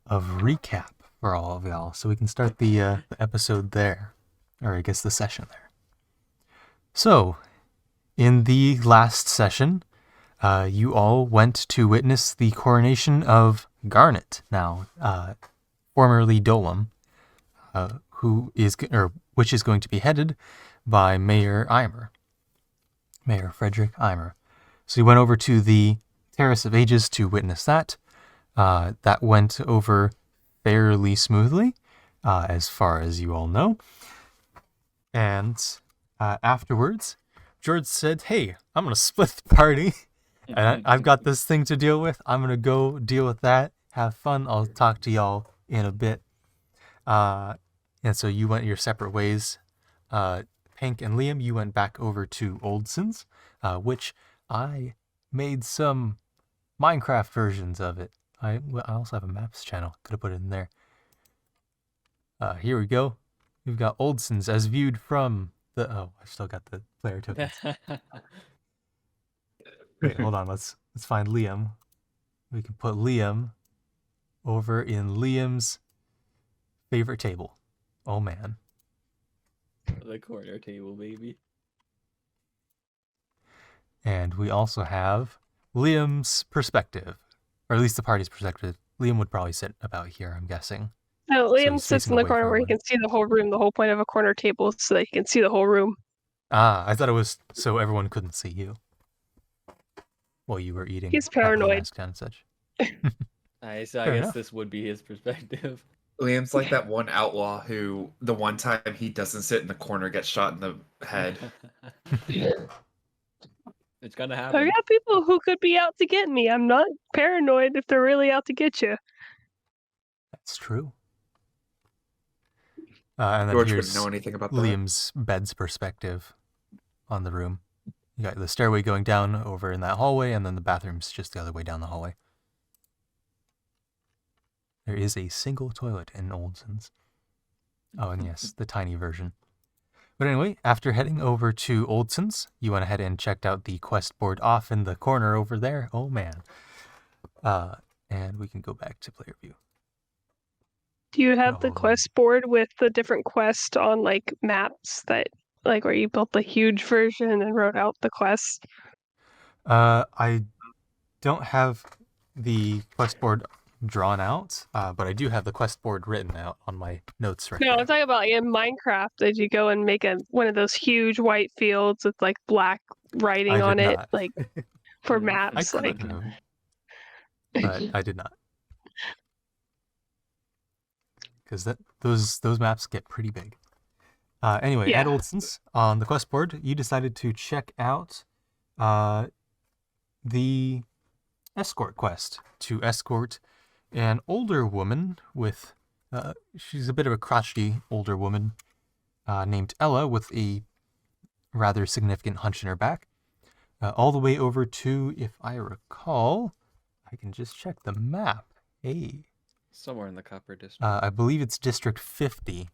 of recap for all of y'all, so we can start the episode there, or I guess the session there. So, in the last session, you all went to witness the coronation of Garnet, now formerly Dolem, which is going to be headed by Mayor Frederick Eimer. So you went over to the Terrace of Ages to witness that. That went over fairly smoothly, as far as you all know. And afterwards, George said, "Hey, I'm going to split the party. And I've got this thing to deal with. I'm going to go deal with that. Have fun. I'll talk to y'all in a bit." And so you went your separate ways. Hank and Liam, you went back over to Oldson's, which I made some Minecraft versions of it. I also have a maps channel. Could have put it in there. Here we go. We've got Oldson's as viewed from the... Oh, I still got the player tokens. Wait, hold on. Let's find Liam. We can put Liam over in Liam's favorite table. Oh, man. The corner table, baby. And we also have Liam's perspective, or at least the party's perspective. Liam would probably sit about here, I'm guessing. No, Liam he's sits facing in the away corner from where he everyone. can see the whole room. The whole point of a corner table is so that he can see the whole room. Ah, I thought it was so everyone couldn't see you while you were eating. He's paranoid. And such. I guess enough. this would be his perspective. Liam's like that one outlaw who, the one time he doesn't sit in the corner, gets shot in the head. It's gonna happen. I got people who could be out to get me. I'm not paranoid if they're really out to get you. That's true. And then George here's wouldn't know anything about that. Liam's bed's perspective on the room. You got the stairway going down over in that hallway, and then the bathroom's just the other way down the hallway. There is a single toilet in Oldson's. Oh, and yes, the tiny version. But anyway, after heading over to Oldson's, you went ahead and checked out the quest board off in the corner over there. Oh, man. And we can go back to player view. Do you have the quest board with the different quests on, like, maps that, like, where you built the huge version and wrote out the quests? I don't have the quest board drawn out, but I do have the quest board written out on my notes right now. I'm talking about in Minecraft. Did you go and make one of those huge white fields with like black writing on it, like for maps? I could have, but I did not, because those maps get pretty big. Anyway, at Oldson's on the quest board, you decided to check out the escort quest to escort an older woman with, she's a bit of a crotchety older woman named Ella with a rather significant hunch in her back, all the way over to, if I recall, I can just check the map. Hey. Somewhere in the Copper District. I believe it's District 50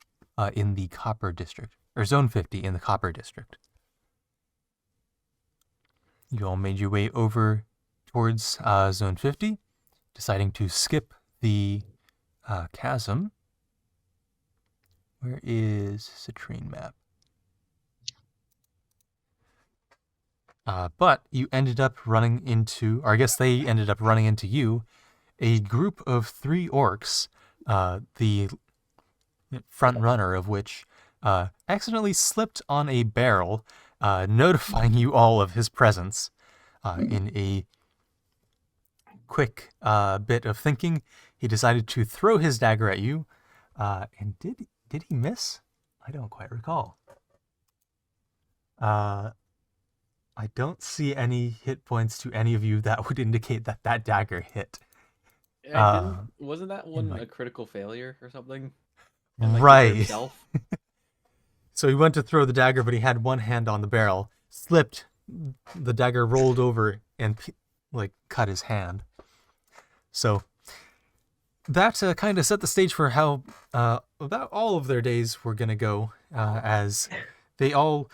in the Copper District, or Zone 50 in the Copper District. You all made your way over towards Zone 50, deciding to skip the chasm. Where is Citrine map? But you ended up running into, or I guess they ended up running into you, a group of 3 orcs, the front runner of which accidentally slipped on a barrel, notifying you all of his presence. In a quick bit of thinking, he decided to throw his dagger at you, and did he miss? I don't quite recall. I don't see any hit points to any of you that would indicate that dagger hit. Wasn't that one a critical failure or something? And, right. So he went to throw the dagger, but he had one hand on the barrel, slipped, the dagger rolled over and cut his hand. So that kind of set the stage for how about all of their days were going to go, as they all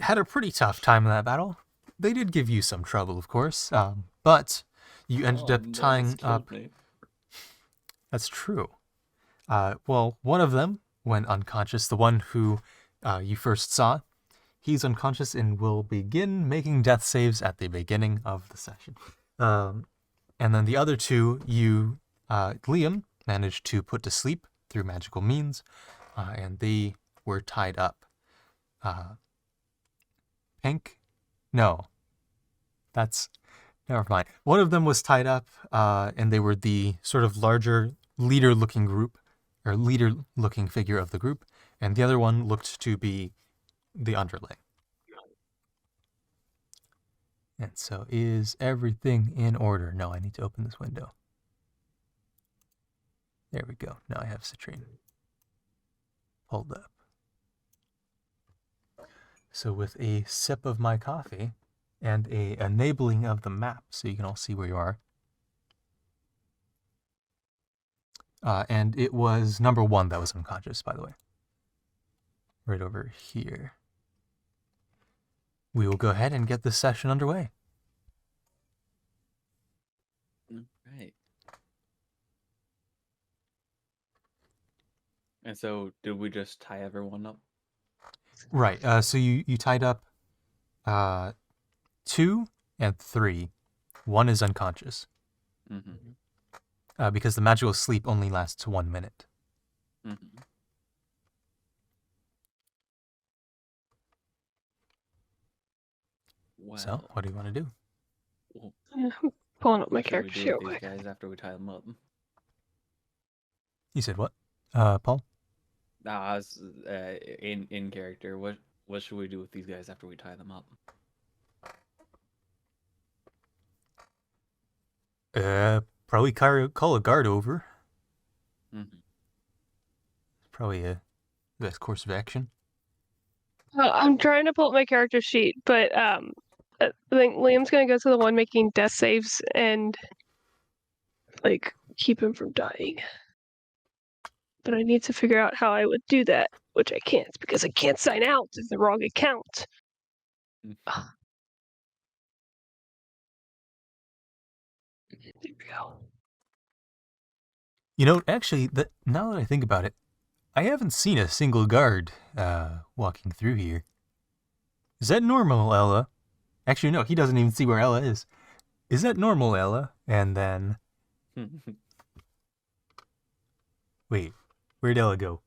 had a pretty tough time in that battle. They did give you some trouble, of course, but you ended up tying up That's true. Well, one of them went unconscious. The one who you first saw, he's unconscious and will begin making death saves at the beginning of the session. And then the other two, Liam, managed to put to sleep through magical means, and they were tied up. Pink? No. Never mind. One of them was tied up, and they were the sort of larger leader-looking group, or leader-looking figure of the group, and the other one looked to be the underling. And so, is everything in order? No, I need to open this window. There we go. Now I have Citrine. Hold up. So with a sip of my coffee and a enabling of the map so you can all see where you are. And it was number 1 that was unconscious, by the way. Right over here. We will go ahead and get this session underway. Right. And so, did we just tie everyone up? Right. So you tied up 2 and 3. 1 is unconscious. Mm-hmm. Because the magical sleep only lasts 1 minute. Mm-hmm. Well, So, what do you want to do? Well, Pulling up my what should we character do sheet with these quick. guys after we tie them up? You said what? Paul? I was in character. What should we do with these guys after we tie them up? Probably call a guard over. Mm-hmm. Probably a best course of action. I'm trying to pull up my character sheet, but I think Liam's gonna go to the one making death saves and like keep him from dying. But I need to figure out how I would do that, which I can't because I can't sign out as the wrong account. There we go. You know, actually, now that I think about it, I haven't seen a single guard walking through here. Is that normal, Ella? Actually, no, he doesn't even see where Ella is. Is that normal, Ella? And then... Wait, where'd Ella go?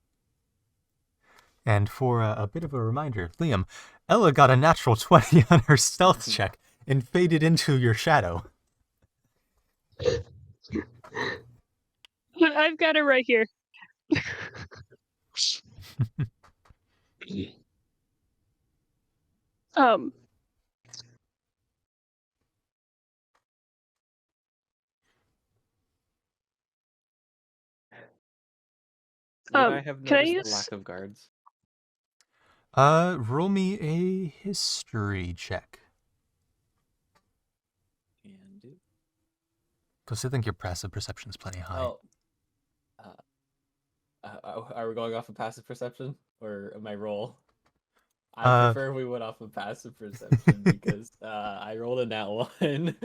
And for a bit of a reminder, Liam, Ella got a natural 20 on her stealth check and faded into your shadow. I've got it right here. Um. Would I have Can I noticed the use? lack of guards? Roll me a history check. Can do. Because I think your passive perception is plenty high. Oh. Are we going off of passive perception or my roll? I prefer we went off of passive perception because I rolled a nat 1.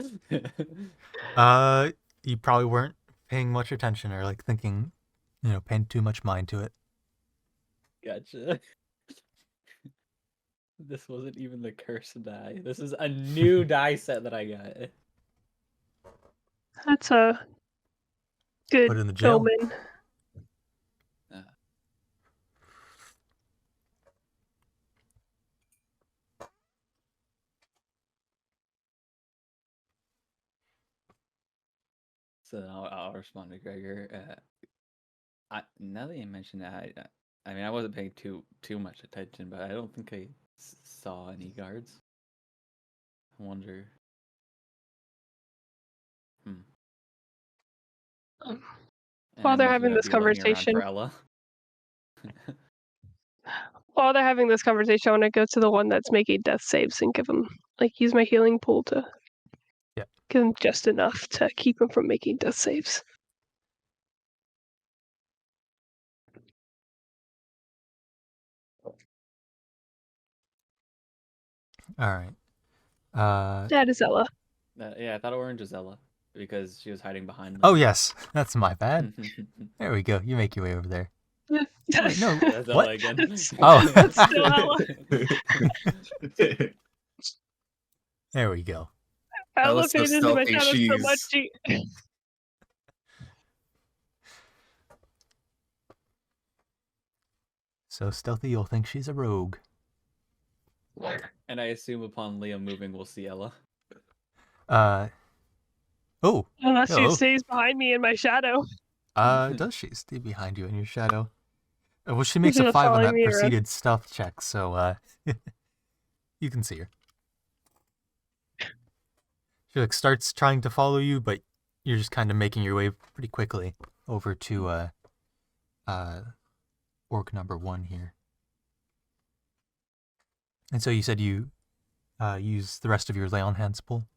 You probably weren't paying much attention or like thinking, paying too much mind to it. Gotcha. This wasn't even the cursed die. This is a new die set that I got. That's a good Put it in the jail. omen. So I'll respond to Gregor. Now that you mentioned that, I mean, I wasn't paying too much attention, but I don't think I saw any guards. I wonder. While they're having this conversation, while they're having this conversation, I want to go to the one that's making death saves and give him, use my healing pool to give him just enough to keep him from making death saves. All right. That is Ella. Yeah, I thought orange is Ella. because she was hiding behind them. Oh, yes. That's my bad. There we go. You make your way over there. Wait, no. That's What? Ella again. Oh. That's still Ella. There we go. Ella Ella's so faded into my stealthy, shadow so she's- much. So stealthy, you'll think she's a rogue. And I assume upon Liam moving, we'll see Ella. Oh, Unless she hello. stays behind me in my shadow. Does she stay behind you in your shadow? Well, she makes She's a 5 on following that me around. preceded stealth check, so, you can see her. She, like, starts trying to follow you, but you're just kind of making your way pretty quickly over to, orc number 1 here. And so you said you, use the rest of your lay on hands pull?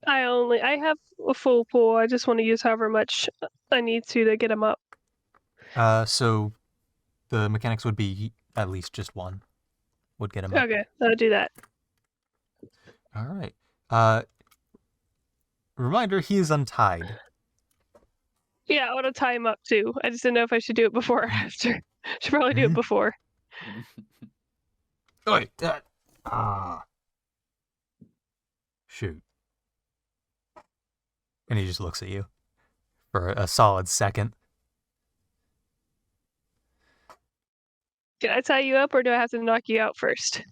I have a full pool. I just want to use however much I need to get him up. So the mechanics would be at least just 1 would get him up. Okay, I'll do that. All right. Reminder, he is untied. Yeah, I want to tie him up too. I just didn't know if I should do it before or after. Should probably do it before. Oi, shoot. And he just looks at you for a solid second. Can I tie you up or do I have to knock you out first?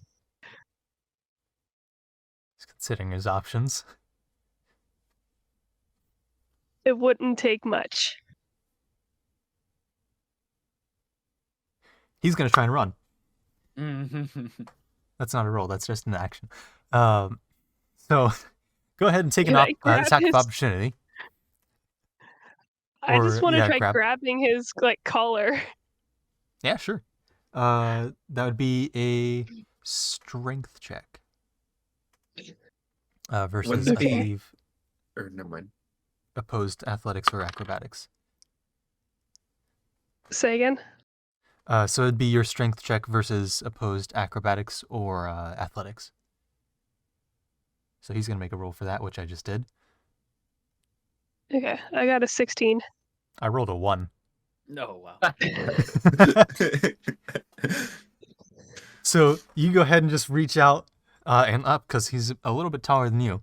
He's considering his options. It wouldn't take much. He's going to try and run. That's not a roll. That's just an action. So go ahead and take Can an I grab attack of his- opportunity. I just Or, want to yeah, try grab- grabbing his collar. Yeah, sure. That would be a strength check. Versus, Wouldn't I it be- believe, Or never mind. opposed athletics or acrobatics. Say again. So it'd be your strength check versus opposed acrobatics or athletics. So he's gonna make a roll for that, which I just did. Okay, I got a 16. I rolled a 1. No, wow. So you go ahead and just reach out and up because he's a little bit taller than you,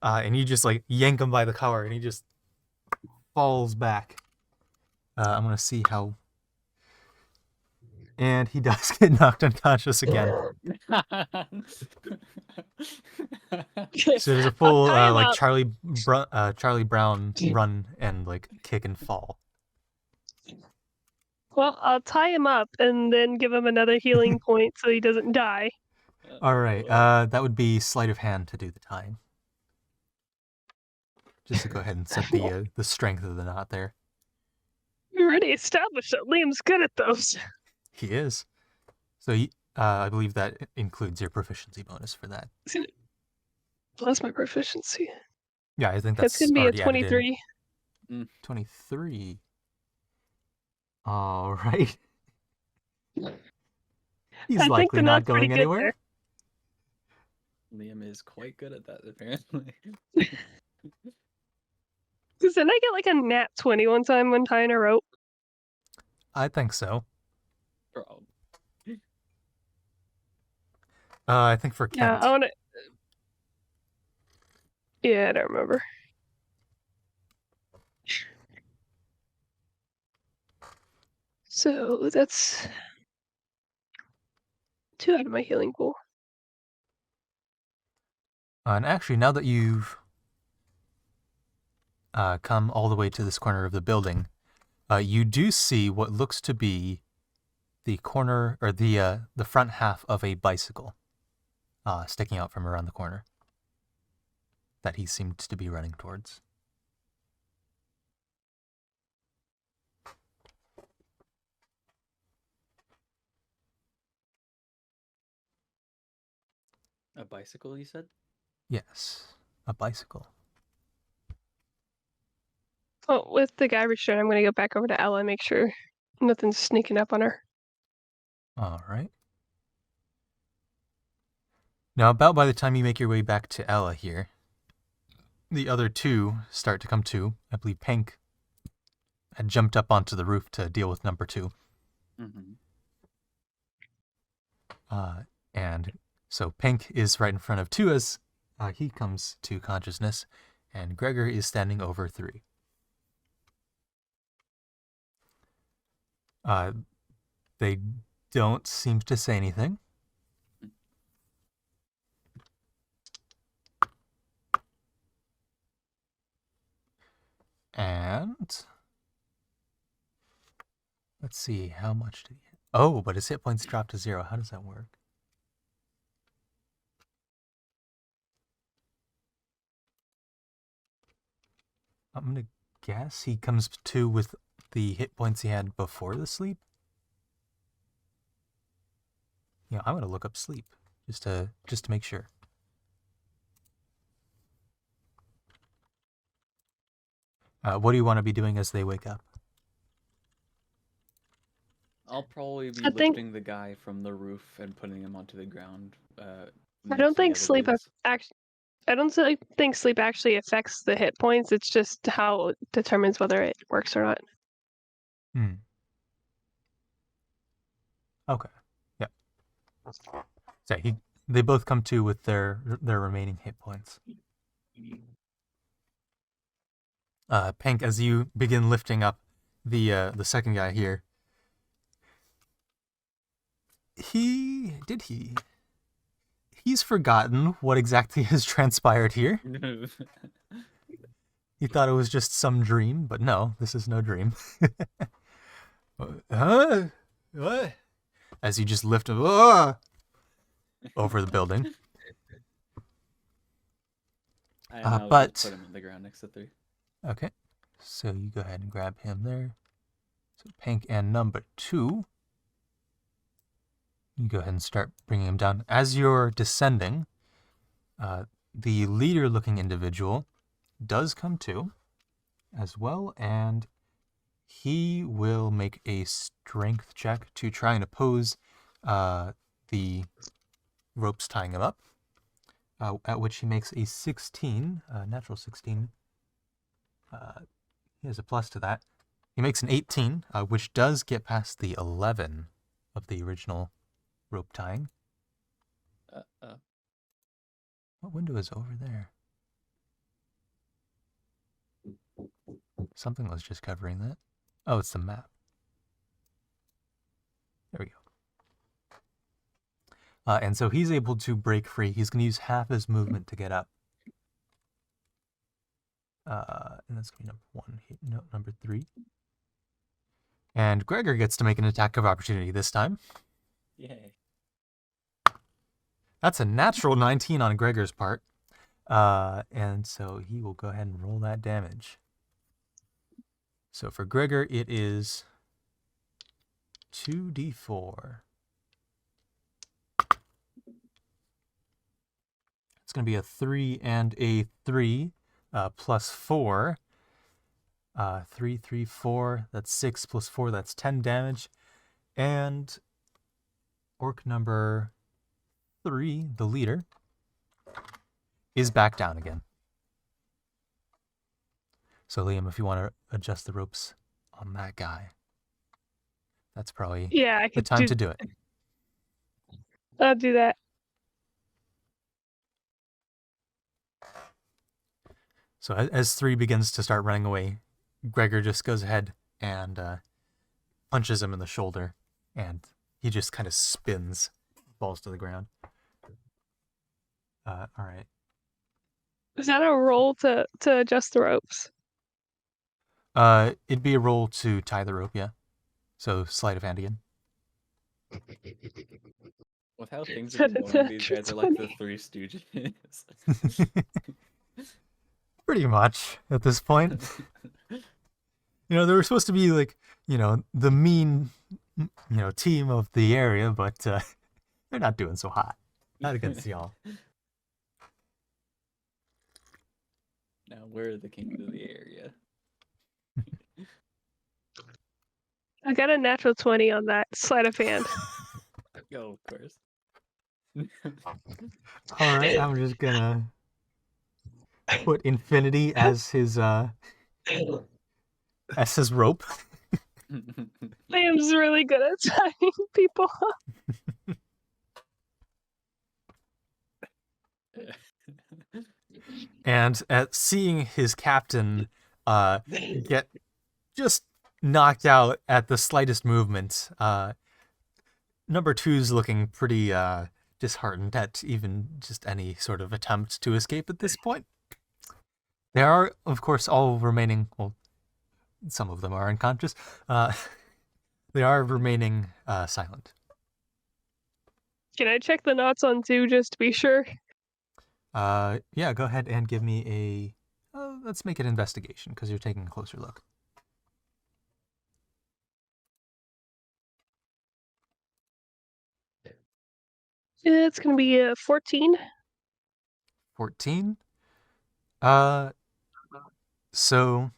and you just like yank him by the collar, and he just falls back. I'm gonna see how. And he does get knocked unconscious again. So there's a full tie him like up. Charlie Brown run and like kick and fall. Well, I'll tie him up and then give him another healing point so he doesn't die. All right, that would be sleight of hand to do the tying. Just to go ahead and set the strength of the knot there. We already established that Liam's good at those. He is. So I believe that includes your proficiency bonus for that. That's my proficiency. Yeah, I think that's It's gonna be a already added in. 23. 23. All right. He's I think likely the not knot's pretty going good anywhere. Liam is quite good at that, apparently. Because didn't I get like a nat 20 one time when tying a rope? I think so. Bro. I think for Yeah, Kent. I want to. Yeah, I don't remember. So that's 2 out of my healing pool. And actually, now that you've come all the way to this corner of the building, you do see what looks to be the corner or the front half of a bicycle sticking out from around the corner that he seemed to be running towards. A bicycle, you said? Yes, a bicycle. Oh, with the guy restrained, I'm going to go back over to Ella and make sure nothing's sneaking up on her. All right. Now, about by the time you make your way back to Ella here, the other two start to come to. I believe Pink had jumped up onto the roof to deal with number 2. Mm-hmm. And so Pink is right in front of 2 as he comes to consciousness, and Gregor is standing over 3. They don't seem to say anything. And let's see, how much did he hit? Oh, but his hit points dropped to 0. How does that work? I'm going to guess he comes to with the hit points he had before the sleep. Yeah, I'm going to look up sleep just to make sure. What do you want to be doing as they wake up? I'll probably be I think- lifting the guy from the roof and putting him onto the ground. I next don't to the think other sleep dudes. I don't think sleep actually affects the hit points. It's just how it determines whether it works or not. Okay. Yep. So they both come to with their remaining hit points. Pink, as you begin lifting up the second guy here, he's forgotten what exactly has transpired here. He thought it was just some dream, but no, this is no dream. What? As you just lift him over the building. But put him on the ground next to 3. Okay, so you go ahead and grab him there. So Pink and number 2. You go ahead and start bringing him down. As you're descending, the leader-looking individual does come to as well, and he will make a strength check to try and oppose the ropes tying him up, at which he makes a 16, natural 16. He has a plus to that. He makes an 18, which does get past the 11 of the original rope tying. What window is over there? Something was just covering that. Oh, it's the map. There we go. And so he's able to break free. He's going to use half his movement to get up. And that's going to be number 1. No, number 3. And Gregor gets to make an attack of opportunity this time. Yay. That's a natural 19 on Gregor's part. And so he will go ahead and roll that damage. So for Gregor, it is 2d4. It's going to be a 3 and a 3 plus 4. 3, 3, 4. That's 6 plus 4. That's 10 damage. And orc number 3, the leader, is back down again. So Liam, if you want to adjust the ropes on that guy, that's probably I the could time to do it. I'll do that. So as 3 begins to start running away, Gregor just goes ahead and punches him in the shoulder, and he just kind of spins, falls to the ground. All right. Is that a roll to adjust the ropes? It'd be a roll to tie the rope, yeah. So sleight of hand again. With how things Said have been it's going, these natural guys are like the 20. 3 Stooges. Pretty much at this point. They were supposed to be like, the mean, team of the area, but they're not doing so hot. Not against y'all. Now we're the kings of the area. I got a natural 20 on that sleight of hand. Go, of course. All right, I'm just gonna put infinity as his rope. Liam's really good at tying people up. And at seeing his captain get just knocked out at the slightest movement, number two's looking pretty disheartened at even just any sort of attempt to escape at this point. They are, of course, all remaining. Well, some of them are unconscious. They are remaining silent. Can I check the knots on two just to be sure? Yeah, go ahead and give me a. Let's make it investigation because you're taking a closer look. It's gonna be a 14. 14. So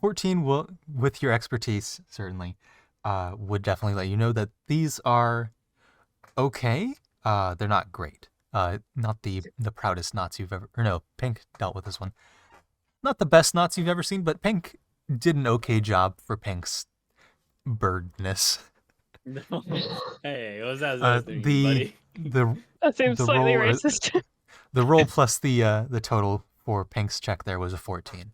14 will, with your expertise, certainly, would definitely let you know that these are okay. They're not great. Not the proudest knots you've ever. Or no, Pink dealt with this one. Not the best knots you've ever seen, but Pink did an okay job for Pink's birdness. No. Hey, what's that supposed to mean, buddy? That seems the slightly roll, racist. the roll plus the total for Pink's check there was a 14.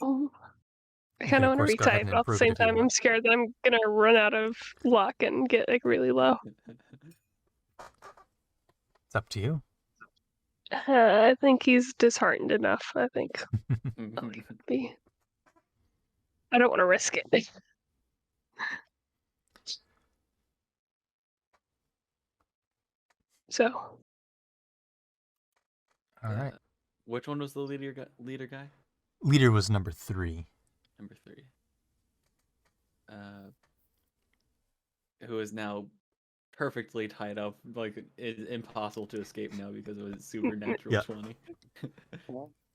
Oh. I You kind can, of of want to course, go ahead retype, and but at the improve same it if you time, I'm want. scared that I'm gonna run out of luck and get like really low. It's up to you. I think he's disheartened enough. I think I'll leave it be. I don't want to risk it. So, All right. Which one was the leader guy? Leader was number 3. Number 3. Who is now perfectly tied up, like it's impossible to escape now because of a supernatural Yeah. 20.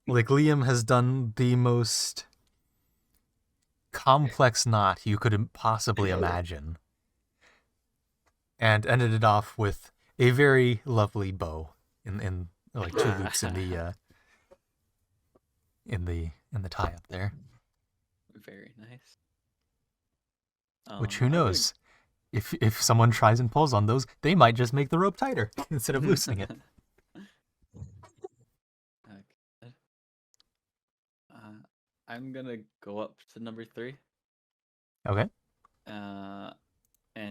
Like, Liam has done the most complex knot you could possibly imagine, and ended it off with a very lovely bow in like 2 loops in the tie up there. Very nice. Which, who knows? If someone tries and pulls on those, they might just make the rope tighter instead of loosening it. Okay. I'm gonna go up to number 3. Okay. And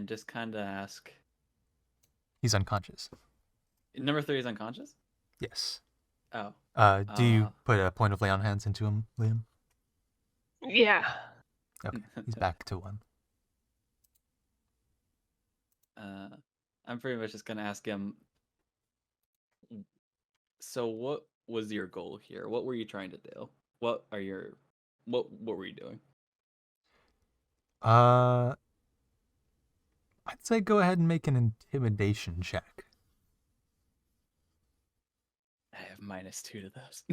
just kind of ask. He's unconscious. Number 3 is unconscious? Yes. Oh. Do you put a point of lay on hands into him, Liam? yeah. Okay. He's back to 1. I'm pretty much just gonna ask him. So, what was your goal here? What were you trying to do? What were you doing? I'd say go ahead and make an intimidation check. I have -2 to those.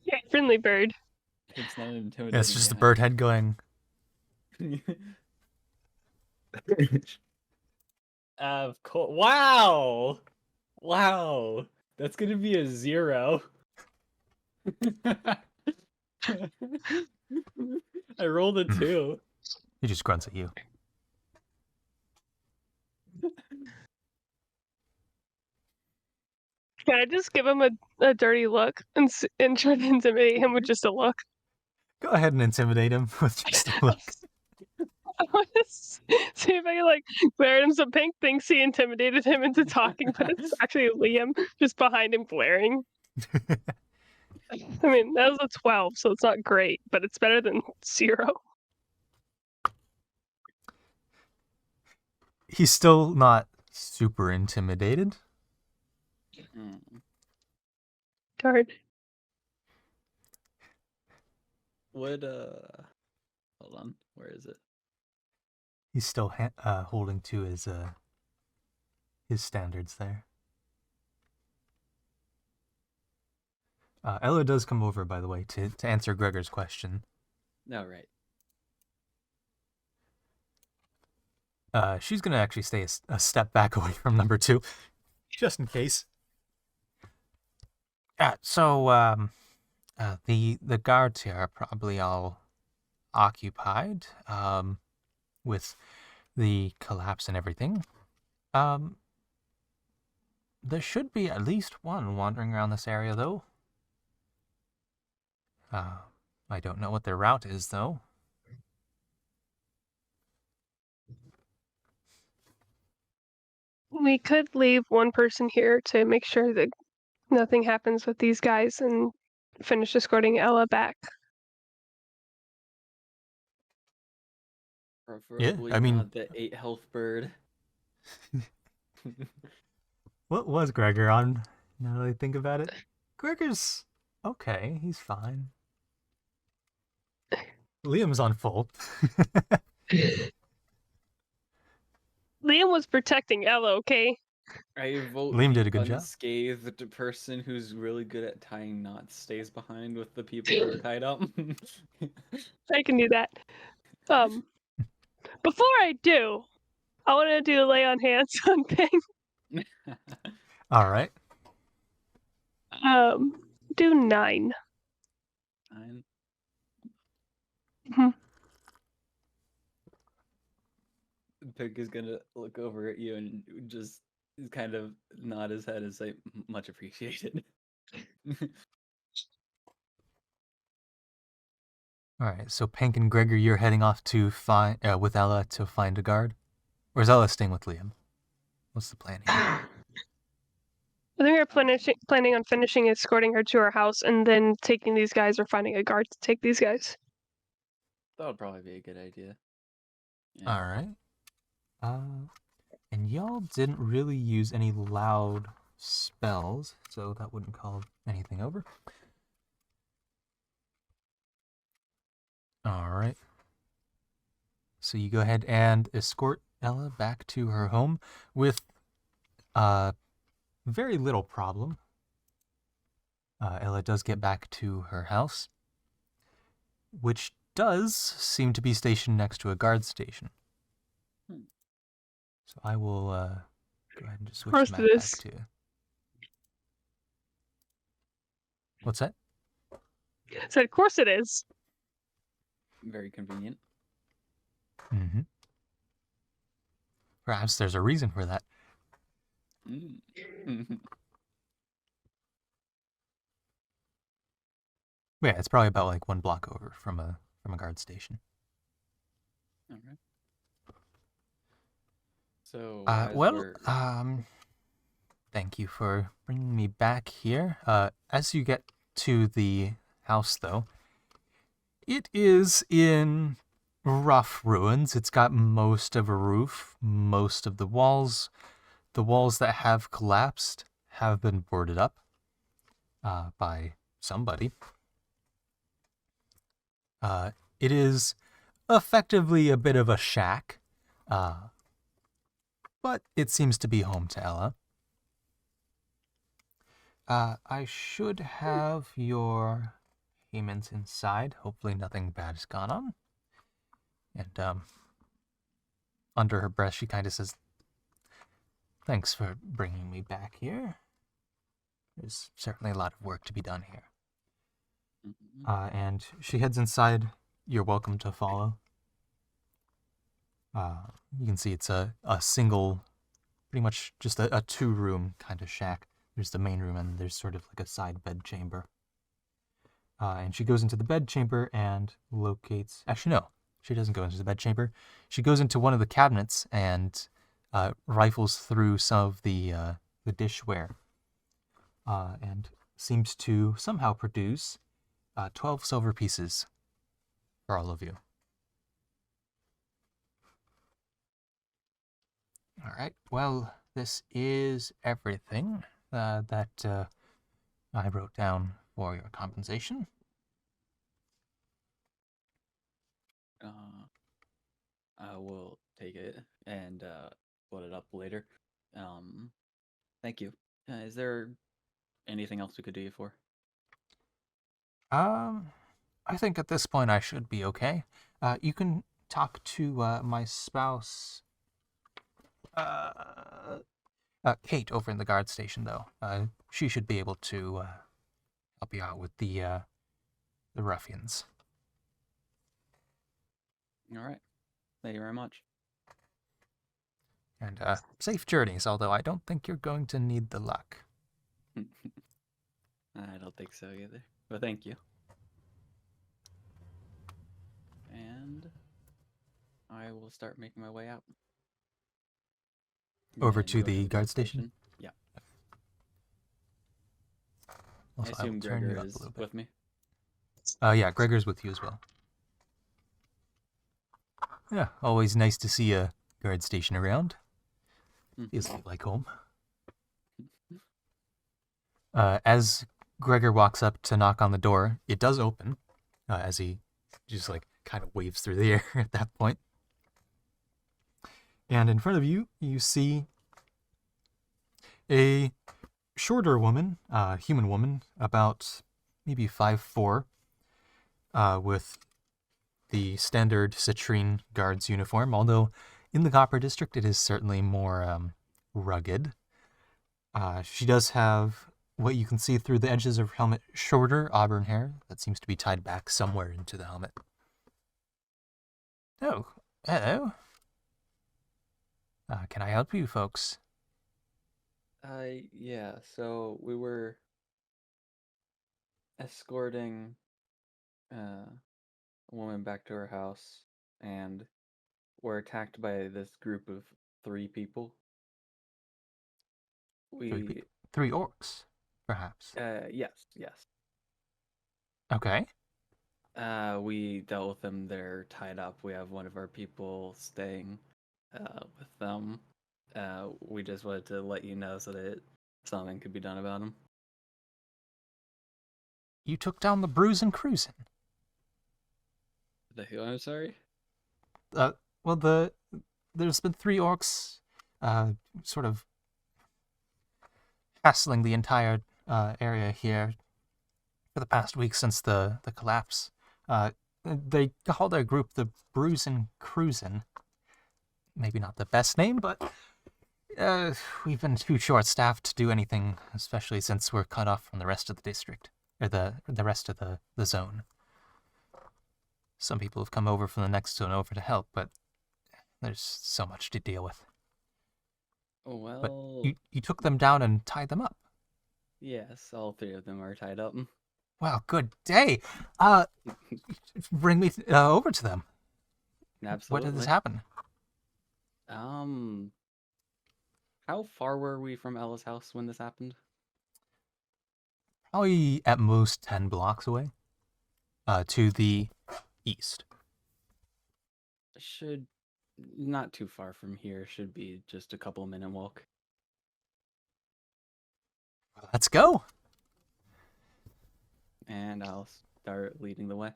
Yeah, friendly bird. It's not an intimidating. Yeah, it's just the guy. bird head going. Of course. Wow. That's gonna be a 0. I rolled a 2. He just grunts at you. Can I just give him a dirty look and try to intimidate him with just a look? Go ahead and intimidate him with just a look. I want to see if I can like glare at him so Pink thinks he intimidated him into talking, but it's actually Liam just behind him glaring. I mean, that was a 12, so it's not great, but it's better than 0. He's still not super intimidated. Darn. Hold on, where is it? He's still holding to his standards there. Ella does come over, by the way, to answer Gregor's question. No, right. She's gonna actually stay a step back away from number 2, just in case. The guards here are probably all occupied with the collapse and everything. There should be at least one wandering around this area, though. I don't know what their route is, though. We could leave one person here to make sure that nothing happens with these guys and finish escorting Ella back. Preferably I mean- not the 8 health bird. What was Gregor on, now that I think about it? Gregor's okay, he's fine. Liam's on full. Liam was protecting Ella, okay? I vote Liam the did a good job. unscathed person who's really good at tying knots stays behind with the people who are tied up. I can do that. Before I do, I want to do a lay on hands on Ping. All right. Do 9. Fine. Mhm. Pig is gonna look over at you and just kind of nod his head and say, "Much appreciated." All right, so Pink and Gregor, you're heading off to find with Ella to find a guard, or is Ella staying with Liam? What's the plan here? I think we're planning on finishing escorting her to her house and then taking these guys or finding a guard to take these guys. That would probably be a good idea. All right. And y'all didn't really use any loud spells, so that wouldn't call anything over. All right. So you go ahead and escort Ella back to her home with very little problem. Ella does get back to her house, which does seem to be stationed next to a guard station. So I will go ahead and just switch course the it map is. back to. What's that? So of course it is. Very convenient. Mm-hmm. Perhaps there's a reason for that. Mm. Yeah, it's probably about like 1 block over from a guard station. All right. So, as we're- Thank you for bringing me back here. As you get to the house, though, it is in rough ruins. It's got most of a roof, most of the walls. The walls that have collapsed have been boarded up by somebody. It is effectively a bit of a shack, but it seems to be home to Ella. I should have your payments inside. Hopefully nothing bad has gone on. And under her breath, she kind of says, "Thanks for bringing me back here. There's certainly a lot of work to be done here." And she heads inside. You're welcome to follow. You can see it's a single, pretty much just a 2-room kind of shack. There's the main room and there's sort of like a side bed chamber. And she goes into the bed chamber and locates... Actually, no, she doesn't go into the bed chamber. She goes into one of the cabinets and rifles through some of the dishware. And seems to somehow produce 12 silver pieces for all of you. All right, well, this is everything that I wrote down for your compensation. I will take it and put it up later. Thank you. Is there anything else we could do you for? I think at this point I should be okay. You can talk to my spouse, Kate over in the guard station, though. She should be able to help you out with the ruffians. All right. Thank you very much. And safe journeys, although I don't think you're going to need the luck. I don't think so either. But thank you. And I will start making my way out. Over And to go the guard station? Yeah. Also, I assume will turn you Gregor up a is little bit. with me. Yeah, Gregor's with you as well. Yeah, always nice to see a guard station around. Feels like home. As Gregor walks up to knock on the door, it does open, as he just like kind of waves through the air at that point. And in front of you, you see a shorter woman, human woman, about maybe 5'4", with the standard citrine guard's uniform, although in the Copper District it is certainly more rugged. She does have what you can see through the edges of her helmet, shorter auburn hair that seems to be tied back somewhere into the helmet. Oh, hello. Can I help you folks? Yeah, so we were escorting a woman back to her house and were attacked by this group of 3 people. We, 3 orcs, perhaps. yes. Okay. We dealt with them. They're tied up. We have one of our people staying with them. We just wanted to let you know so that something could be done about them. You took down the Brewsin cruising. The who? I'm sorry? Well, there's been 3 orcs, sort of hassling the entire area here for the past week since the collapse. They call their group the Brewsin Cruisin'. Maybe not the best name, but we've been too short-staffed to do anything, especially since we're cut off from the rest of the district, or the rest of the zone. Some people have come over from the next zone over to help, but there's so much to deal with. Well, But you took them down and tied them up. yes, all 3 of them are tied up. Wow, good day. Bring me over to them. Absolutely. What did this happen? How far were we from Ella's house when this happened? Probably at most 10 blocks away. To the east. Should not too far from here. Should be just a couple-minute walk. Let's go. And I'll start leading the way.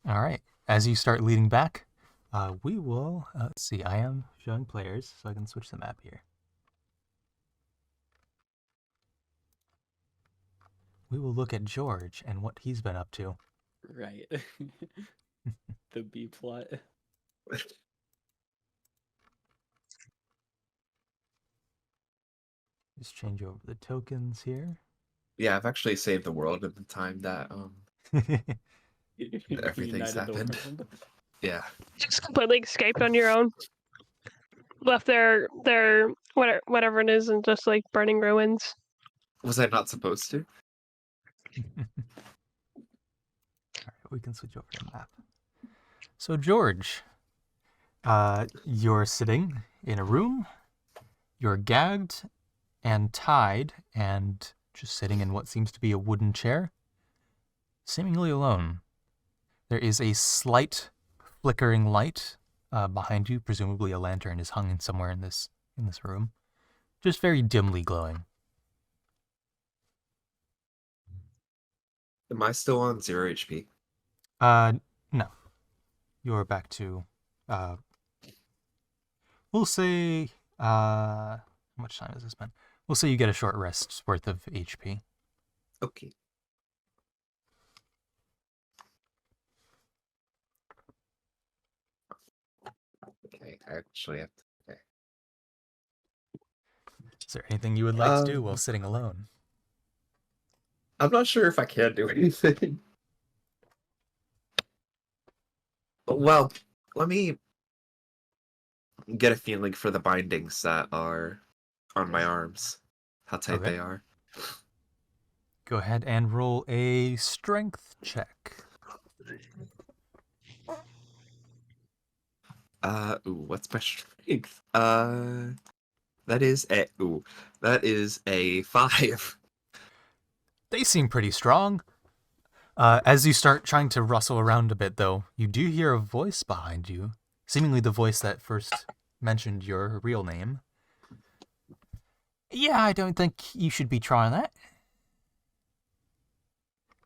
All right. As you start leading back, we will, let's see, I am showing players, so I can switch the map here. We will look at Jeorge and what he's been up to. Right. The B plot. Just change over the tokens here. Yeah, I've actually saved the world in the time that everything's United the happened. world. Yeah. Just completely escaped on your own. Left their whatever it is, and just like burning ruins. Was I not supposed to? Alright, we can switch over to the map. So Jeorge, you're sitting in a room, you're gagged and tied and just sitting in what seems to be a wooden chair, seemingly alone. There is a slight flickering light behind you, presumably a lantern is hung in somewhere in this room, just very dimly glowing. Am I still on 0 HP? No. You're back to, we'll say, how much time has this been? We'll say you get a short rest's worth of HP. Okay. Okay, I actually have to. Okay. Is there anything you would like to do while sitting alone? I'm not sure if I can do anything. Well, let me get a feeling for the bindings that are on my arms. How tight Okay. they are. Go ahead and roll a strength check. What's my strength? That is a 5. They seem pretty strong. As you start trying to rustle around a bit, though, you do hear a voice behind you, seemingly the voice that first mentioned your real name. Yeah, I don't think you should be trying that.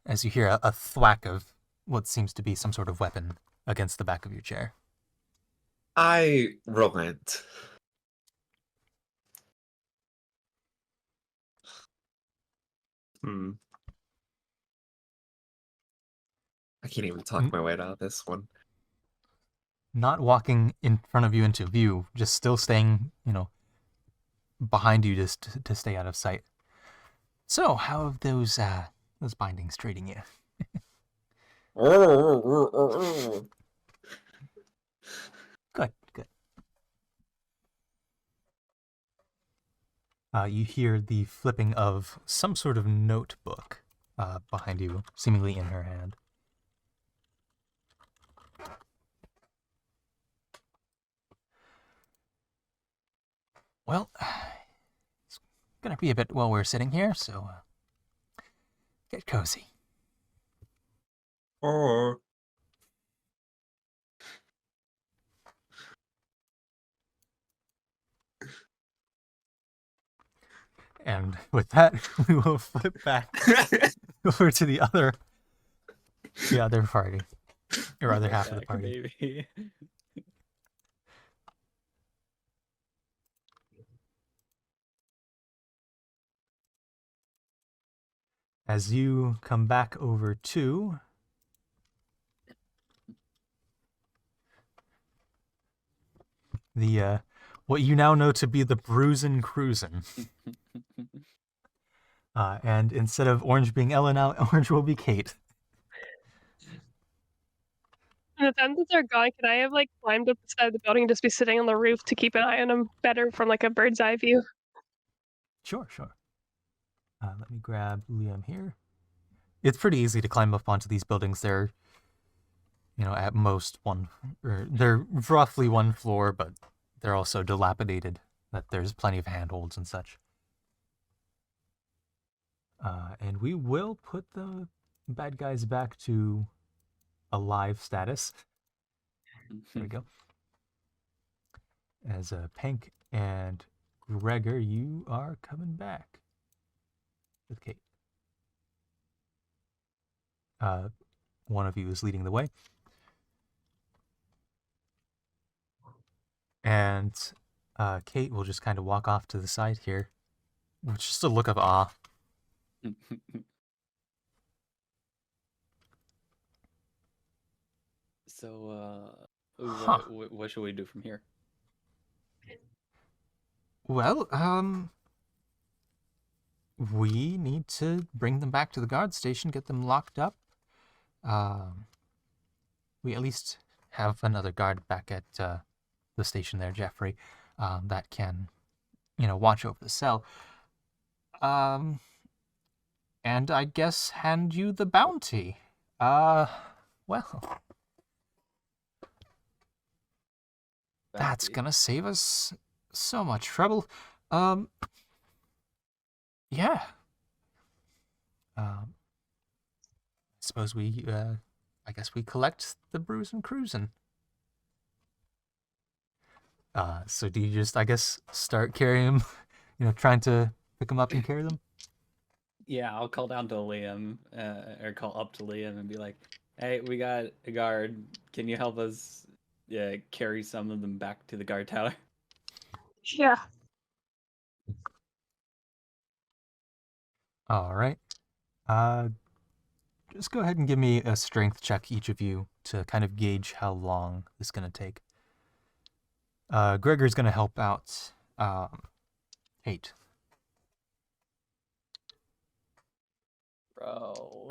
As you hear a thwack of what seems to be some sort of weapon against the back of your chair. I relent. I can't even talk my way out of this one. Not walking in front of you into view, just still staying, behind you just to stay out of sight. So, how have those bindings treating you? Good. You hear the flipping of some sort of notebook behind you, seemingly in her hand. Well, it's gonna be a bit while we're sitting here, so get cozy. Oh. And with that, we will flip back over to the other party, or other half of the party. Baby. As you come back over to the what you now know to be the Brewsin Cruisin'. And instead of Orange being Ella, now Orange will be Kate. In the time that they're gone, can I have climbed up the side of the building and just be sitting on the roof to keep an eye on them better from a bird's eye view? Sure. Let me grab Liam here. It's pretty easy to climb up onto these buildings. They're, at most they're roughly one floor, but they're also dilapidated. That there's plenty of handholds and such. And we will put the bad guys back to alive status. There we go. As Pank and Gregor, you are coming back with Kate. One of you is leading the way. And Kate will just kind of walk off to the side here with just a look of awe. So, what should we do from here? Well, we need to bring them back to the guard station, get them locked up. We at least have another guard back at the station there, Jeffrey, that can, watch over the cell. And I guess hand you the bounty. Well, that's gonna save us so much trouble. Yeah. Suppose we, I guess we collect the Brewsin Cruisin'. So do you just, I guess, start carrying them, trying to pick them up and carry them? Yeah, I'll call down to Liam, or call up to Liam and be like, "Hey, we got a guard. Can you help us carry some of them back to the guard tower?" Yeah. All right. Just go ahead and give me a strength check, each of you, to kind of gauge how long this is going to take. Gregor's going to help out Kate Bro.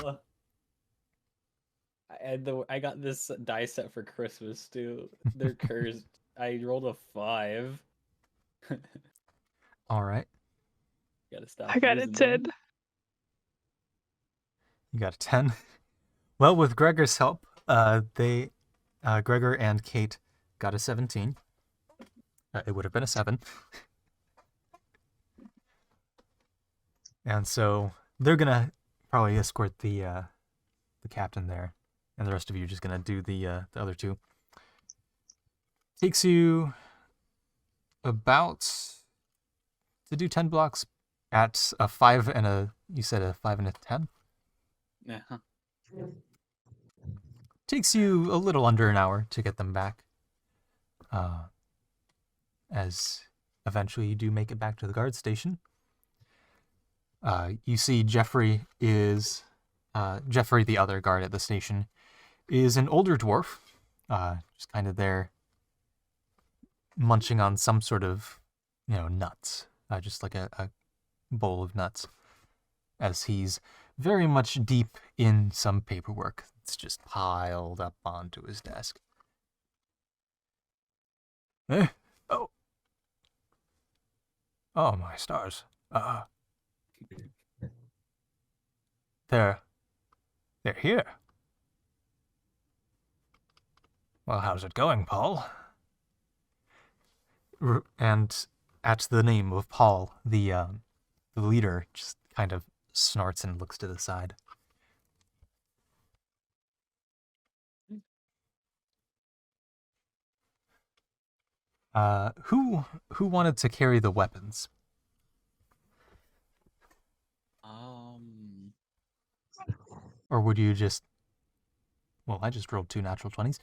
I got this die set for Christmas too. They're cursed. I rolled a 5. All right. Gotta stop I got a using 10. them. You got a 10. Well, with Gregor's help, Gregor and Kate got a 17. It would have been a 7. And so they're going to probably escort the captain there. And the rest of you are just going to do the other two. Takes you about to do 10 blocks at a 5 and a, you said a 5 and a 10? Yeah. Takes you a little under an hour to get them back. As eventually you do make it back to the guard station. You see Jeffrey, the other guard at the station, is an older dwarf, just kind of there munching on some sort of, nuts, just like a bowl of nuts, as he's very much deep in some paperwork that's just piled up onto his desk. Oh. Oh, my stars. They're here. Well, how's it going, Paul? And at the name of Paul, the leader just kind of snorts and looks to the side. Who wanted to carry the weapons? Or would you just... Well, I just rolled 2 natural 20s.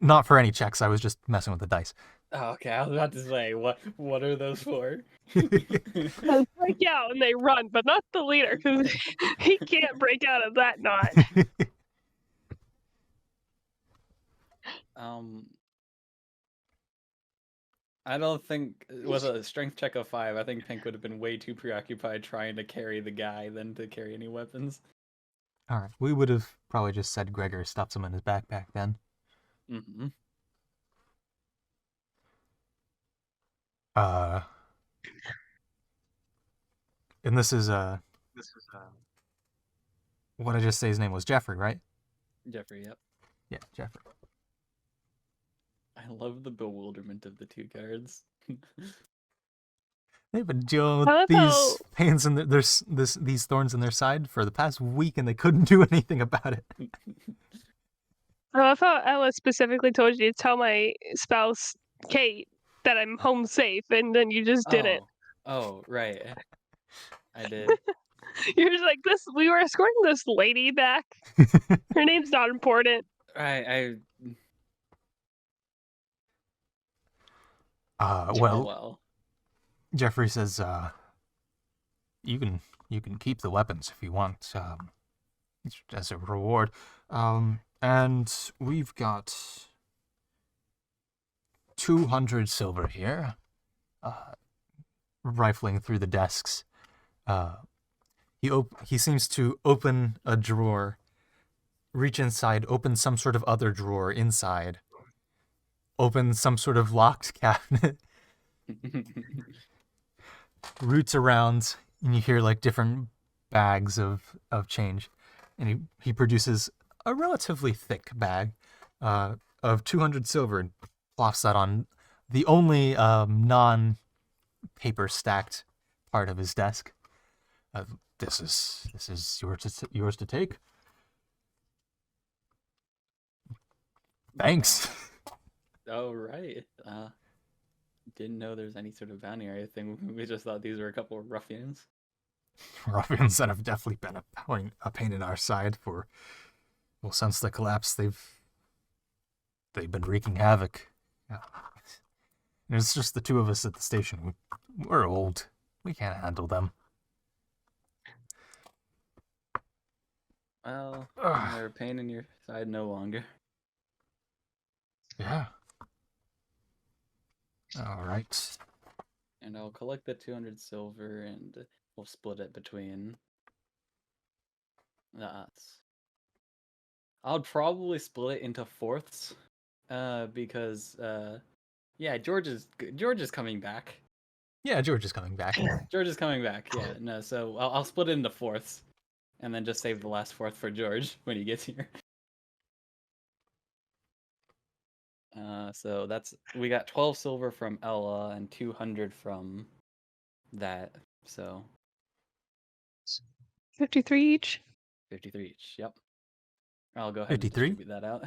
Not for any checks, I was just messing with the dice. Oh, okay, I was about to say, what are those for? They break out and they run, but not the leader, because he can't break out of that knot. I don't think, with a strength check of 5, I think Pink would have been way too preoccupied trying to carry the guy than to carry any weapons. All right, we would have probably just said Gregor stuffs him in his backpack then. Mm-hmm. And this is what did I just say his name was? Jeffrey, right? Jeffrey, yep. Yeah, Jeffrey. I love the bewilderment of the 2 guards. They've been dealing with I love these pains in these thorns in their side for the past week, and they couldn't do anything about it. I love how Ella specifically told you to tell my spouse, Kate, that I'm home safe, and then you just didn't. Oh, right. I did. You're just like, we were escorting this lady back. Her name's not important. Right, Well, Jeffrey says, you can keep the weapons if you want, as a reward. And we've got 200 silver here. Rifling through the desks, he seems to open a drawer, reach inside, open some sort of other drawer inside, open some sort of locked cabinet, roots around, and you hear like different bags of change. And he produces a relatively thick bag of 200 silver and plops that on the only non-paper stacked part of his desk. This is yours to take. Thanks. Oh, right. Didn't know there's any sort of bounty or anything. We just thought these were a couple of ruffians. Ruffians that have definitely been a pain in our side since the collapse. They've been wreaking havoc. Yeah. And it's just the 2 of us at the station. We're old. We can't handle them. Well, they're a pain in your side no longer. Yeah. All right. And I'll collect the 200 silver, and we'll split it between us. I'll probably split it into fourths, because yeah, George is coming back. Yeah, George is coming back. George is coming back. Yeah, no, so I'll split it into fourths, and then just save the last fourth for George when he gets here. So we got 12 silver from Ella and 200 from that. So 53 each. 53 each. Yep. I'll go ahead and 53? distribute that out.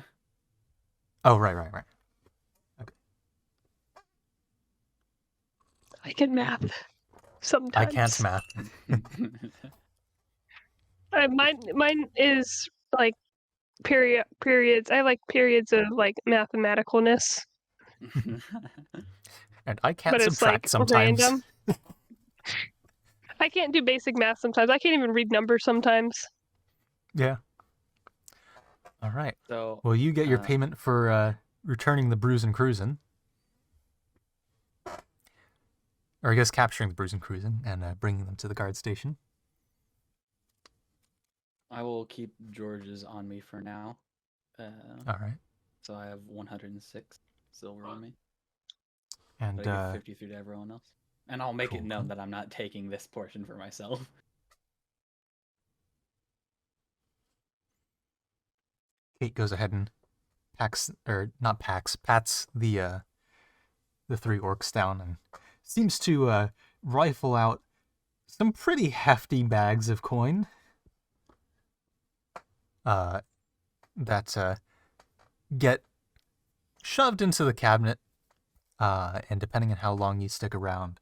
Oh, right. I can math sometimes. I can't math. Mine is like periods. I like periods of like mathematicalness, And I can't but it's subtract like sometimes. random. I can't do basic math sometimes. I can't even read numbers sometimes. Yeah. All right. So Well, you get your payment for returning the Brewsin Cruisin'. Or I guess capturing the Brewsin Cruisin' and bringing them to the guard station. I will keep George's on me for now. All right. So I have 106 silver on me. And But I give 53 to everyone else. And I'll make it Cool. known that I'm not taking this portion for myself. Kate goes ahead and pats the 3 orcs down and seems to rifle out some pretty hefty bags of coin that get shoved into the cabinet, and depending on how long you stick around,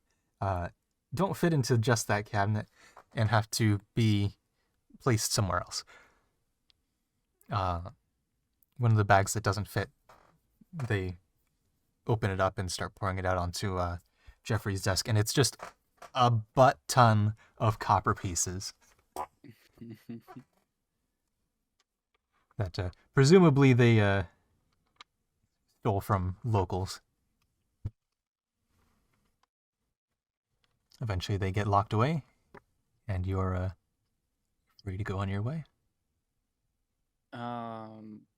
don't fit into just that cabinet and have to be placed somewhere else. One of the bags that doesn't fit, they open it up and start pouring it out onto Jeffrey's desk, and it's just a butt ton of copper pieces that presumably they stole from locals. Eventually they get locked away, and you're free to go on your way.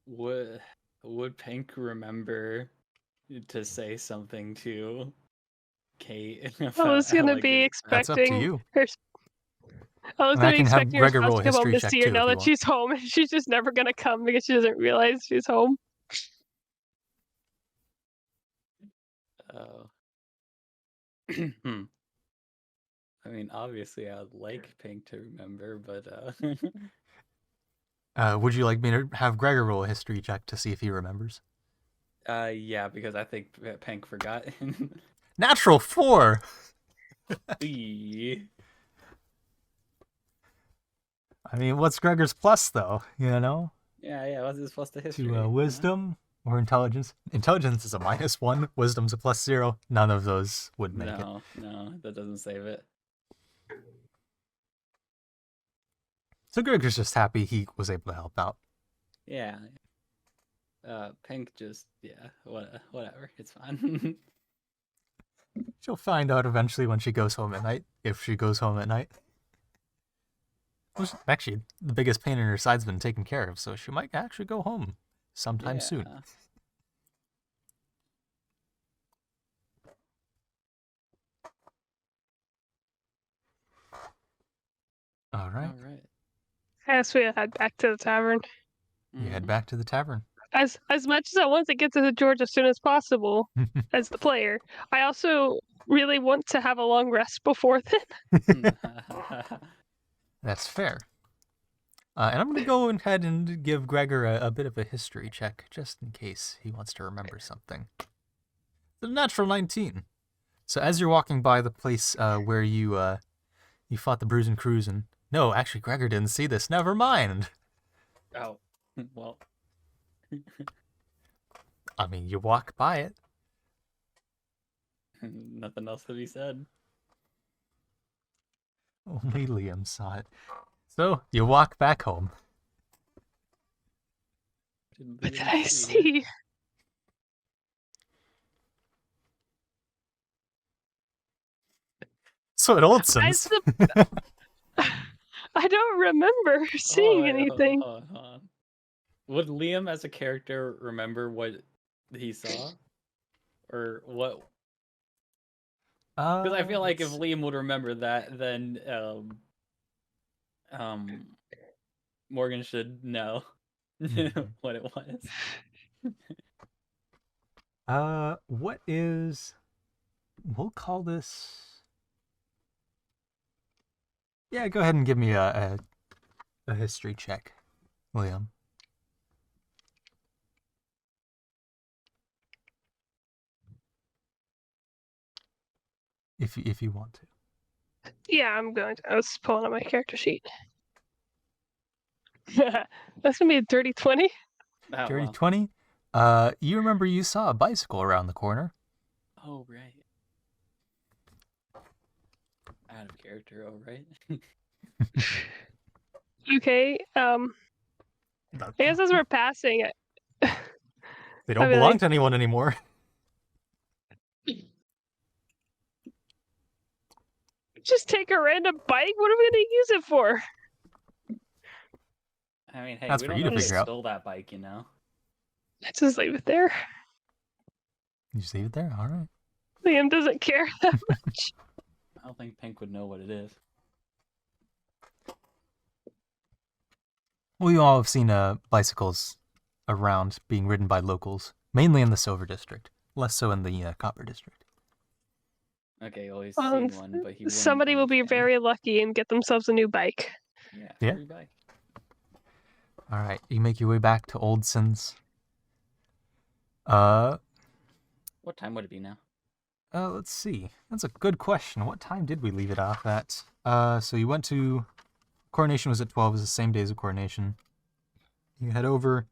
Would Pink remember to say something to Kate? I was gonna be That's up to expecting you. her. I was And gonna I be can have expecting her Gregor spouse roll to a come home history to check see her too, now if you that want. she's home, and she's just never gonna come because she doesn't realize she's home. Oh. I mean, obviously, I'd like Pink to remember, but Would you like me to have Gregor roll a history check to see if he remembers? yeah, because I think Pink forgot. Natural 4! Eee. I mean, what's Gregor's plus, though? You know? Yeah. What's his plus to history? To wisdom or intelligence? Intelligence is a -1. Wisdom's a +0. None of those would make it. No, that doesn't save it. So Gregor's just happy he was able to help out. Yeah. Pink just, whatever. It's fine. She'll find out eventually when she goes home at night, if she goes home at night. Well, actually, the biggest pain in her side's been taken care of, so she might actually go home sometime soon. All right. I guess we head back to the tavern. You head back to the tavern. As much as I want to get to George as soon as possible, as the player, I also really want to have a long rest before then. That's fair. And I'm going to go ahead and give Gregor a bit of a history check, just in case he wants to remember something. The natural 19. So as you're walking by the place where you fought the Brewsin Cruisin'. No, actually, Gregor didn't see this. Never mind. Oh, well. I mean, you walk by it. Nothing else to be said. Only Liam saw it. So, you walk back home. What did I see? also at Oldson's. I don't remember seeing anything. Hold on. Would Liam as a character remember what he saw? Or what? Because I feel like if Liam would remember that, then Morgan should know what it was. What is... We'll call this... Yeah, go ahead and give me a history check, Liam. If you want to. Yeah, I'm going to. I was pulling up my character sheet. That's gonna be a dirty 20. Oh, Dirty wow. 20. You remember you saw a bicycle around the corner. Oh, right. Out of character, all right. Okay. I guess as we're passing, They don't I'd be belong like- to anyone anymore. just take a random bike. What are we gonna use it for? I mean, hey, That's we for don't you know to who figure out. stole that bike, you know? Let's just leave it there. You just leave it there? All right. Liam doesn't care that much. I don't think Pink would know what it is. Well, you all have seen bicycles around being ridden by locals, mainly in the Silver District, less so in the Copper District. Okay, well, he's Um, seen one, but he wouldn't Somebody will be understand. very lucky and get themselves a new bike. Yeah. Free bike. All right, you make your way back to Oldson's. What time would it be now? Let's see. That's a good question. What time did we leave it off at? So you went to... Coronation was at 12. It was the same day as the coronation. You head over.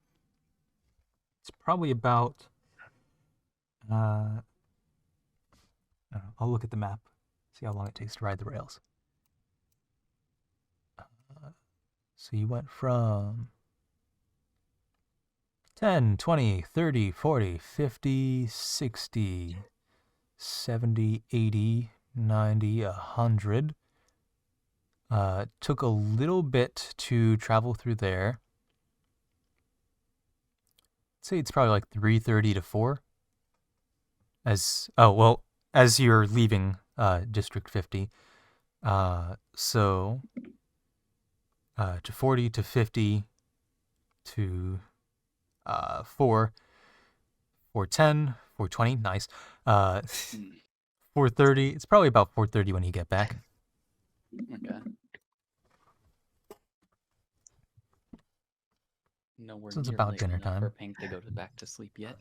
It's probably about... I don't know. I'll look at the map. See how long it takes to ride the rails. So you went from 10, 20, 30, 40, 50, 60, 70, 80, 90, 100. Took a little bit to travel through there. I'd say it's probably like 3:30 to 4. As you're leaving District 50. So to 40 to 50 to 4, 4:10, 4:20, nice. 4:30. It's probably about 4:30 when you get back. Okay. Nowhere So it's near about late dinner enough time. for Pink to go back to sleep yet.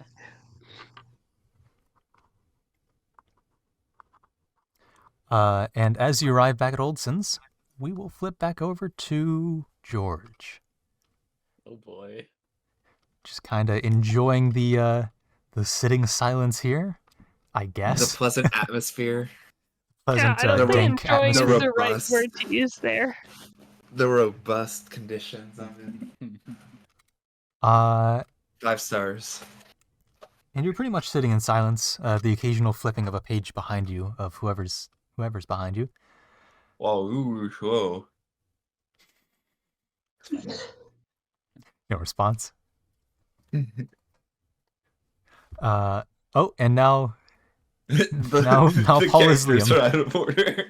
And as you arrive back at Oldson's, we will flip back over to George. Oh boy. Just kind of enjoying the sitting silence here, I The guess. pleasant atmosphere, Pleasant, Yeah, I don't think dank enjoying is atmosphere. the right Robust. word to use there. the robust conditions of it. Uh, 5 stars. and you're pretty much sitting in silence. The occasional flipping of a page behind you of whoever's behind you. Whoa, ooh, whoa. No response. Oh, and now Now Paul is characters Liam. are out of order.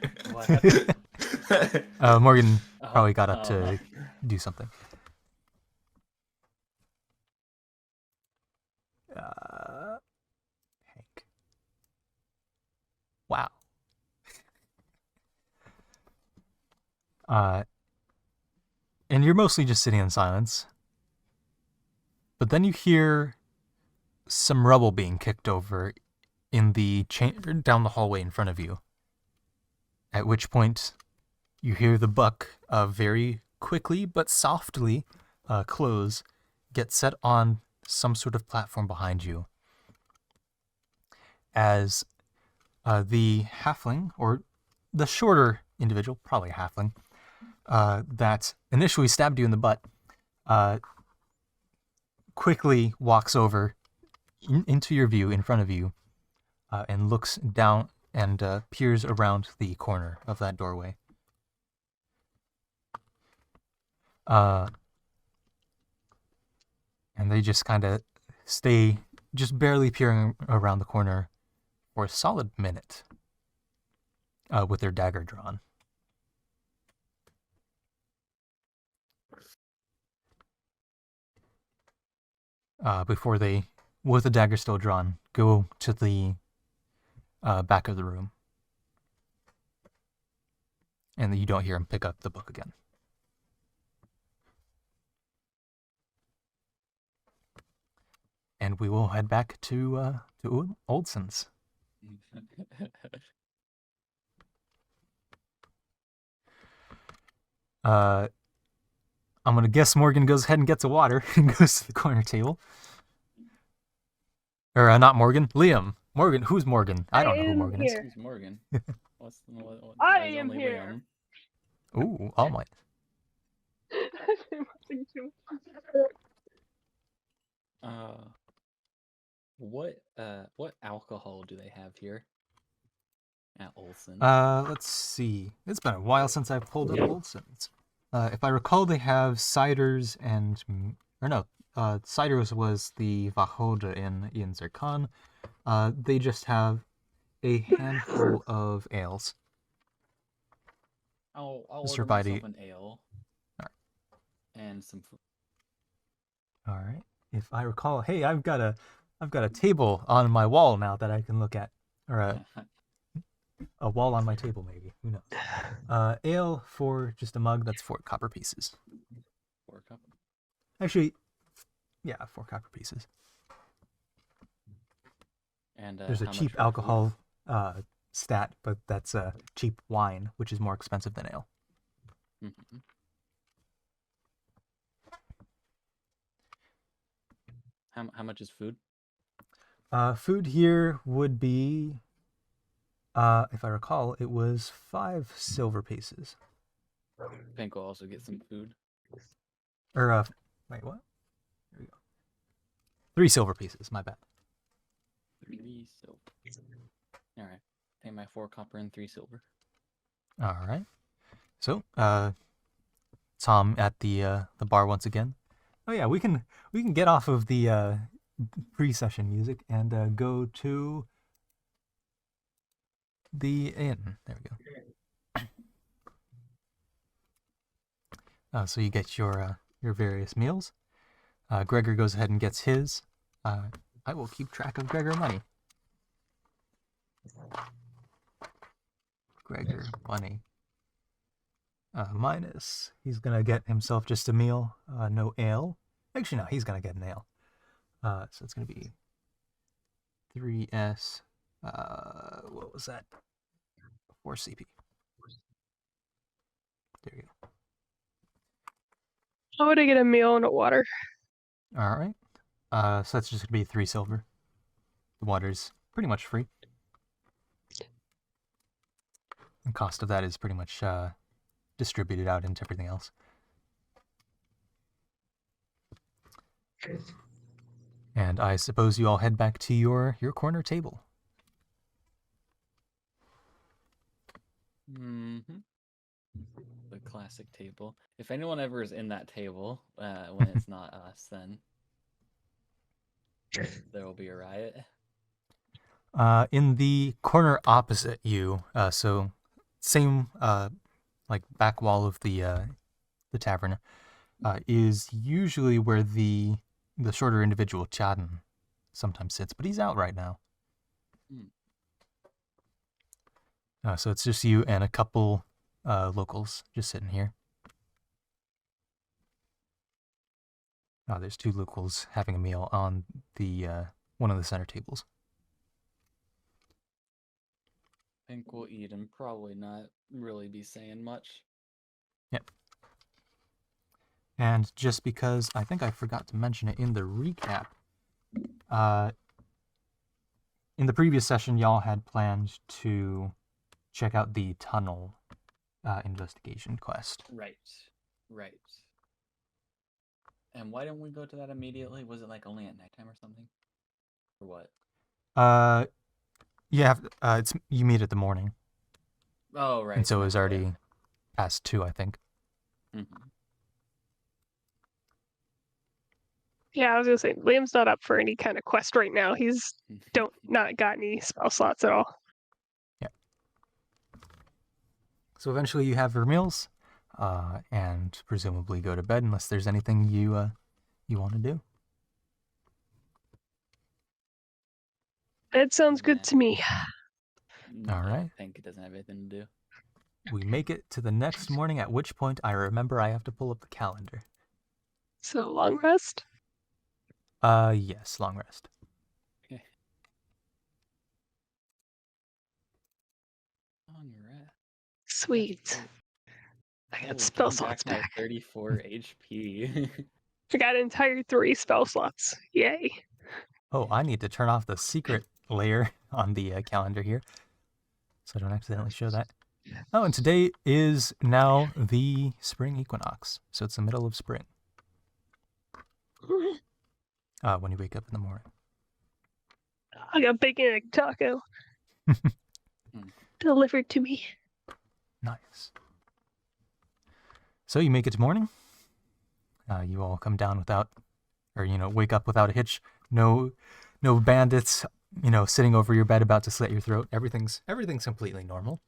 What? Morgan probably got up to do something. Hank. Wow. And you're mostly just sitting in silence. But then you hear some rubble being kicked over in the down the hallway in front of you. At which point, you hear the buck very quickly but softly close, get set on some sort of platform behind you. As the halfling, or the shorter individual, probably a halfling, that initially stabbed you in the butt, quickly walks over into your view in front of you and looks down and peers around the corner of that doorway. And they just kind of stay just barely peering around the corner for a solid minute with their dagger drawn. Before they, with the dagger still drawn, go to the back of the room. And you don't hear him pick up the book again. And we will head back to Oldson's. I'm going to guess Morgan goes ahead and gets a water and goes to the corner table. Or not Morgan, Liam. Morgan, who's Morgan? I don't know who Morgan is. Who's Morgan? I there's am only here. Liam. Ooh, All Might. What alcohol do they have here at Oldson? Let's see. It's been a while since I've pulled up Oldson's. If I recall, they have ciders and... Or no, ciders was the Vahoda in Zircon. They just have a handful of ales. I'll Mr. order myself Bitey. an ale. And some food. All right. If I recall, hey, I've got a table on my wall now that I can look at, or a wall on my table maybe. Who knows? Ale for just a mug. That's 4 copper pieces. 4 copper. Actually, yeah, 4 copper pieces. And there's a how much cheap for alcohol stat, but that's cheap wine, which is more expensive than ale. food? Mm-hmm. How much is food? Food here would be, if I recall, it was 5 silver pieces. Pink will also get some food. Or, wait, what? There we go. 3 silver pieces, my bad. 3 silver. All right. Pay my 4 copper and 3 silver. All right. So, Tom at the bar once again. Oh yeah, we can get off of the pre-session music and go to the inn. There we go. So you get your various meals. Gregor goes ahead and gets his. I will keep track of Gregor money. Gregor money. Minus. He's gonna get himself just a meal. No ale. Actually, no, he's gonna get an ale. So it's gonna be 3S. What was that? 4 CP. There you go. How would I get a meal and a water? All right. So that's just gonna be 3 silver. The water's pretty much free. The cost of that is pretty much distributed out into everything else. And I suppose you all head back to your corner table. Mm-hmm. The classic table. If anyone ever is in that table when it's not us, then there will be a riot. In the corner opposite you, so same like back wall of the tavern, is usually where the shorter individual Chaden sometimes sits, but he's out right now. So it's just you and a couple locals just sitting here. There's 2 locals having a meal on the one of the center tables. Pink will eat and probably not really be saying much. Yep. And just because I think I forgot to mention it in the recap, in the previous session, y'all had planned to check out the tunnel investigation quest. Right. And why didn't we go to that immediately? Was it like only at nighttime or something? Or what? You have you meet at the morning, Oh, right. and so it my was bad. already past 2, I think. Mhm. Yeah, I was gonna say Liam's not up for any kind of quest right now. He's not got any spell slots at all. Yeah. So eventually you have your meals, and presumably go to bed unless there's anything you want to do. That sounds good Nah. to me. All Yeah, right. Pink doesn't have anything to do. We make it to the next morning, at which point I remember I have to pull up the calendar. So long rest. Yes, long rest. Okay. Long rest. Sweet. I got spell Getting slots back my back. 34 HP. I got an entire 3 spell slots. Yay. Oh, I need to turn off the secret layer on the calendar here, so I don't accidentally show that. Oh, and today is now the spring equinox, so it's the middle of spring. When you wake up in the morning. I got bacon and a taco Hmm. delivered to me. Nice. So you make it to morning. You all come down without, or wake up without a hitch. No bandits, sitting over your bed about to slit your throat. Everything's completely normal.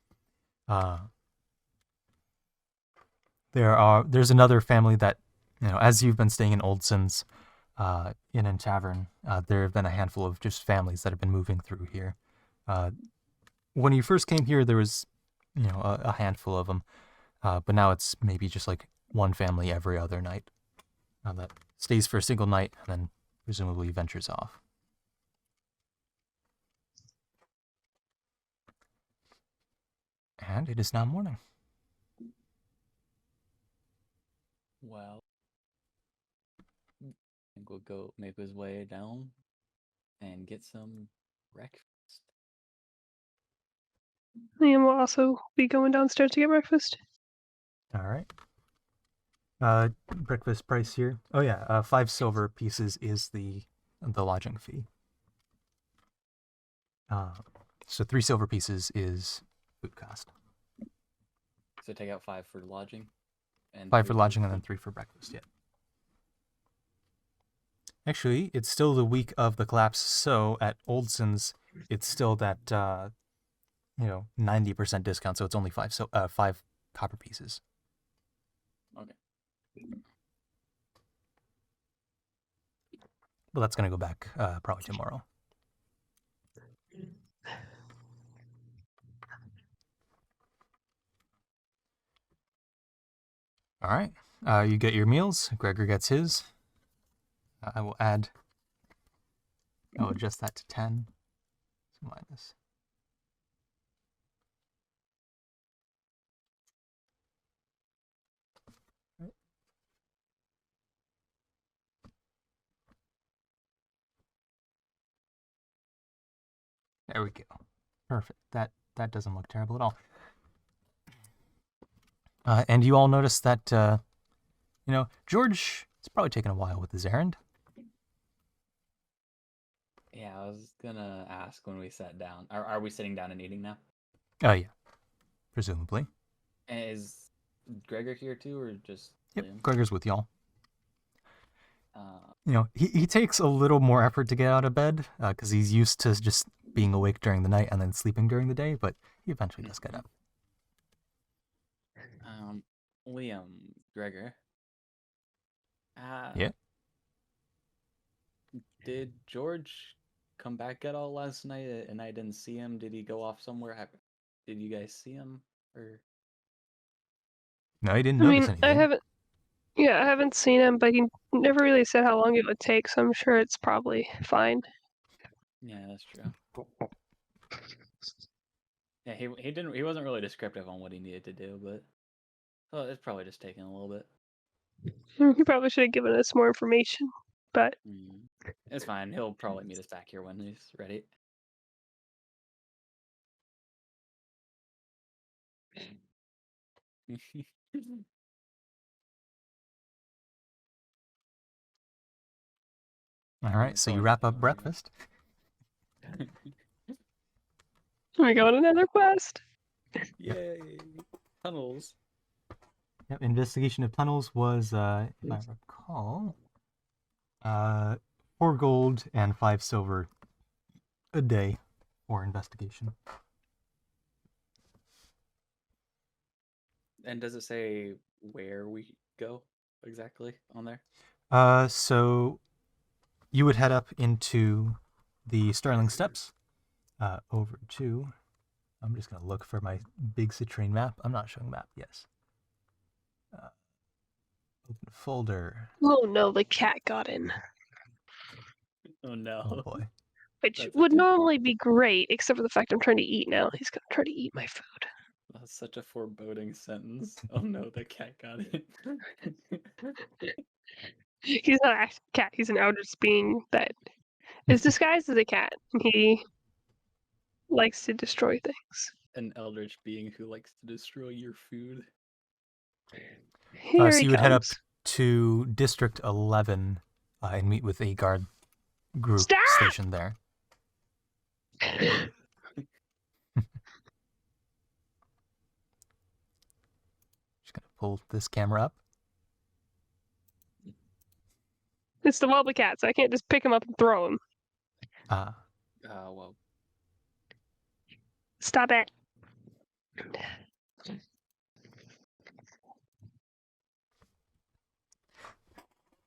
There's another family that, as you've been staying in Oldson's Inn and Tavern, there have been a handful of just families that have been moving through here. When you first came here, there was, a handful of them, but now it's maybe just like one family every other night that stays for a single night and then presumably ventures off. And it is now morning. Well, I think we'll go make his way down and get some breakfast. Liam will also be going downstairs to get breakfast. All right. Breakfast price here. Oh yeah, 5 silver pieces is the lodging fee. So 3 silver pieces is food cost. So take out 5 for lodging. And 5 for 3 lodging and then 3 for breakfast. Yeah. Actually, it's still the week of the collapse, so at Oldson's, it's still that 90% discount. So it's only 5 copper pieces. Okay. But that's gonna go back probably tomorrow. All right. You get your meals. Gregor gets his. I will add. I'll adjust that to 10. So minus. Right. There we go. Perfect. That doesn't look terrible at all. And you all notice that, Jeorge, it's probably taken a while with his errand. Yeah, I was gonna ask when we sat down. Are we sitting down and eating now? Oh, yeah. Presumably. And is Gregor here too, or just Yep. Liam? Gregor's with y'all. Uh, He takes a little more effort to get out of bed because he's used to just being awake during the night and then sleeping during the day, but he eventually does get up. Liam, Gregor. Yeah. Did George come back at all last night and I didn't see him? Did he go off somewhere? Did you guys see him? Or No, he didn't I notice mean, I anything. haven't seen him, but he never really said how long it would take, so I'm sure it's probably fine. yeah, that's true. Yeah, he wasn't really descriptive on what he needed to do, but it's probably just taking a little bit. He probably should have given us more information, but It's fine. He'll probably meet us back here when he's ready. All right, so you wrap up breakfast. We go on another quest. Yay! Tunnels. Yep, investigation of tunnels was, if I recall, 4 gold and 5 silver a day for investigation. And does it say where we go exactly on there? So you would head up into the Sterling Steps, over to. I'm just gonna look for my big citrine map. I'm not showing map. Yes. Open folder. Oh no, the cat got in. Oh no. Oh boy. Which That's would okay. normally be great, except for the fact I'm trying to eat now. He's gonna try to eat my food. That's such a foreboding sentence. Oh no, the cat got it. He's not actually a cat, he's an Eldritch being that is disguised as a cat. He likes to destroy things. An eldritch being who likes to destroy your food. Here So he you would head up comes. to District 11 and meet with a guard group Stop! stationed there. Just gonna pull this camera up. It's the wobbly cat, so I can't just pick him up and throw him. Well, Stop it.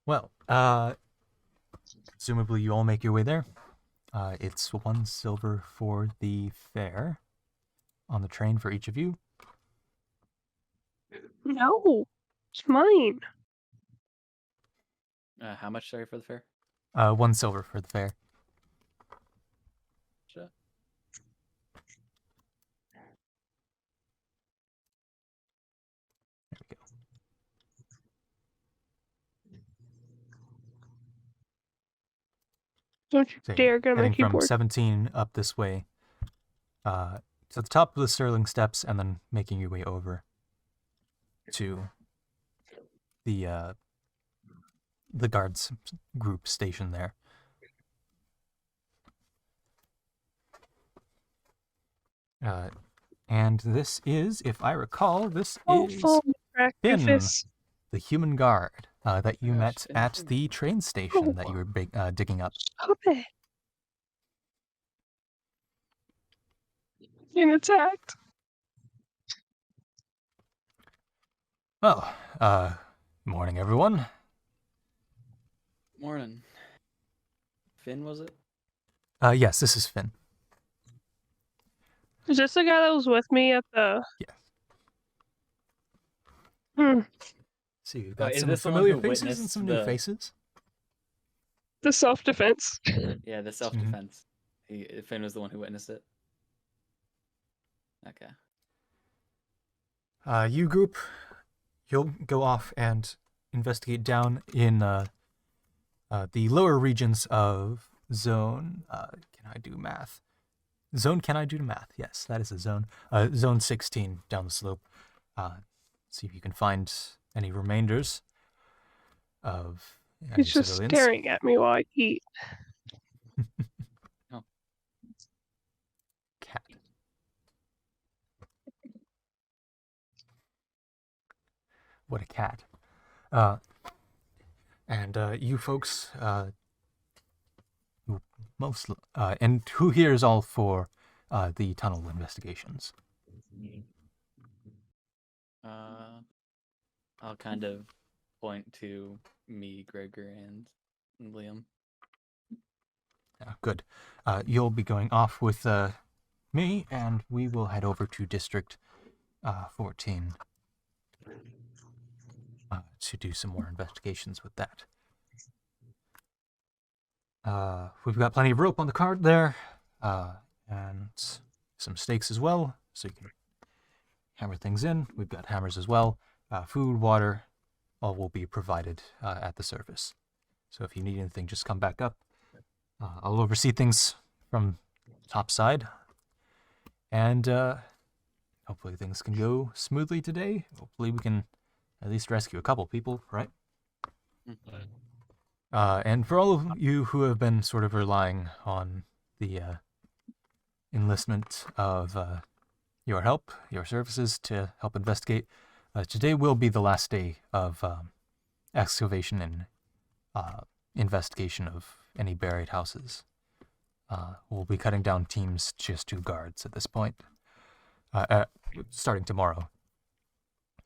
Well, presumably you all make your way there. It's 1 silver for the fare on the train for each of you. No. It's mine. how much, sorry, for the fare? 1 silver for the fare. Sure. There we go. Don't you So dare get on my heading from keyboard. 17 up this way to the top of the Sterling Steps, and then making your way over to the guards group station there. And this is, if I recall, this is Finn, Doofus. the human guard that you Gosh, met Finn, at Finn. the train station that you were digging up. Stop it. Being attacked. Well, morning, everyone. Morning. Finn, was it? Yes, this is Finn. Is this the guy that was with me at the... Yes. Hmm. So you've got is some this the one familiar who faces and witnessed some new the- faces. The self-defense. Yeah, the self-defense. Finn was the one who witnessed it. Okay. You group, you'll go off and investigate down in the lower regions of zone. Can I do math? Zone, can I do math? Yes, that is a zone. Zone 16 down the slope. See if you can find any remainders of any He's just civilians. staring at me while I eat. Cat. What a cat. And you folks, and who here is all for the tunnel investigations? I'll kind of point to me, Gregor, and Liam. Good. You'll be going off with me, and we will head over to District 14 to do some more investigations with that. We've got plenty of rope on the cart there, and some stakes as well, so you can hammer things in. We've got hammers as well. Food, water, all will be provided at the surface. So if you need anything, just come back up. I'll oversee things from top side, and hopefully things can go smoothly today. Hopefully we can at least rescue a couple people, right? And for all of you who have been sort of relying on the enlistment of your help, your services to help investigate. Today will be the last day of excavation and investigation of any buried houses. We'll be cutting down teams to just 2 guards at this point, starting tomorrow.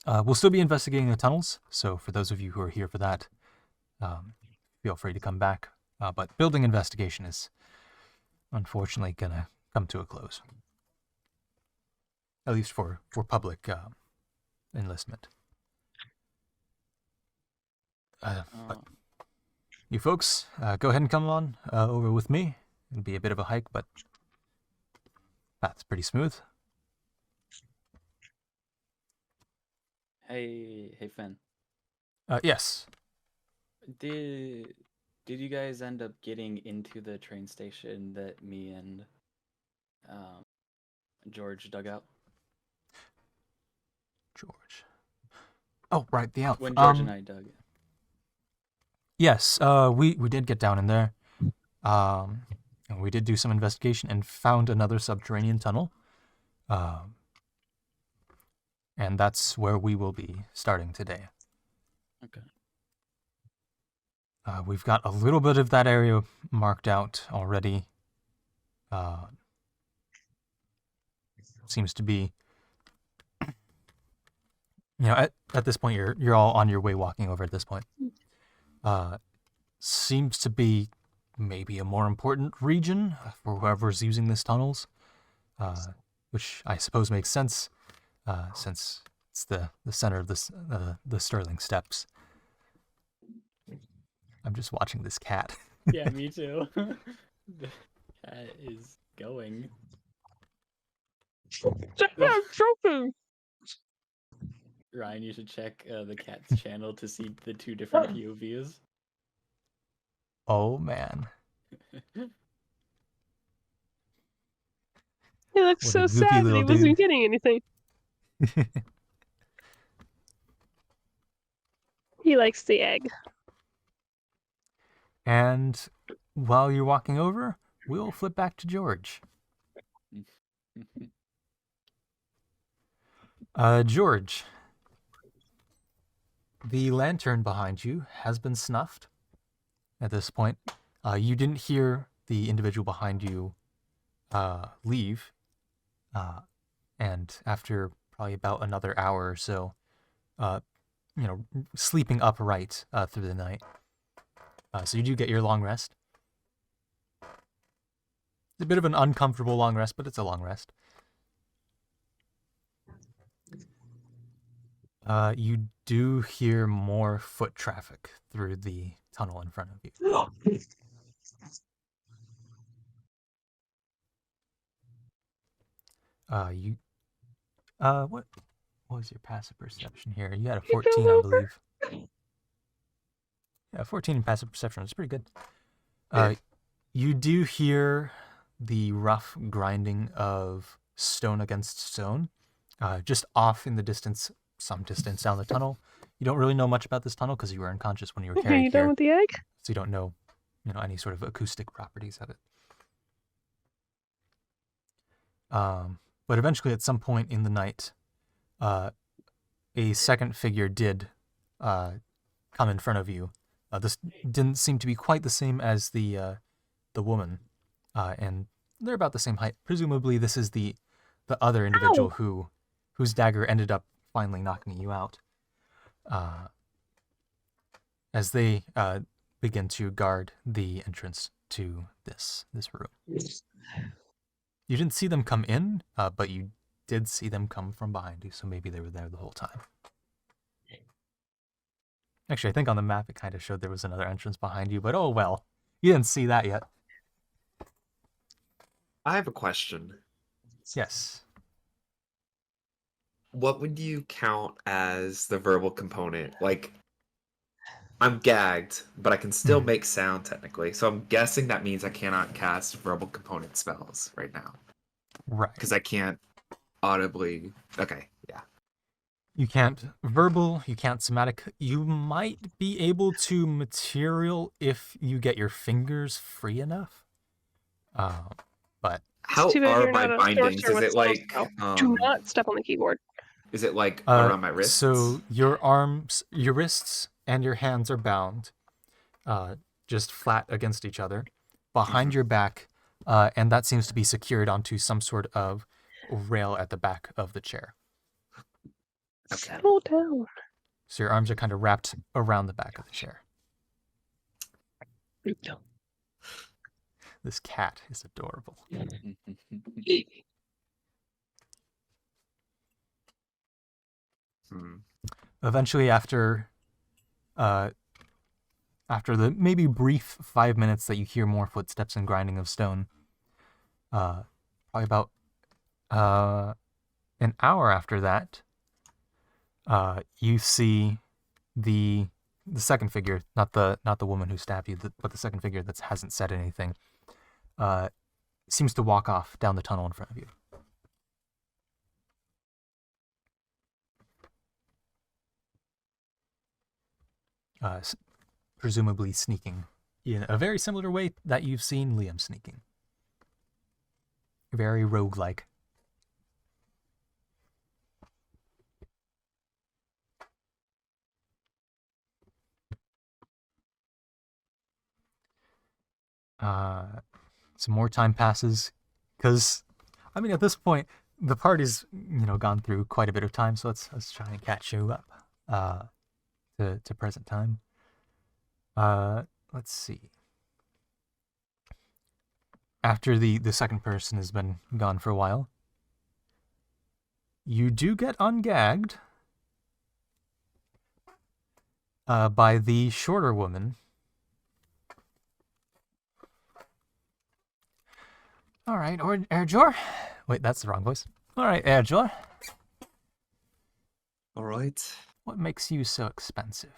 We'll still be investigating the tunnels, so for those of you who are here for that, feel free to come back. But building investigation is unfortunately going to come to a close, at least for public enlistment. But you folks, go ahead and come on over with me. It'll be a bit of a hike, but path's pretty smooth. Hey, Finn. Yes. Did you guys end up getting into the train station that me and George dug out? George. Oh, right, the elf. When George and I dug it. Yes, we did get down in there. And we did do some investigation and found another subterranean tunnel. And that's where we will be starting today. Okay. We've got a little bit of that area marked out already. Seems to be, at this point you're all on your way walking over at this point. Seems to be maybe a more important region for whoever's using these tunnels, which I suppose makes sense, since it's the center of this the Sterling Steps. I'm just watching this cat. Yeah, me too. The cat is going. I'm choking. Ryan, you should check the cat's channel to see the 2 different POVs. Oh man, He looks What so a goofy sad that little he wasn't dude. getting anything. He likes the egg. and while you're walking over, we'll flip back to George. George, the lantern behind you has been snuffed at this point. You didn't hear the individual behind you leave, and after probably about another hour or so, sleeping upright through the night. So you do get your long rest. It's a bit of an uncomfortable long rest, but it's a long rest. You do hear more foot traffic through the tunnel in front of you. What was your passive perception here? You had a 14, I believe. Yeah, 14 in passive perception. It's pretty good. You do hear the rough grinding of stone against stone, just off in the distance, some distance down the tunnel. You don't really know much about this tunnel because you were unconscious when you were Are carried you done here, with the egg? so you don't know, any sort of acoustic properties of it. But eventually, at some point in the night, a second figure did come in front of you. This didn't seem to be quite the same as the woman, and they're about the same height. Presumably, this is the other individual whose dagger ended up finally knocking you out. As they begin to guard the entrance to this room. You didn't see them come in, but you did see them come from behind you, so maybe they were there the whole time. Actually, I think on the map it kind of showed there was another entrance behind you, but oh well. You didn't see that yet. I have a question. Yes. What would you count as the verbal component? Like, I'm gagged, but I can still make sound technically. So I'm guessing that means I cannot cast verbal component spells right now. Right. Because I can't audibly... Okay, yeah. You can't verbal, you can't somatic. You might be able to material if you get your fingers free enough. But How too bad are you're my not a bindings? sorcerer Is with it spell like spell. Do not step on the keyboard. is it like around my wrists? So your arms, your wrists, and your hands are bound, just flat against each other, behind your back, and that seems to be secured onto some sort of rail at the back of the chair. Okay. Settle down. So your arms are kind of wrapped around the back of the chair. This cat is adorable. Eventually, after the maybe brief 5 minutes that you hear more footsteps and grinding of stone, probably about an hour after that, you see the second figure, not the woman who stabbed you, but the second figure that hasn't said anything, seems to walk off down the tunnel in front of you. Presumably sneaking in a very similar way that you've seen Liam sneaking. Very roguelike. Some more time passes, because, I mean, at this point, the party's, gone through quite a bit of time, so let's try and catch you up to present time. Let's see. After the second person has been gone for a while, you do get ungagged by the shorter woman. All right, Jeorge. Wait, that's the wrong voice. All right, Jeorge. All right. What makes you so expensive?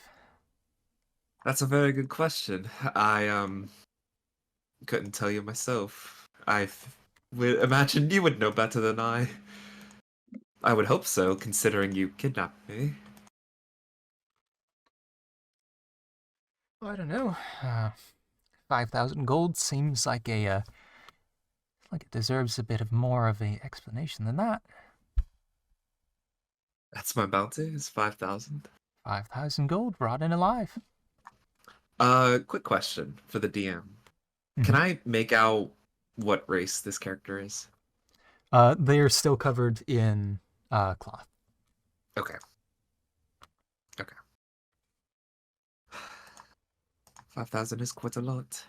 That's a very good question. I couldn't tell you myself. Would imagine you would know better than I. I would hope so, considering you kidnapped me. I don't know. 5,000 gold seems like it deserves a bit of more of a explanation than that. That's my bounty, is 5,000. 5,000 gold brought in alive. Quick question for the DM. Can I make out what race this character is? They are still covered in cloth. Okay. 5,000 is quite a lot.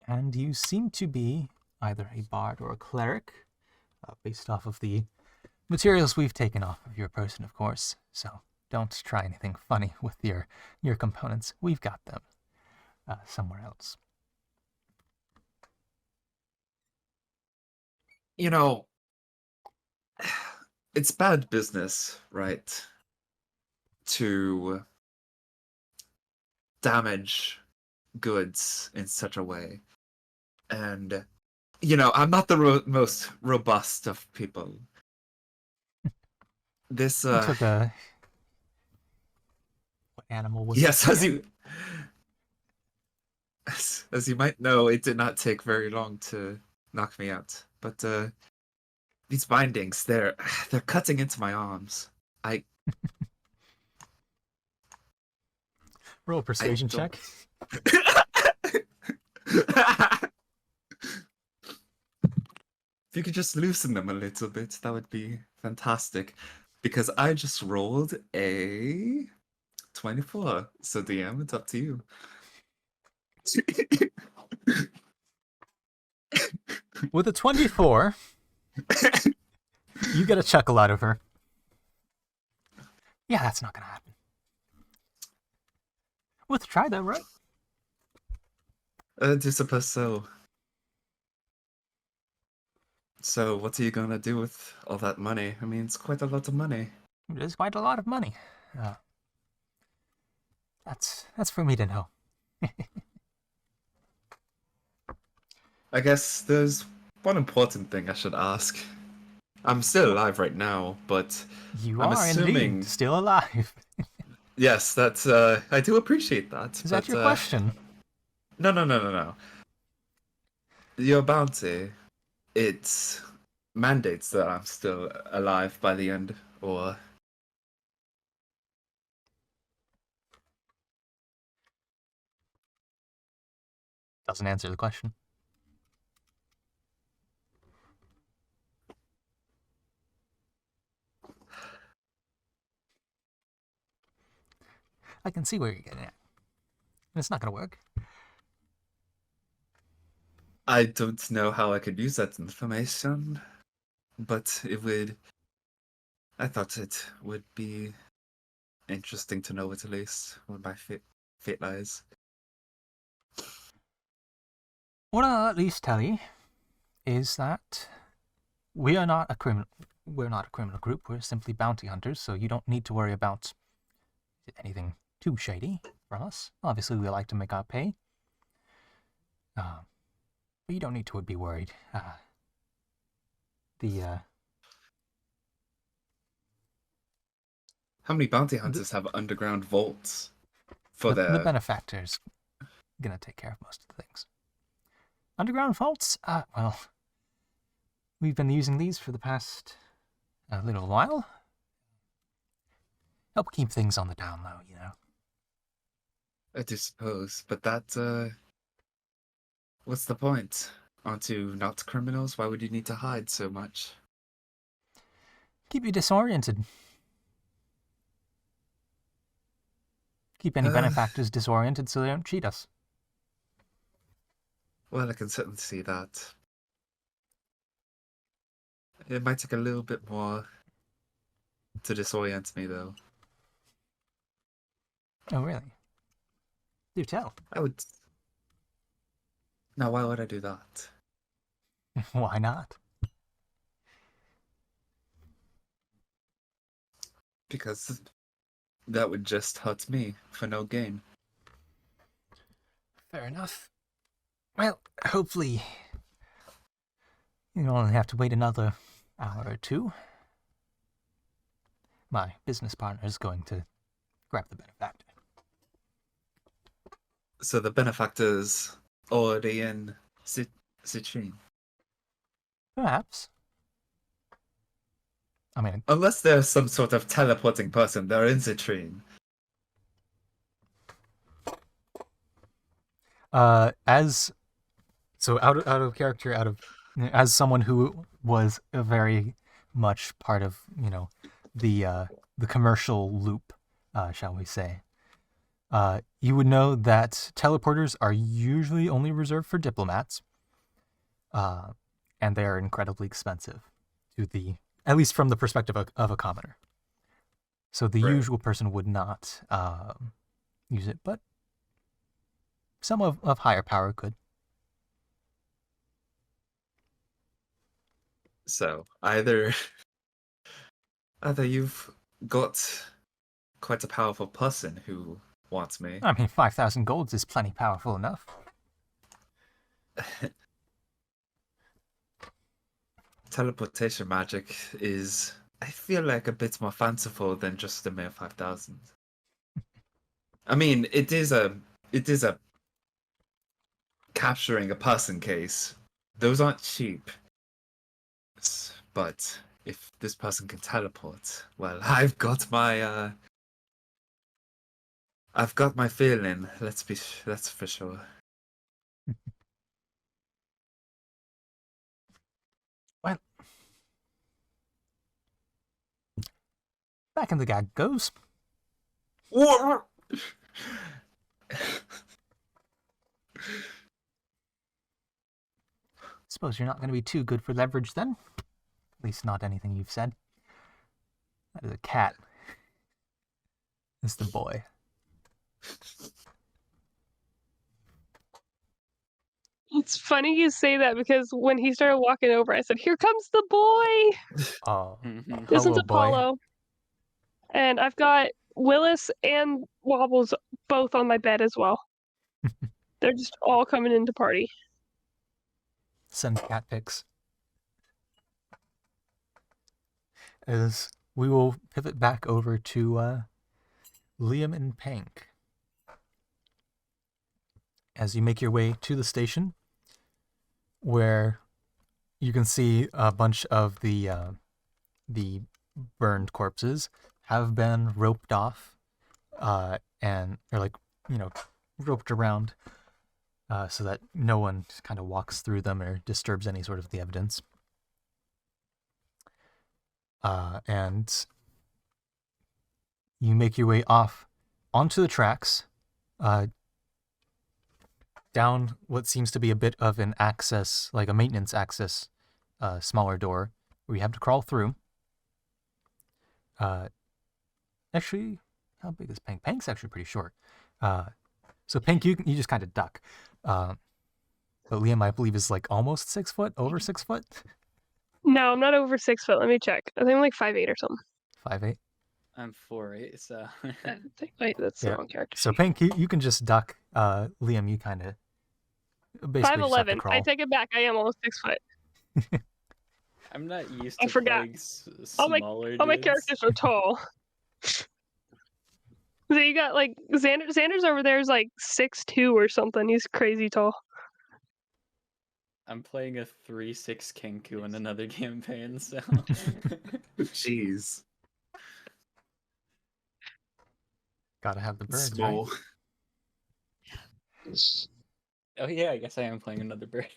And you seem to be either a bard or a cleric, based off of the materials we've taken off of your person, of course. So don't try anything funny with your components. We've got them somewhere else. It's bad business, right? To damage goods in such a way. And, I'm not the most robust of people. This, You took what animal was yes, it? as you might know, it did not take very long to knock me out. But these bindings, they're cutting into my arms. Roll a persuasion check. If you could just loosen them a little bit, that would be fantastic. Because I just rolled a 24. So DM, it's up to you. With a 24, you get a chuckle out of her. Yeah, that's not going to happen. Worth a try, though, right? I do suppose so. So, what are you gonna do with all that money? I mean, it's quite a lot of money. It is quite a lot of money. That's for me to know. I guess there's one important thing I should ask. I'm still alive right now, but You I'm are assuming indeed still alive. Yes, that's I do appreciate that. Is but that your question? no. Your bounty, it mandates that I'm still alive by the end, or Doesn't answer the question. I can see where you're getting at. It's not going to work. I don't know how I could use that information, but it would. I thought it would be interesting to know it at least where my fate lies. What I'll at least tell you is that we are not a criminal. We're not a criminal group. We're simply bounty hunters, so you don't need to worry about anything too shady from us. Obviously, we like to make our pay, but you don't need to be worried. How many bounty hunters have underground vaults for the their? benefactor's gonna take care of most of the things. Underground vaults? Well, we've been using these for the past little while. Help keep things on the down low, you know. I do suppose, but that. What's the point? Aren't you not criminals? Why would you need to hide so much? Keep you disoriented. Keep any benefactors disoriented so they don't cheat us. Well, I can certainly see that. It might take a little bit more to disorient me, though. Oh, really? Do tell. I would. Now, why would I do that? Why not? Because that would just hurt me for no gain. Fair enough. Well, hopefully you only have to wait another hour or two. My business partner is going to grab the benefactor. So the benefactor's already in Citrine. Perhaps. I mean, Unless there's some sort of teleporting person, they're in Citrine. as out of character, as someone who was a very much part of the commercial loop, shall we say, you would know that teleporters are usually only reserved for diplomats, and they are incredibly expensive at least from the perspective of a commoner. So the Right. usual person would not use it, but some of higher power could. So either you've got quite a powerful person who wants me. I mean, 5,000 golds is plenty powerful enough. Teleportation magic is, I feel like, a bit more fanciful than just a mere 5,000. I mean, it is a capturing a person case. Those aren't cheap. But if this person can teleport, well, I've got my feeling. That's for sure. Well, back in the gag goes. Suppose you're not going to be too good for leverage then? At least not anything you've said. That is a cat. It's the boy. It's funny you say that because when he started walking over, I said, "Here comes the boy." Oh, This one's hello, boy. Apollo, and I've got Willis and Wobbles both on my bed as well. They're just all coming into party. Send cat pics. As we will pivot back over to Liam and Pank. As you make your way to the station, where you can see a bunch of the burned corpses have been roped off, and or like roped around, so that no one kind of walks through them or disturbs any sort of the evidence. And you make your way off onto the tracks, down what seems to be a bit of an access, like a maintenance access, smaller door where you have to crawl through. Actually, how big is Pank? Pank's actually pretty short. So Pank, you just kind of duck. But Liam, I believe, is like almost 6 foot, over 6 foot. No, I'm not over 6 foot. Let me check. I think I'm like 5'8" or something. 5'8". I'm 4'8", so Wait, that's the Yeah. wrong character. So Pank, you can just duck. Liam, you kind of basically just have to 5'11". crawl. I take it back. I am almost 6 foot. I'm not used I to forgot. playing All my- smaller All my dudes. characters are tall. So you got like Xander's over there is like 6'2" or something. He's crazy tall. I'm playing a 3/6 Kenku in another campaign, so Jeez. Gotta have the birds, Small. right? oh yeah, I guess I am playing another bird.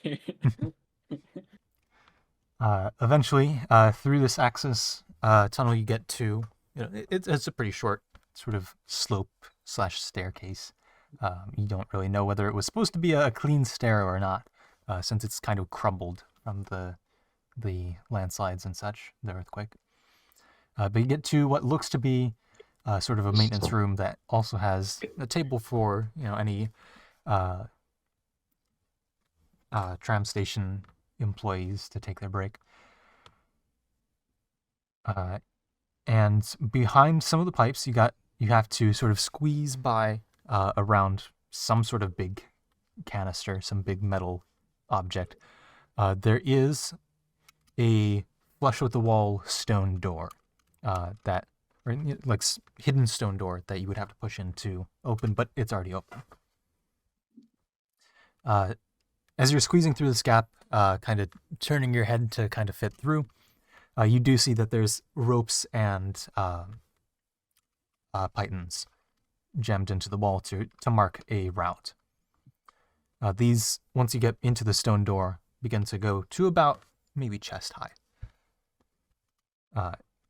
Eventually, through this access tunnel, you get to, it's a pretty short sort of slope / staircase. You don't really know whether it was supposed to be a clean stair or not, since it's kind of crumbled from the landslides and such, the earthquake. But you get to what looks to be sort of a maintenance room that also has a table for any tram station employees to take their break. And behind some of the pipes, you have to sort of squeeze by around some sort of big canister, some big metal object. There is a flush with the wall stone door hidden stone door that you would have to push in to open, but it's already open. As you're squeezing through this gap, kind of turning your head to kind of fit through, you do see that there's ropes and pythons jammed into the wall to mark a route. These, once you get into the stone door, begin to go to about maybe chest high,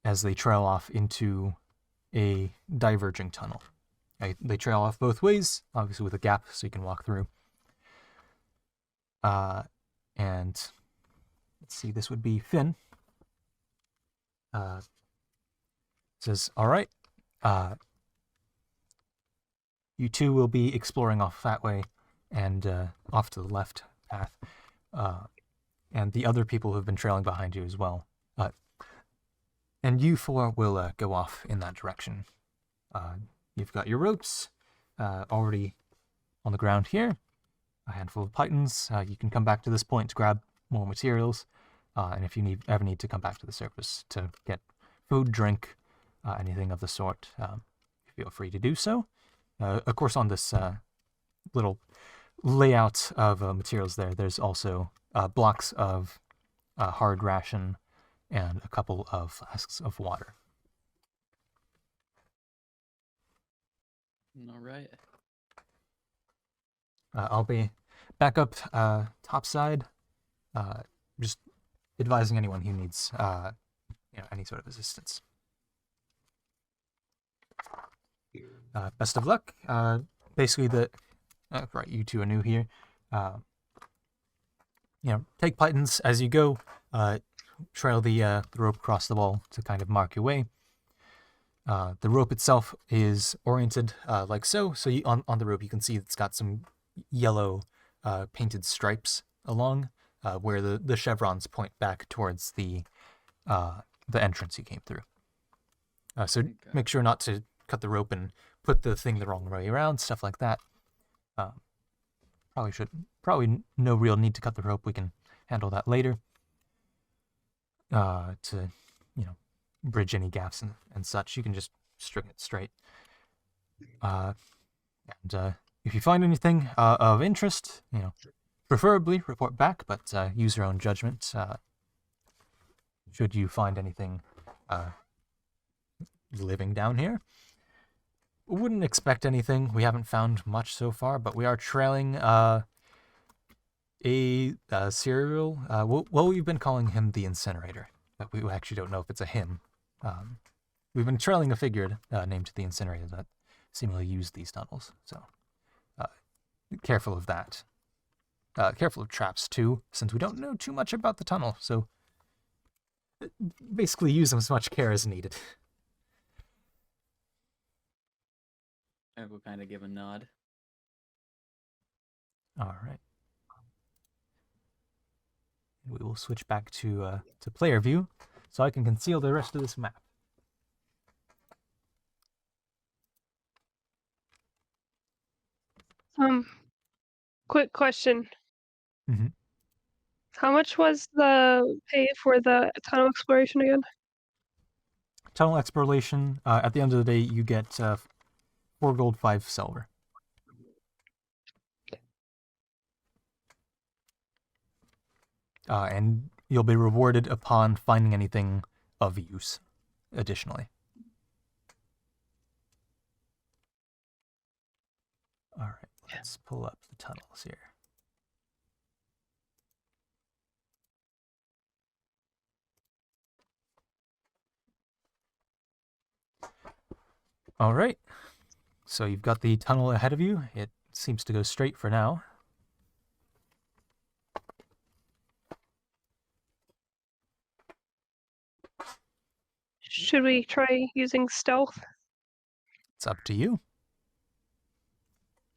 as they trail off into a diverging tunnel. They trail off both ways, obviously with a gap so you can walk through. And let's see, this would be Finn. Says, all right, you two will be exploring off that way and off to the left path. And the other people who have been trailing behind you as well. And you four will go off in that direction. You've got your ropes already on the ground here. A handful of pythons. You can come back to this point to grab more materials. And if you ever need to come back to the surface to get food, drink, anything of the sort, feel free to do so. Of course, on this little layout of materials there's also blocks of hard ration and a couple of flasks of water. All right. I'll be back up top side, just advising anyone who needs any sort of assistance. Best of luck. Basically, right, you two are new here. Take pythons as you go. Trail the rope across the wall to kind of mark your way. The rope itself is oriented like so. So on the rope you can see it's got some yellow painted stripes along where the chevrons point back towards the entrance you came through. So make sure not to cut the rope and put the thing the wrong way around, stuff like that. Probably no real need to cut the rope. We can handle that later. To bridge any gaps and such. You can just string it straight. And if you find anything of interest, preferably report back, but use your own judgment. Should you find anything living down here, wouldn't expect anything. We haven't found much so far, but we are trailing a serial. Well, we've been calling him the Incinerator, but we actually don't know if it's a him. We've been trailing a figure named the Incinerator that seemingly used these tunnels. So careful of that. Careful of traps too, since we don't know too much about the tunnel. So basically, use them as much care as needed. I will kind of give a nod. All right. We will switch back to player view, so I can conceal the rest of this map. Quick question. Mm-hmm. How much was the pay for the tunnel exploration again? Tunnel exploration. At the end of the day, you get 4 gold, 5 silver. And you'll be rewarded upon finding anything of use, additionally. All right, let's pull up the tunnels here. All right, so you've got the tunnel ahead of you. It seems to go straight for now. Should we try using stealth? It's up to you.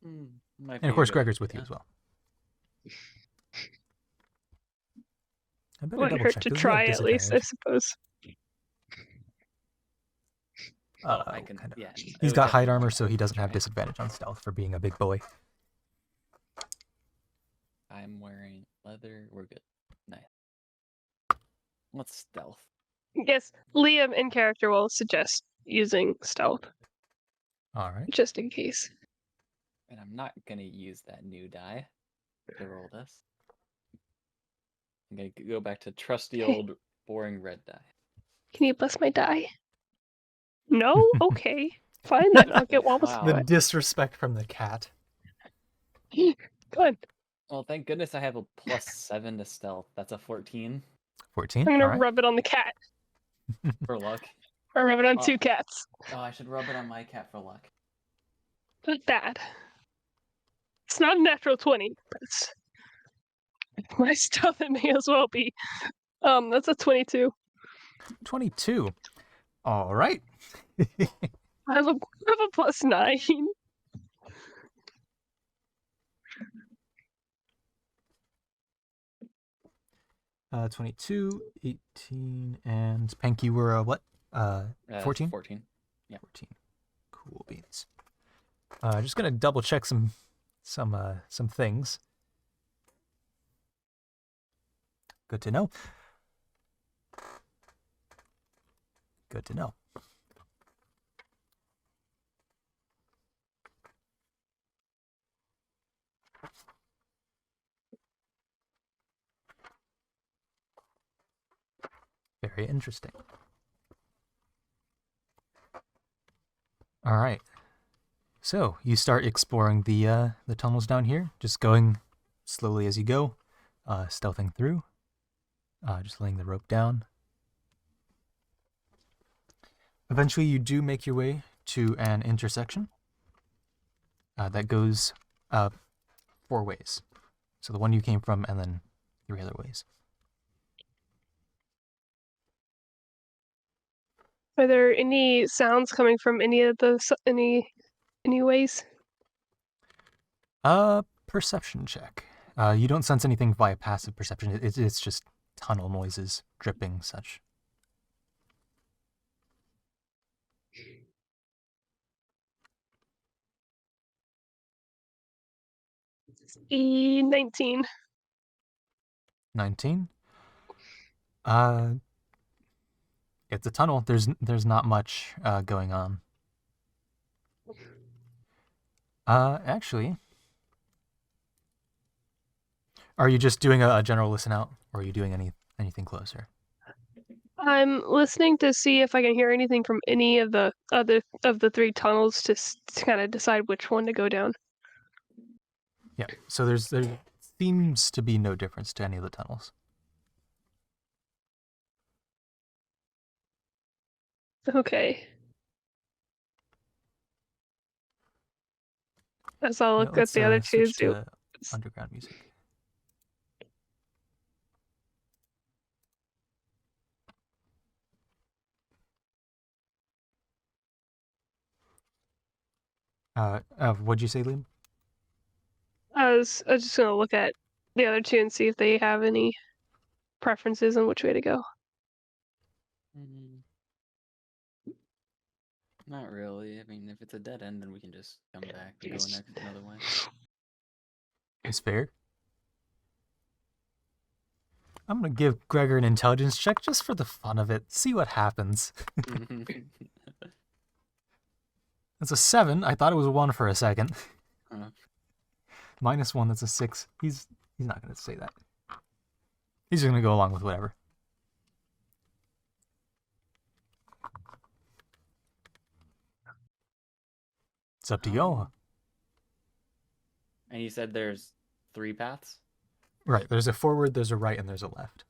Might And be of a course, good Gregor's with you idea. as well. I better Wouldn't double hurt check. to Does he have try at least, I disadvantage? suppose. Oh, I can. Kind of. Yeah, it He's would got hide definitely armor, work so he to doesn't have try. disadvantage on stealth for being a big boy. I'm wearing leather. We're good. Nice. What's stealth? Yes, Liam in character will suggest using stealth, All right. just in case. And I'm not gonna use that new die to roll this. I'm gonna go back to trusty old boring red die. Can you bless my die? No? Okay. Fine then, I'll get one with Wow. The it. disrespect from the cat. Good. Well, thank goodness I have a +7 to stealth. That's a 14 14. I'm gonna All right. rub it on the cat. for luck. Or rub it on Oh. 2 cats. Oh, I should rub it on my cat for luck. Not bad. It's not a natural 20, but it's my stuff it may as well be. That's a 22. 22. All right. I have a +9. 22, 18, and Pank, you were what? 14? 14. Yeah. 14. Cool beans. Just gonna double check some things. Good to know. Good to know. Very interesting. All right. So you start exploring the tunnels down here, just going slowly as you go, stealthing through, just laying the rope down. Eventually, you do make your way to an intersection that goes 4 ways. So the one you came from, and then 3 other ways. Are there any sounds coming from any of the any ways? Perception check. You don't sense anything via passive perception. It's just tunnel noises, dripping, such. E19. 19. It's a tunnel. There's not much going on. Actually, are you just doing a general listen out, or are you doing anything closer? I'm listening to see if I can hear anything from any of the other of the three tunnels to kind of decide which one to go down. Yeah. So there seems to be no difference to any of the tunnels. Okay. As I'll Yeah, look at let's the other two. switch to underground music. What'd you say, Liam? I was just gonna look at the other two and see if they have any preferences on which way to go. Mm, not really. I mean, if it's a dead end, then we can just come back and go another way. It's fair. I'm gonna give Gregor an intelligence check just for the fun of it. See what happens. That's a 7. I thought it was a 1 for a second. -1. That's a 6. He's not gonna say that. He's just gonna go along with whatever. It's up to y'all. And you said there's 3 paths? Right. There's a forward, there's a right, and there's a left.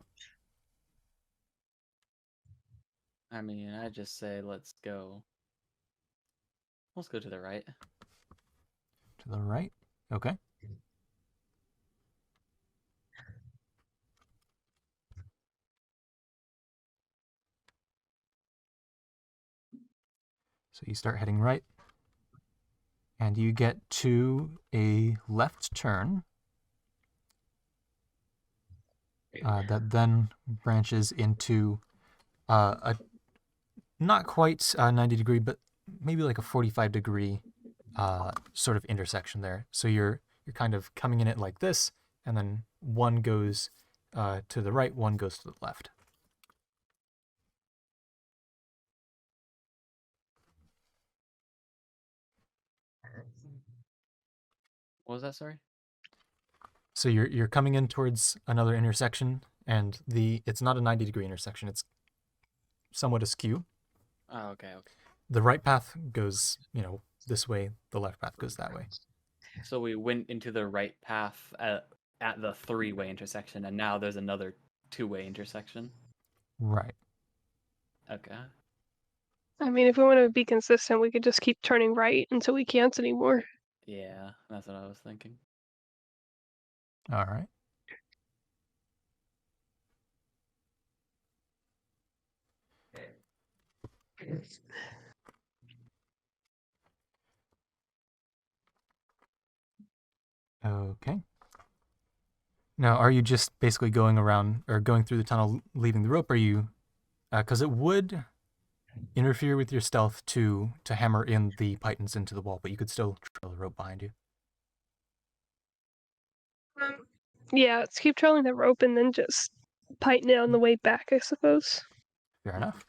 I mean, I just say let's go. Let's go to the right. To the right. Okay. So you start heading right, and you get to a left turn that then branches into a not quite 90 degree, but maybe like a 45 degree sort of intersection there. So you're kind of coming in it like this, and then one goes to the right, one goes to the left. What was that, sorry? So you're coming in towards another intersection, and it's not a 90 degree intersection. It's somewhat askew. Oh, okay. The right path goes, this way. The left path goes that way. So we went into the right path at the 3-way intersection, and now there's another 2-way intersection. Right. Okay. I mean, if we want to be consistent, we could just keep turning right until we can't anymore. Yeah, that's what I was thinking. All right. Okay. Now, are you just basically going around or going through the tunnel, leaving the rope? Are you, because it would interfere with your stealth to hammer in the pythons into the wall, but you could still trail the rope behind you. Yeah, let's keep trailing the rope and then just tighten it on the way back, I suppose. Fair enough.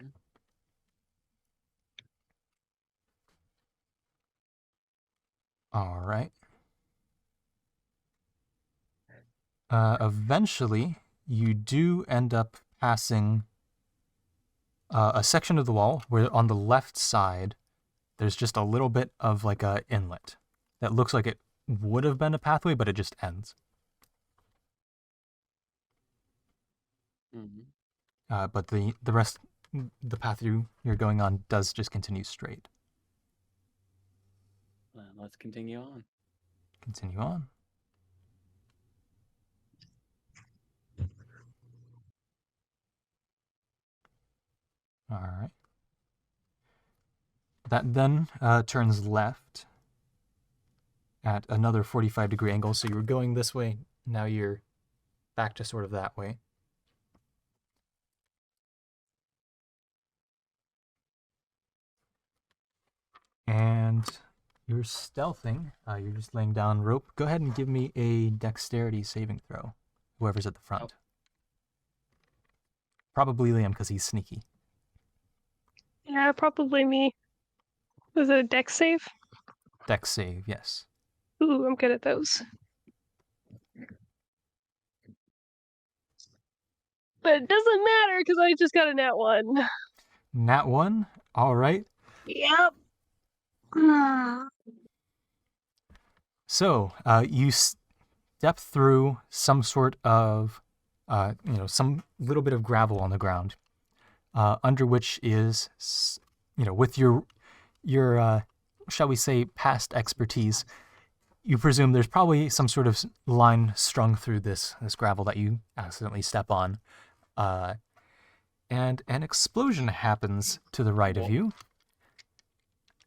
All right. Eventually, you do end up passing a section of the wall where on the left side, there's just a little bit of like a inlet that looks like it would have been a pathway, but it just ends. Mm-hmm. But the rest, the path you're going on does just continue straight. Well, let's continue on. Continue on. All right. That then turns left at another 45 degree angle. So you were going this way. Now you're back to sort of that way. And you're stealthing. You're just laying down rope. Go ahead and give me a dexterity saving throw. Whoever's at the front. Oh. Probably Liam because he's sneaky. Yeah, probably me. Was it a dex save? Dex save, yes. Ooh, I'm good at those. But it doesn't matter because I just got a nat 1. Nat 1. All right. Yep. So you step through some sort of, some little bit of gravel on the ground, under which is, with your shall we say, past expertise, you presume there's probably some sort of line strung through this gravel that you accidentally step on, and an explosion happens to the right of you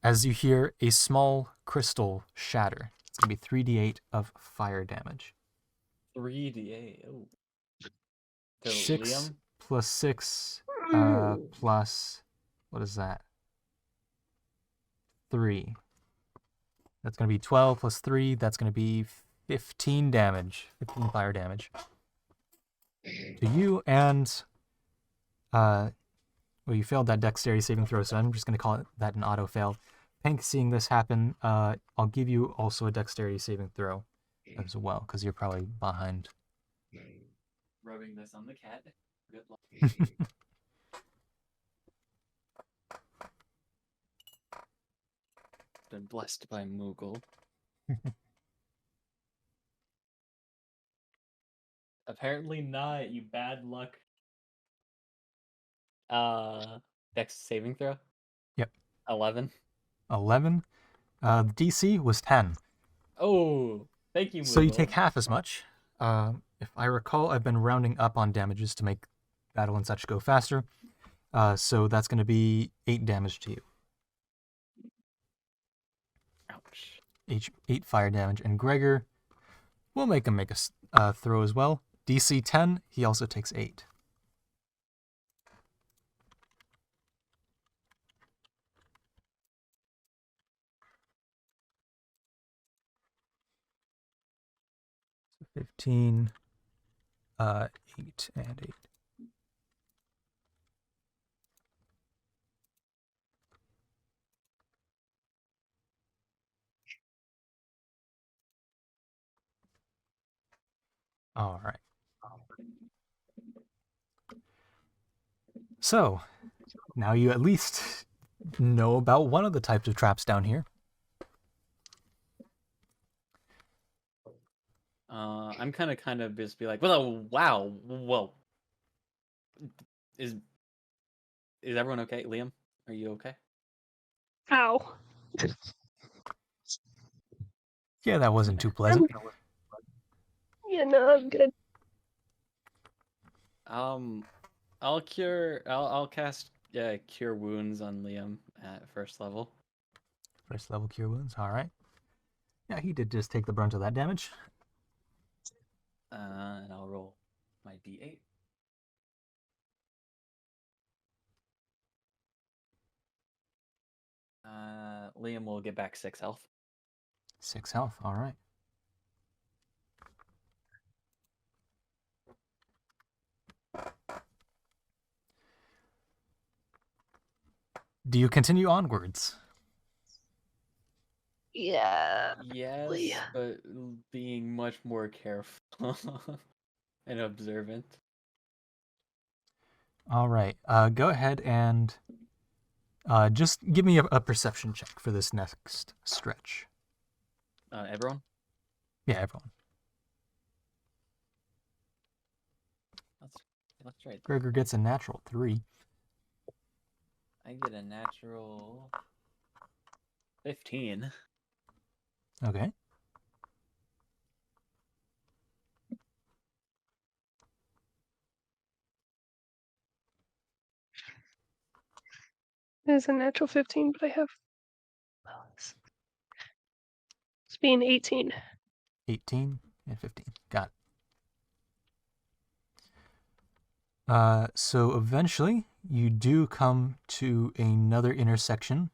as you hear a small crystal shatter. It's gonna be 3d8 of fire damage. 3d8. Oh. To 6 Liam? plus 6 plus, what is that? 3. That's going to be 12 plus 3. That's going to be 15 damage. 15 fire damage. To you and, you failed that dexterity saving throw, so I'm just going to call that an auto fail. Pink, seeing this happen, I'll give you also a dexterity saving throw as well, because you're probably behind. Rubbing this on the cat. Good luck. Been blessed by Moogle. Apparently not, you bad luck. Dex saving throw? Yep. 11. 11. The DC was 10. Oh, thank you, Moogle. So you take half as much. If I recall, I've been rounding up on damages to make battle and such go faster. So that's going to be 8 damage to you. Ouch. 8 fire damage. And Gregor, we'll make him make a throw as well. DC 10, he also takes 8. So 15, 8, and 8. All right. So, now you at least know about one of the types of traps down here. I'm kind of just be like, well, wow, whoa. Is everyone okay? Liam, are you okay? Ow. Yeah, that wasn't too pleasant. Yeah, no, I'm good. I'll cast Cure Wounds on Liam at first level. First level cure wounds, all right. Yeah, he did just take the brunt of that damage. And I'll roll my d8. Liam will get back 6 health. 6 health, all right. Do you continue onwards? Yeah. Yes, but being much more careful and observant. All right. Go ahead and just give me a perception check for this next stretch. Everyone? Yeah, everyone. That's right. Gregor gets a natural 3. I get a natural 15. Okay. It is a natural 15, but I have it's being 18. 18 and 15. Got it. So eventually, you do come to another intersection.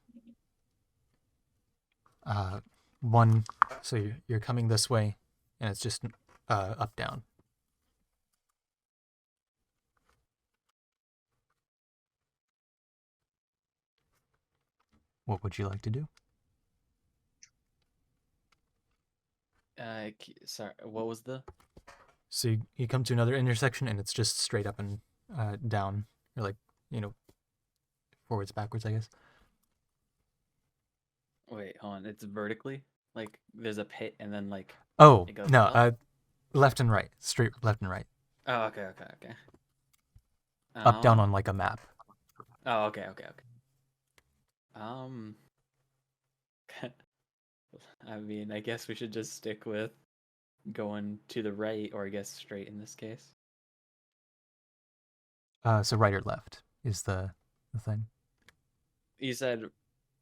So you're coming this way, and it's just up, down. What would you like to do? Sorry, what was the? So you come to another intersection and it's just straight up and down, or like, forwards, backwards, I guess. Wait, hold on. It's vertically. Like there's a pit, and then like. Oh, It goes no, up? left and right, straight left and right. Oh, okay. Up, down on like a map. Oh, okay. Um. I mean, I guess we should just stick with going to the right, or I guess straight in this case. So right or left is the thing. You said,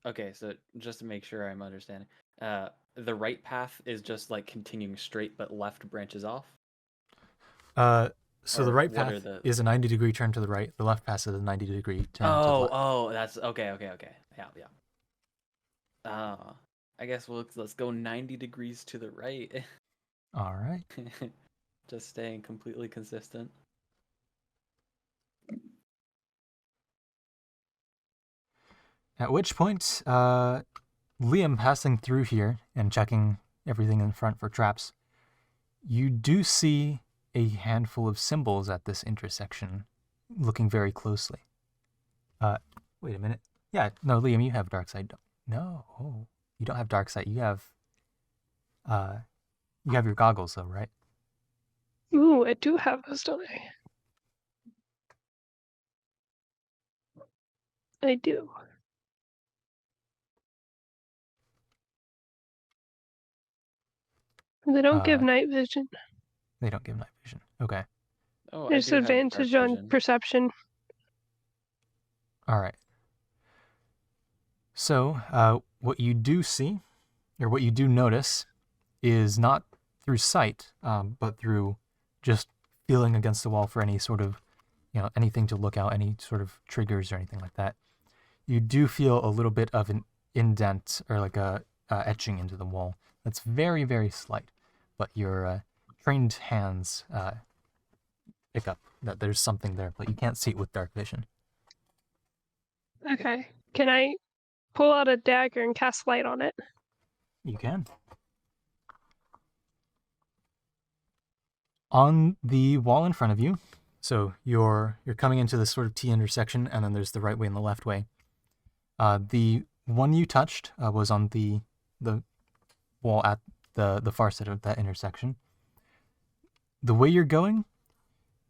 okay, so just to make sure I'm understanding, the right path is just like continuing straight, but left branches off. So the Or right what are path the- is a 90-degree turn to the right. The left path is a 90-degree turn to the left. Oh, that's okay. Yeah. I guess let's go 90 degrees to the right. All right. Just staying completely consistent. At which point, Liam passing through here and checking everything in front for traps, you do see a handful of symbols at this intersection, looking very closely. Wait a minute. Yeah, no, Liam, you have dark sight. No, you don't have dark sight. You have your goggles though, right? Ooh, I do have those, don't I? I do. They don't give night vision. They don't give night vision. Okay. Oh, There's I do have dark advantage on vision. perception. All right. So, what you do see, or what you do notice, is not through sight, but through just feeling against the wall for any sort of, anything to look out, any sort of triggers or anything like that. You do feel a little bit of an indent or like a etching into the wall. That's very, very slight, but your trained hands pick up that there's something there, but you can't see it with dark vision. Okay. Can I pull out a dagger and cast light on it? You can. On the wall in front of you, so you're coming into this sort of T intersection, and then there's the right way and the left way. The one you touched was on the wall at the far side of that intersection. The way you're going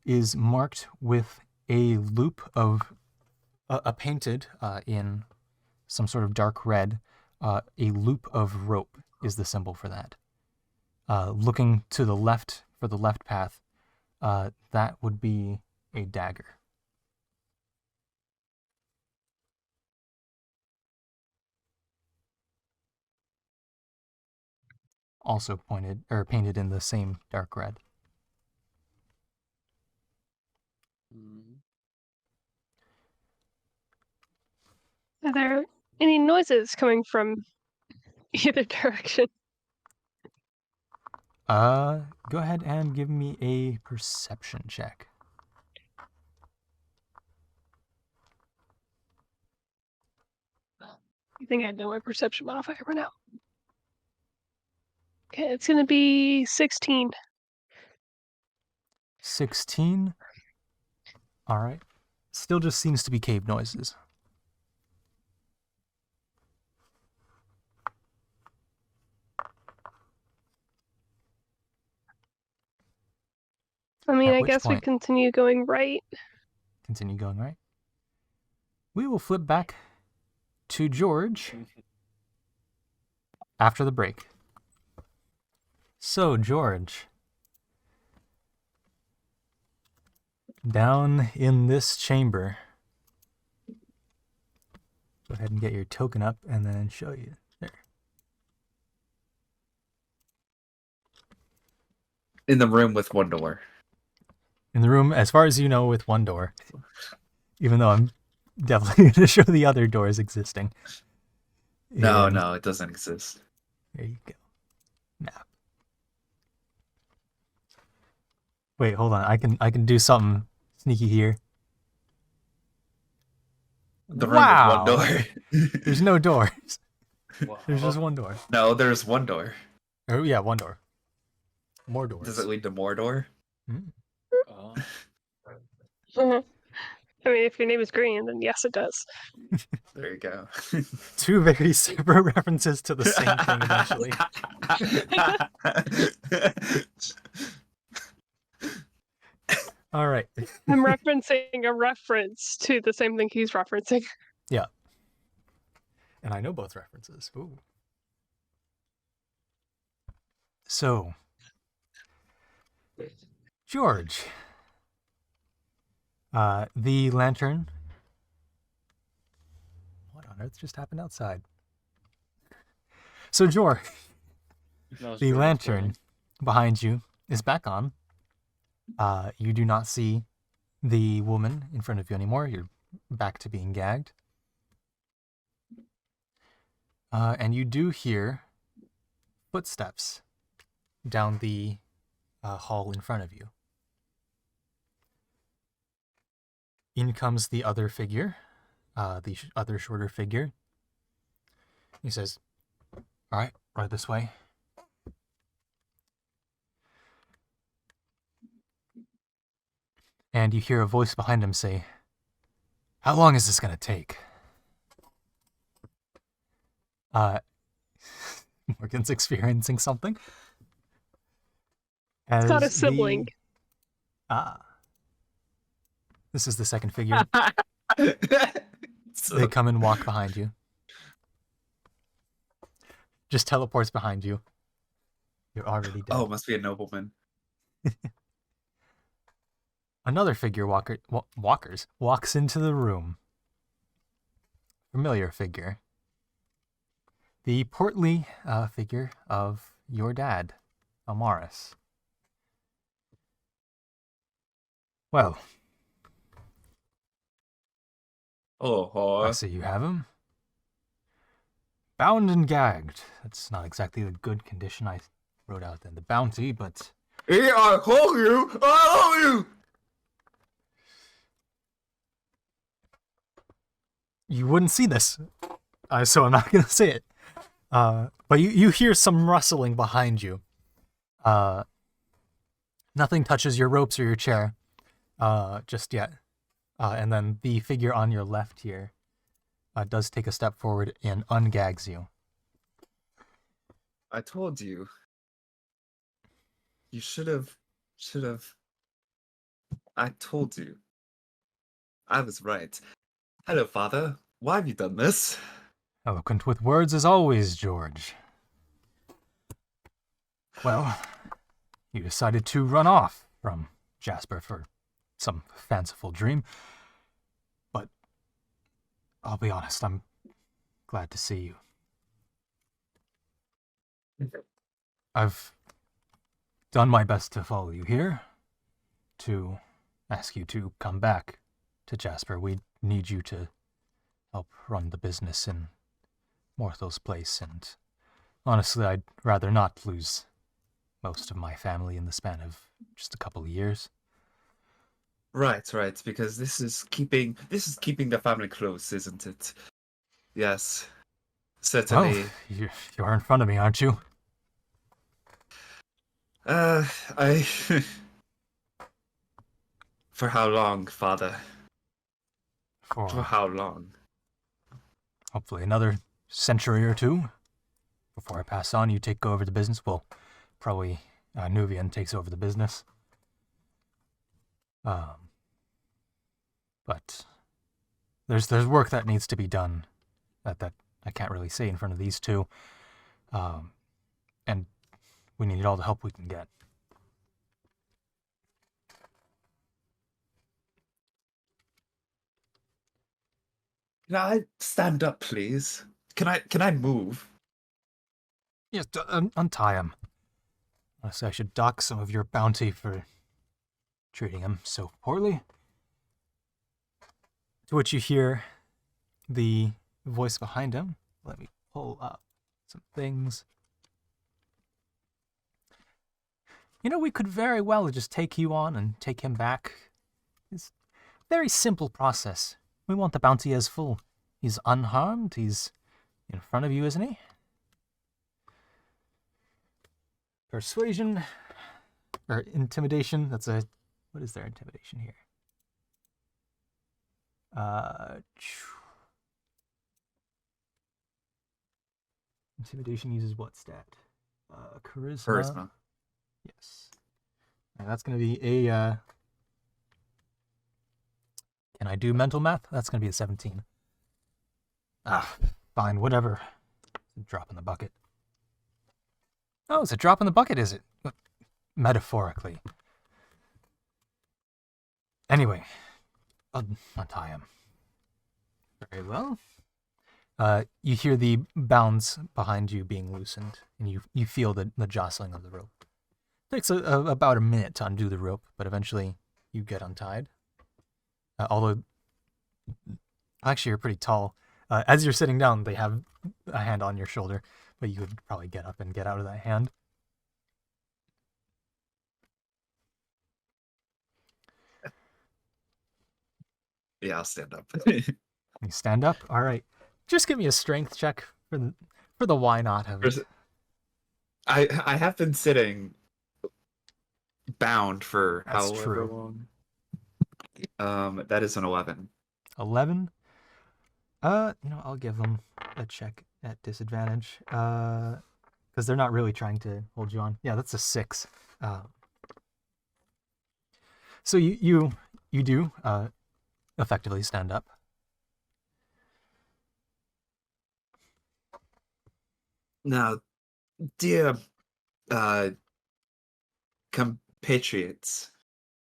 is marked with a loop of a painted in some sort of dark red. A loop of rope is the symbol for that. Looking to the left for the left path, that would be a dagger. Also painted in the same dark red. Mhm. Are there any noises coming from either direction? Go ahead and give me a perception check. I think I know my perception modifier by now. Okay, it's gonna be 16. 16. All right. Still just seems to be cave noises. I mean, At I which guess we point- continue going right. Continue going right. We will flip back to George after the break. So, George, down in this chamber, go ahead and get your token up and then show you. There. In the room with one door. In the room, as far as you know, with one door. Even though I'm definitely going to show the other doors existing. No, And- no, it doesn't exist. There you go. Map. Wait, hold on. I can do something sneaky here. The room Wow. with one door. There's no doors. Wow. There's just one door. No, there's one door. Oh yeah, one door. More doors. Does it lead to Mordor? Mm. Oh, Mhm. I mean, if your name is Green, then yes, it does. There you go. Two very separate references to the same thing eventually. All right. I'm referencing a reference to the same thing he's referencing. Yeah. And I know both references. Ooh. So, George, the lantern. What on earth just happened outside? So, George, that was the pretty lantern exploding. behind you is back on. You do not see the woman in front of you anymore. You're back to being gagged. And you do hear footsteps down the hall in front of you. In comes the other figure, the other shorter figure. He says, "All right, right this way." And you hear a voice behind him say, "How long is this going to take?" Morgan's experiencing something. It's got a As sibling. This is the second figure. They come and walk behind you. Just teleports behind you. You're already dead. Oh, must be a nobleman. Another figure walks into the room. Familiar figure. The portly figure of your dad, Amaris. Well, I Oh, see you have him. Bound and gagged. That's not exactly the good condition I wrote out in the bounty, but yeah, I hold you. I hold you. you wouldn't see this, so I'm not going to say it. But you hear some rustling behind you. Nothing touches your ropes or your chair just yet. And then the figure on your left here does take a step forward and ungags you. I told you. You should have. I told you. I was right. Hello, father. Why have you done this? Eloquent with words as always, George. Well, you decided to run off from Jasper for some fanciful dream. But I'll be honest, I'm glad to see you. I've done my best to follow you here, to ask you to come back to Jasper. We need you to help run the business in Morthal's place, and honestly, I'd rather not lose most of my family in the span of just a couple of years. Right, because this is keeping the family close, isn't it? Yes. Certainly. Well, you're in front of me, aren't you? I For how long, father? For For how long? hopefully another century or two. Before I pass on, you take over the business. Well, probably Nuvian takes over the business. But there's work that needs to be done that I can't really say in front of these two. And we need all the help we can get. Can I stand up, please? Can I move? Yes, untie him. Honestly, I should dock some of your bounty for treating him so poorly. To which you hear the voice behind him. Let me pull up some things. You know, we could very well just take you on and take him back. It's a very simple process. We want the bounty as full. He's unharmed. He's in front of you, isn't he? Persuasion. or intimidation. That's a, what is their intimidation here? Intimidation uses what stat? Charisma. Charisma. Yes. And that's going to be a, can I do mental math? That's going to be a 17. Fine, whatever. Drop in the bucket. Oh, it's a drop in the bucket, is it? Metaphorically. Anyway, I'll untie him. Very well. You hear the bounds behind you being loosened, and you feel the jostling of the rope. Takes about a minute to undo the rope, but eventually you get untied. Although, actually, you're pretty tall. As you're sitting down, they have a hand on your shoulder, but you could probably get up and get out of that hand. Yeah, I'll stand up. You stand up? All right. Just give me a strength check for the why not of it. I have been sitting bound for That's however true. long. That is an 11. 11? I'll give them a check at disadvantage. Because they're not really trying to hold you on. Yeah, that's a 6. So you do effectively stand up. Now, dear compatriots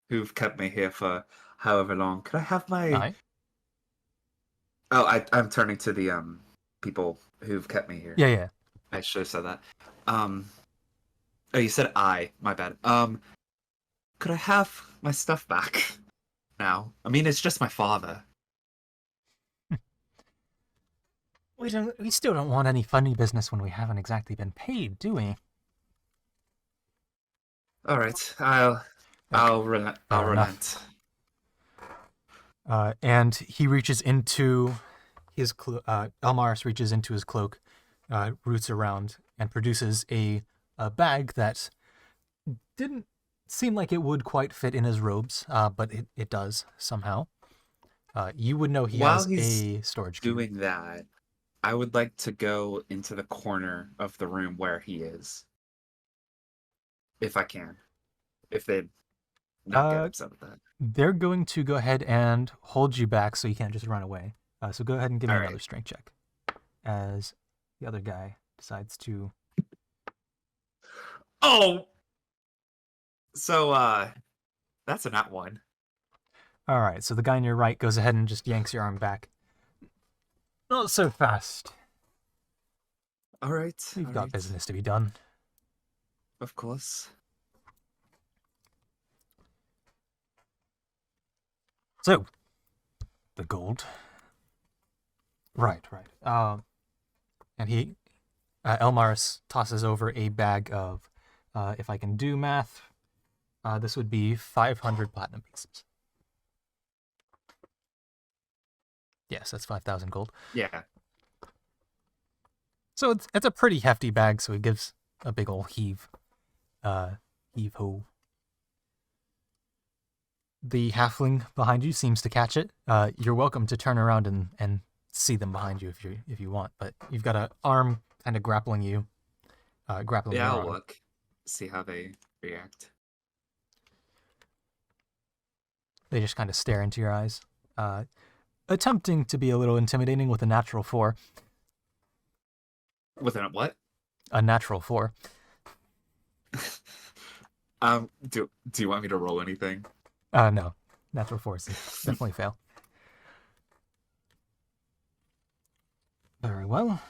who've kept me here for however long, could I have my... Aye. Oh, I'm turning to the people who've kept me here. Yeah. I should have said that. Oh, you said I. My bad. Could I have my stuff back now? I mean, it's just my father. We still don't want any funny business when we haven't exactly been paid, do we? All right, I'll relent. Fair enough. And he reaches into his Elmaris reaches into his cloak, roots around, and produces a bag that didn't seem like it would quite fit in his robes, but it does somehow. You would know he While has he's a storage cube. doing that, I would like to go into the corner of the room where he is, if I can. If they not get upset with that. They're going to go ahead and hold you back so you can't just run away. So go ahead and give me another strength check. As the other guy decides to... Oh! So, that's a nat 1. All right, so the guy on your right goes ahead and just yanks your arm back. Not so fast. All right. We've got business to be done. Of course. So, the gold. Right. And he, Elmaris tosses over a bag of, if I can do math, this would be 500 platinum pieces. Yes, that's 5,000 gold. Yeah. So it's a pretty hefty bag, so he gives a big ol' heave ho. The halfling behind you seems to catch it. You're welcome to turn around and see them behind you if you want, but you've got an arm kind of grappling you. Grappling your Yeah, I'll arm. look. See how they react. They just kind of stare into your eyes. Attempting to be a little intimidating with a natural 4. With a what? A natural 4. Do you want me to roll anything? No. Natural 4s definitely fail. Very well.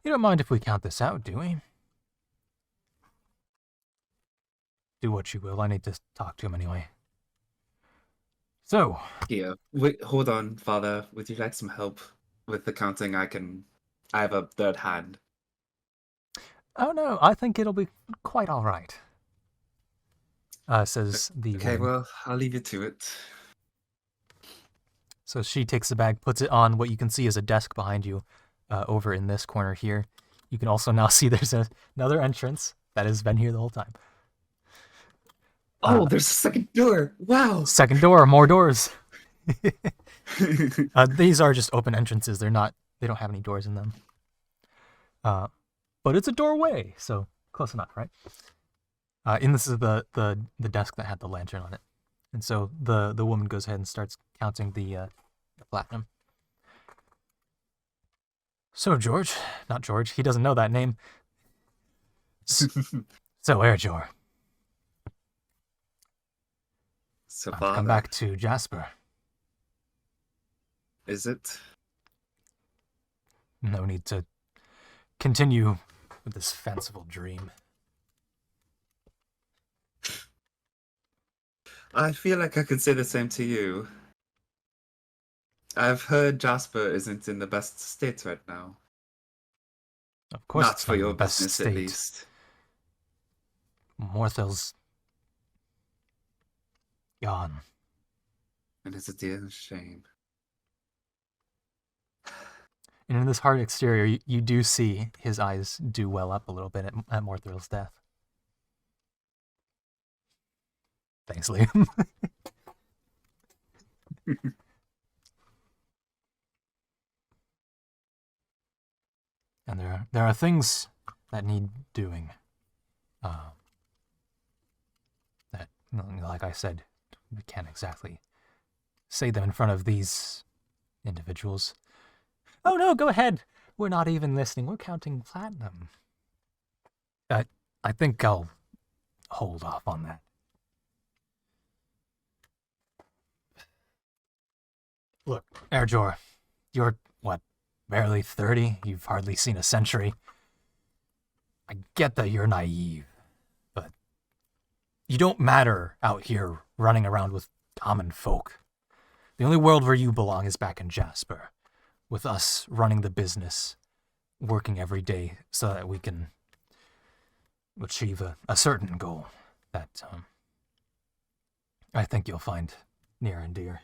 You don't mind if we count this out, do we? Do what you will. I need to talk to him anyway. So. Yeah. Wait, hold on, Father. Would you like some help with the counting? I have a third hand. Oh no, I think it'll be quite all right. Says the Okay, woman. well, I'll leave you to it. So she takes the bag, puts it on what you can see is a desk behind you, over in this corner here. You can also now see there's another entrance that has been here the whole time. Oh, there's a second door. Wow. Second door, more doors. These are just open entrances. They don't have any doors in them. But it's a doorway, so close enough, right? And this is the desk that had the lantern on it. And so the woman goes ahead and starts counting the platinum. So George, not George, he doesn't know that name. So Jeorge, So come back to Jasper. Is it? No need to continue with this fanciful dream. I feel like I could say the same to you. I've heard Jasper isn't in the best state right now. Of course, Not it's for not in your the best business, state. at least. Morthel's gone. And it's a dear shame. And in this hard exterior, you do see his eyes do well up a little bit at Morthel's death. Thanks, Liam. And there are things that need doing. That, like I said, we can't exactly say them in front of these individuals. Oh no, go ahead. We're not even listening. We're counting platinum. I think I'll hold off on that. Look, Erjor, you're, what, barely 30? You've hardly seen a century. I get that you're naive, but you don't matter out here running around with common folk. The only world where you belong is back in Jasper, with us running the business, working every day so that we can achieve a certain goal that I think you'll find near and dear.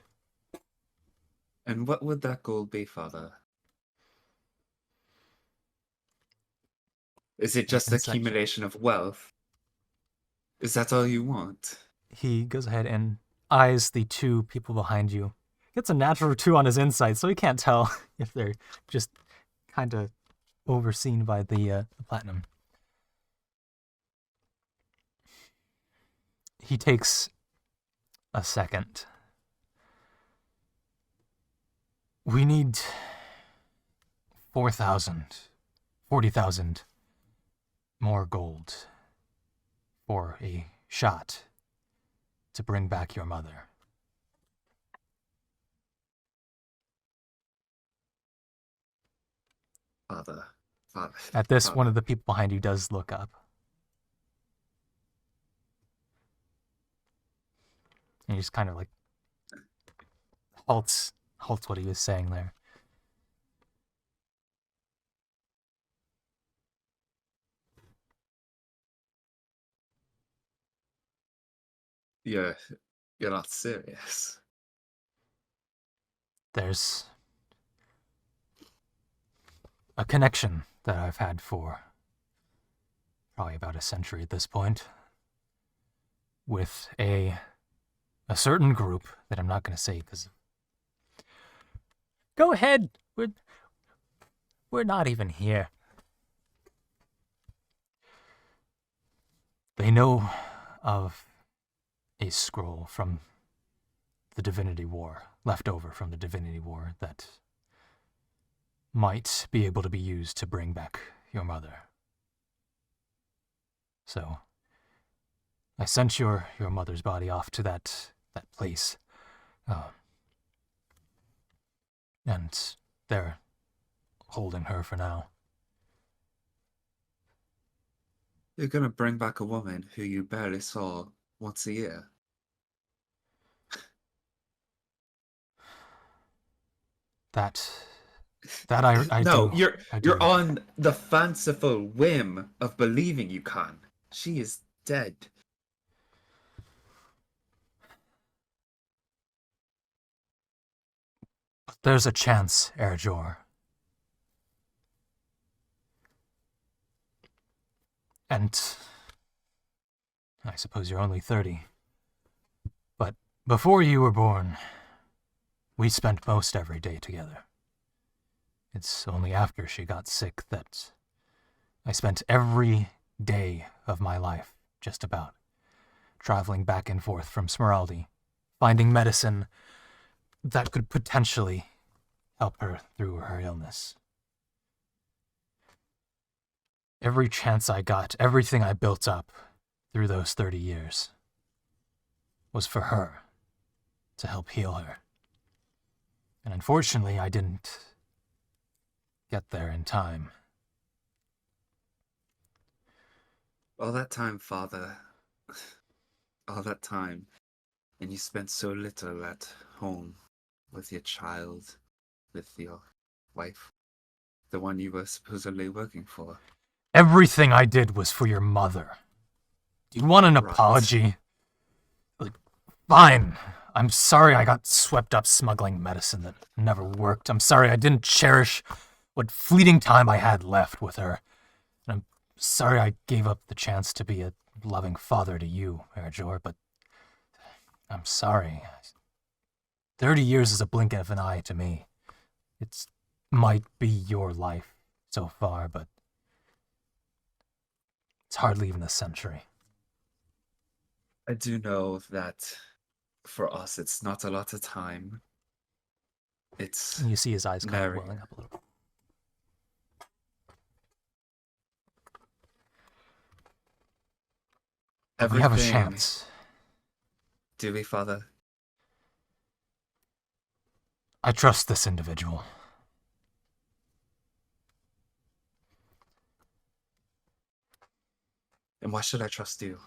And what would that goal be, Father? Is it just Insight. accumulation of wealth? Is that all you want? He goes ahead and eyes the two people behind you. Gets a natural 2 on his insight, so he can't tell if they're just kind of overseen by the platinum. He takes a second. We need 40,000 more gold for a shot to bring back your mother. Father. At this, Father. one of the people behind you does look up. And he just kind of like halts what he was saying there. You're not serious. There's a connection that I've had for probably about a century at this point with a certain group that I'm not going to say because... Go ahead. We're not even here. They know of a scroll from the Divinity War, left over from the Divinity War, that might be able to be used to bring back your mother. So, I sent your mother's body off to that place. And they're holding her for now. You're gonna bring back a woman who you barely saw once a year. That I No, do. you're I do. you're on the fanciful whim of believing you can. She is dead. But there's a chance, Erjor. And I suppose you're only 30. But before you were born, we spent most every day together. It's only after she got sick that I spent every day of my life, just about, traveling back and forth from Smeraldi, finding medicine that could potentially help her through her illness. Every chance I got, everything I built up through those 30 years was for her, to help heal her. And unfortunately, I didn't get there in time. All that time, Father. All that time. And you spent so little at home with your child, with your wife, the one you were supposedly working for. Everything I did was for your mother. Do you want an Right. apology? Fine. I'm sorry I got swept up smuggling medicine that never worked. I'm sorry I didn't cherish what fleeting time I had left with her. And I'm sorry I gave up the chance to be a loving father to you, Jeorge, but I'm sorry. 30 years is a blink of an eye to me. It might be your life so far, but it's hardly even a century. I do know that for us, it's not a lot of time. It's And you see his eyes kind of Mary. welling up a little. We have a Everything. chance. Do we, Father? I trust this individual. And why should I trust you?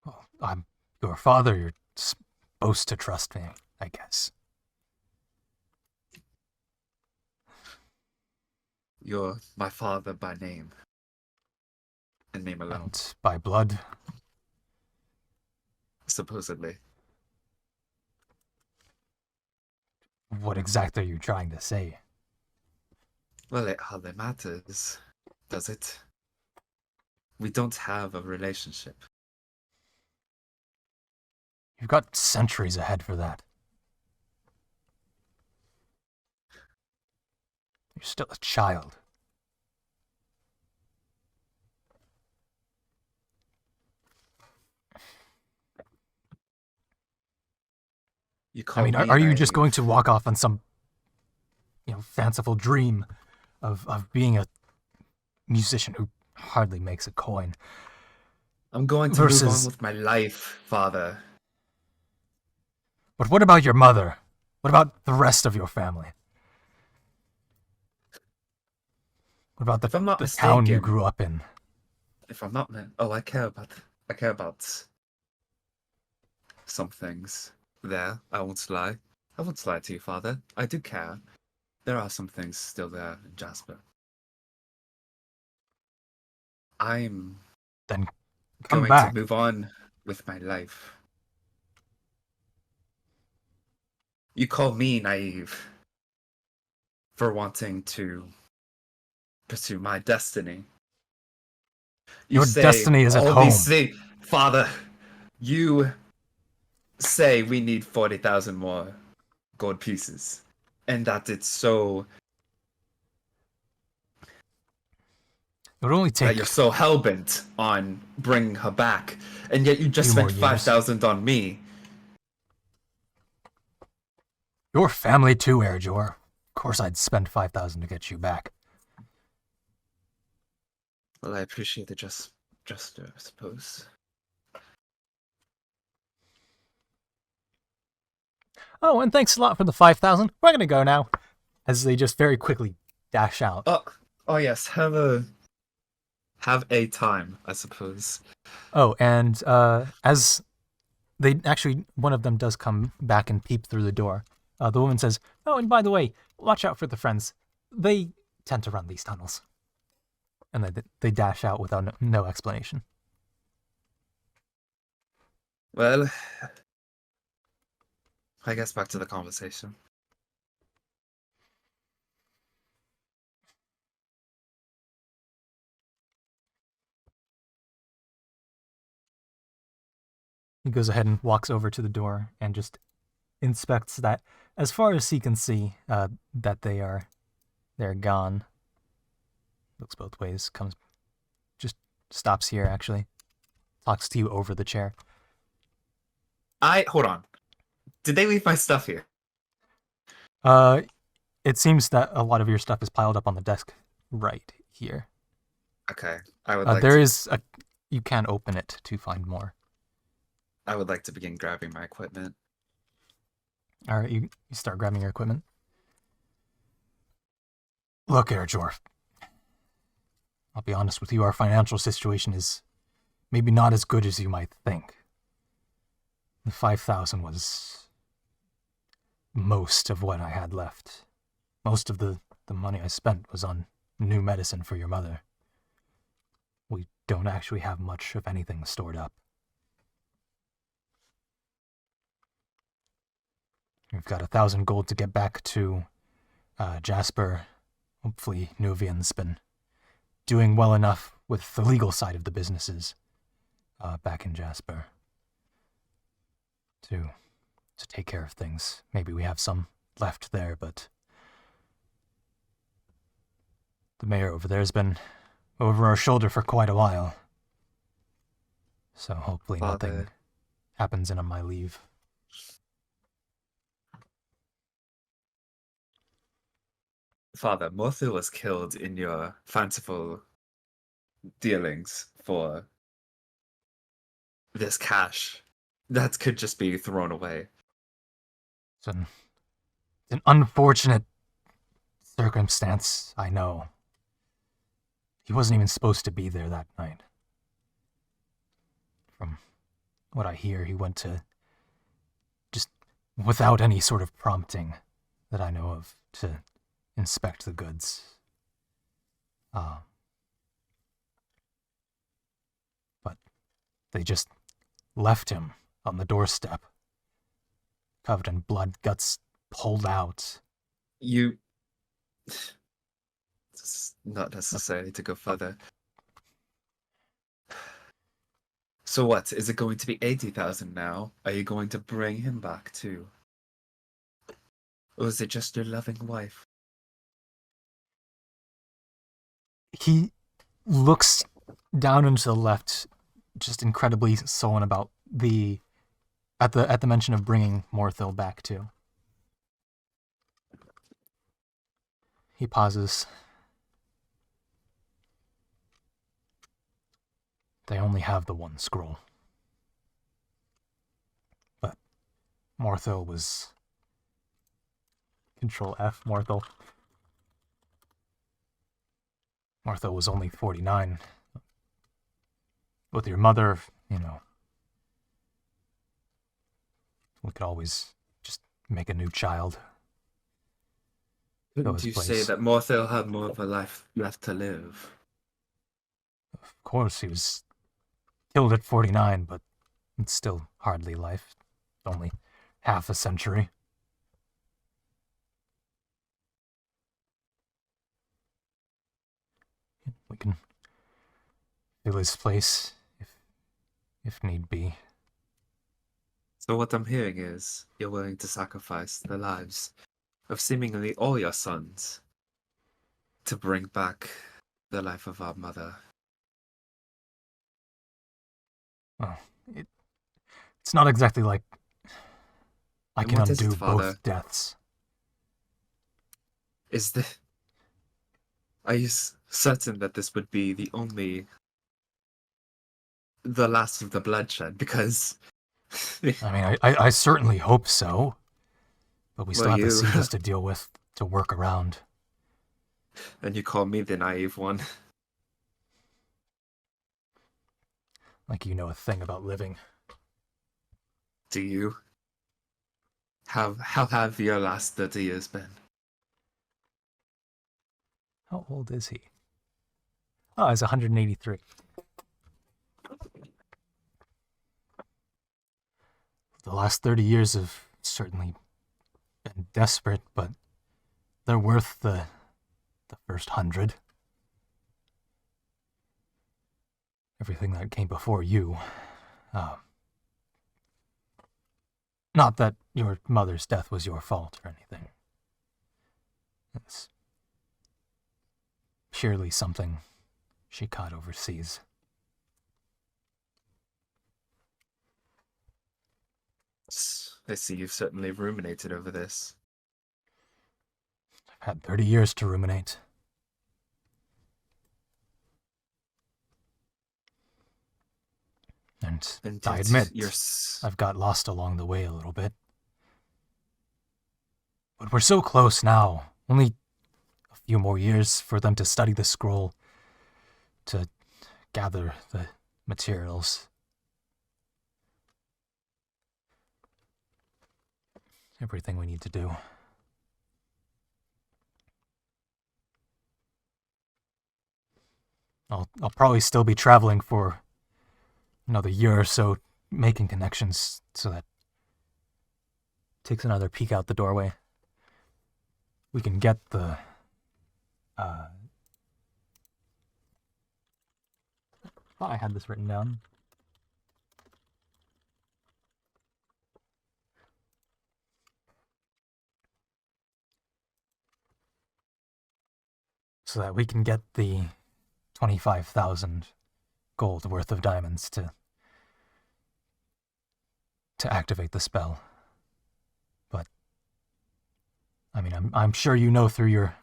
Well, I'm your father. You're supposed to trust me, I guess. You're my father by name. And name alone, And by blood. supposedly. What exactly are you trying to say? Well, it hardly matters, does it? We don't have a relationship. You've got centuries ahead for that. You're still a child. You I call mean, me are you just naive. going to walk off on some, fanciful dream of being a musician who hardly makes a coin? I'm going to move versus- on with my life, Father. But what about your mother? What about the rest of your family? What about If I'm not the town you mistaken- grew up in? If I'm not, oh, I care about some things. There, I won't lie. I won't lie to you, Father. I do care. There are some things still there in Jasper. I'm Then come going back. to move on with my life. You call me naive for wanting to pursue my destiny. You Your say destiny is at all home. these things, Father. You say we need 40,000 more gold pieces, and that it's so It would only that take you're so hellbent on bringing her back, and yet you just few more spent years. 5,000 on me. your family too, Jeorge. Of course I'd spend 5,000 to get you back. Well, I appreciate the gesture, I suppose. Oh, and thanks a lot for the 5,000. We're gonna go now. As they just very quickly dash out. Oh yes, have a time, I suppose. Oh, and as they actually, one of them does come back and peep through the door. The woman says, "Oh, and by the way, watch out for the friends. They tend to run these tunnels." And they dash out without no explanation. Well, I guess back to the conversation. he goes ahead and walks over to the door and just inspects that. As far as he can see, that they're gone. Looks both ways. Just stops here. Actually, talks to you over the chair. Hold on. Did they leave my stuff here? It seems that a lot of your stuff is piled up on the desk right here. Okay. I would You can open it to find more. I would like to begin grabbing my equipment. All right, you start grabbing your equipment. Look, Jeorge, I'll be honest with you, our financial situation is maybe not as good as you might think. The 5,000 was most of what I had left. Most of the money I spent was on new medicine for your mother. We don't actually have much of anything stored up. We've got 1,000 gold to get back to Jasper. Hopefully Nuvian's been doing well enough with the legal side of the businesses back in Jasper to take care of things. Maybe we have some left there, but the mayor over there has been over our shoulder for quite a while. So hopefully nothing happens in my leave. Father, Morthil was killed in your fanciful dealings for this cash. That could just be thrown away. It's an unfortunate circumstance, I know. He wasn't even supposed to be there that night. From what I hear, he went to, just without any sort of prompting that I know of, to inspect the goods. But they just left him on the doorstep, covered in blood, guts pulled out. It's not necessary to go further. So what? Is it going to be 80,000 now? Are you going to bring him back too? Or is it just your loving wife? He looks down and to the left, just incredibly sullen about at the mention of bringing Morthil back too. He pauses. They only have the one scroll. But Morthil was... Control F, Morthil. Morthil was only 49. With your mother, we could always just make a new child. Couldn't you say that Morthil had more of a life left to live? Of course, he was killed at 49, but it's still hardly life. Only half a century. We can fill his place if need be. So what I'm hearing is you're willing to sacrifice the lives of seemingly all your sons to bring back the life of our mother. Well, it's not exactly like I can undo both deaths. Are you certain that this would be the last of the bloodshed? Because I mean, I certainly hope so, but we still have the Seas to deal with, to work around. And you call me the naive one. Like you know a thing about living. Do you? How have your last 30 years been? How old is he? Oh, he's 183. The last 30 years have certainly been desperate, but they're worth the first 100. Everything that came before you, Not that your mother's death was your fault or anything. It's purely something she caught overseas. I see you've certainly ruminated over this. I've had 30 years to ruminate. And And I yet admit, you're I've got lost along the way a little bit. But we're so close now. Only a few more years for them to study the scroll, to gather the materials. Everything we need to do. I'll probably still be traveling for another year or so, making connections, so that takes another peek out the doorway. We can get the I had this written down. So that we can get the 25,000 gold worth of diamonds to activate the spell. But I mean, I'm sure you know through your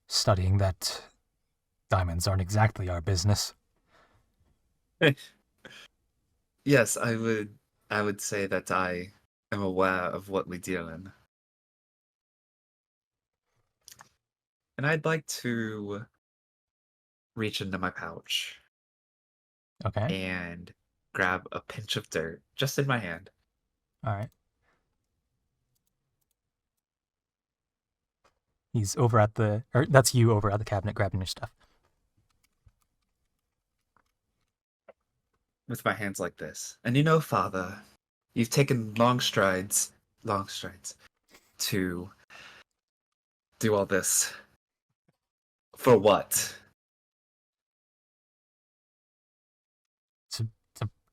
studying that diamonds aren't exactly our business. Yes, I would say that I am aware of what we deal in. And I'd like to reach into my pouch Okay. and grab a pinch of dirt just in my hand. All right. He's over at the, or that's you over at the cabinet grabbing your stuff. With my hands like this. And you know, Father, you've taken long strides to do all this. For what? To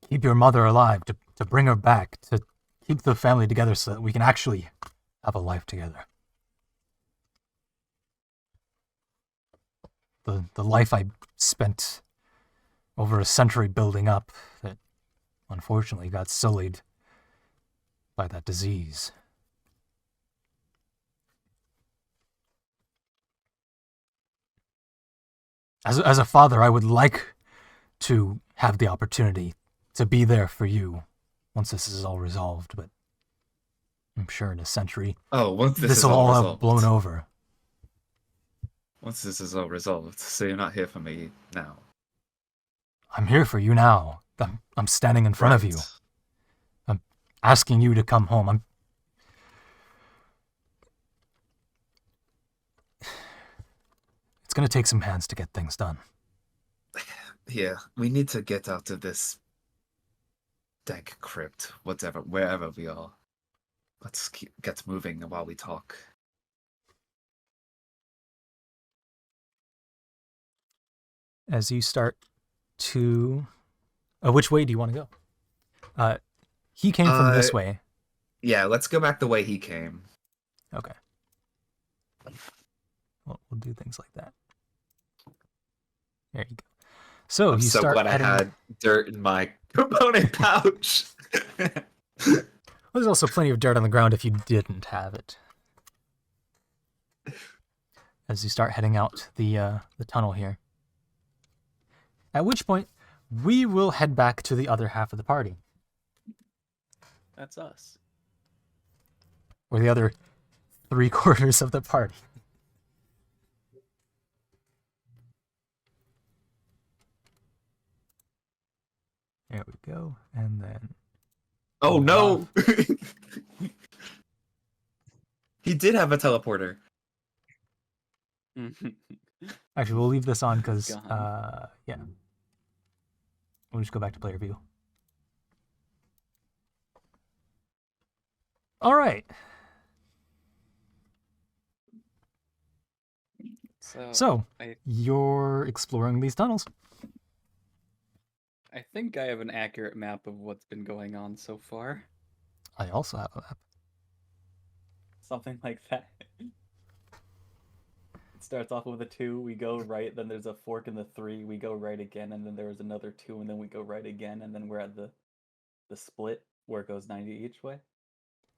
keep your mother alive, to bring her back, to keep the family together so that we can actually have a life together. The life I spent over a century building up that unfortunately got sullied by that disease. As a father, I would like to have the opportunity to be there for you once this is all resolved, but I'm sure in a century, Oh, once this this is will all all resolved. have blown over. Once this is all resolved, so you're not here for me now. I'm here for you now. I'm standing in front of you. I'm asking you to come home. It's gonna take some hands to get things done. Yeah, we need to get out of this dank crypt, wherever we are. Let's get moving while we talk. As you start to... which way do you want to go? He came from this way. Yeah, let's go back the way he came. Okay. Well, we'll do things like that. There you go. So I'm you so start glad heading... I had dirt in my component pouch. There's also plenty of dirt on the ground if you didn't have it. As you start heading out the tunnel here. At which point, we will head back to the other half of the party. That's us. Or the other 3/4 of the party. There we go. And then... Oh no! He did have a teleporter. Actually, we'll leave this on because, Gone. yeah. We'll just go back to player view. All right. So, you're exploring these tunnels. I think I have an accurate map of what's been going on so far. I also have a map. Something like that. It starts off with a 2, we go right, then there's a fork in the 3, we go right again, and then there was another 2, and then we go right again, and then we're at the split where it goes 90 each way?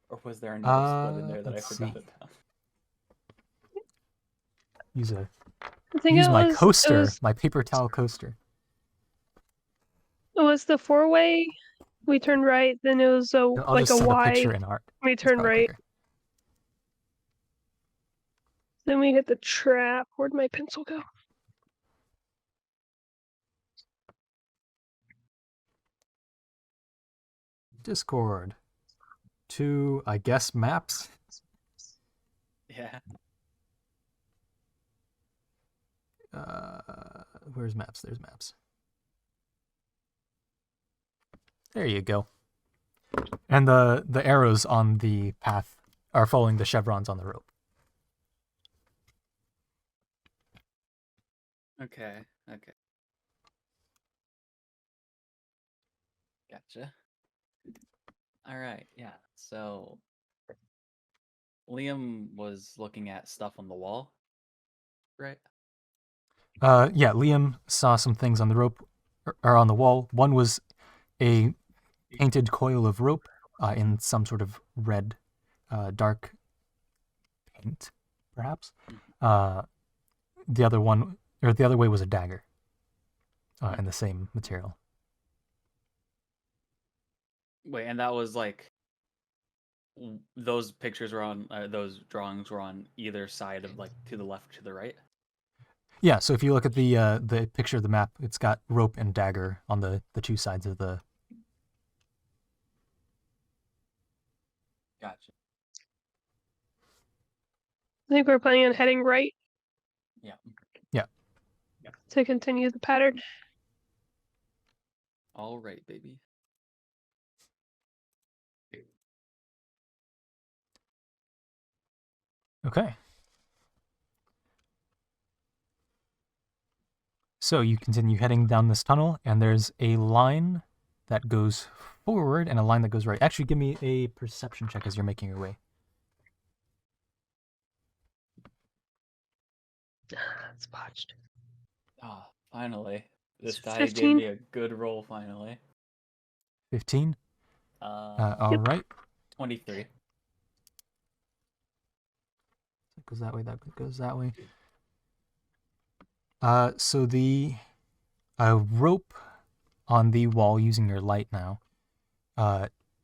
Or was there another split in there that I Let's forgot see. about? I think Use it my was, coaster, my paper towel coaster. It was the 4-way. We turned right. Then it was I'll like just a send a Y. picture in art. We It's turned probably right. quicker. Then we hit the trap. Where'd my pencil go? Discord. 2, I guess, maps. Yeah. Where's maps? There's maps. There you go. And the arrows on the path are following the chevrons on the rope. Okay. Gotcha. Alright, yeah. So Liam was looking at stuff on the wall, right? Yeah, Liam saw some things on the rope, or on the wall. One was a painted coil of rope in some sort of red, dark paint, perhaps. The other one, or the other way, was a dagger in the same material. Wait, and that was like those pictures were on those drawings were on either side of, like, to the left or to the right? Yeah, so if you look at the picture of the map, it's got rope and dagger on the two sides of the. Gotcha. I think we're planning on heading right. Yeah. To continue the pattern. All right, baby. Okay. So you continue heading down this tunnel, and there's a line that goes forward and a line that goes right. Actually, give me a perception check as you're making your way. It's botched. Ah, finally. This It's die 15. gave me a good roll finally. 15. All right. 23. That goes that way. That goes that way. So the rope on the wall, using your light now,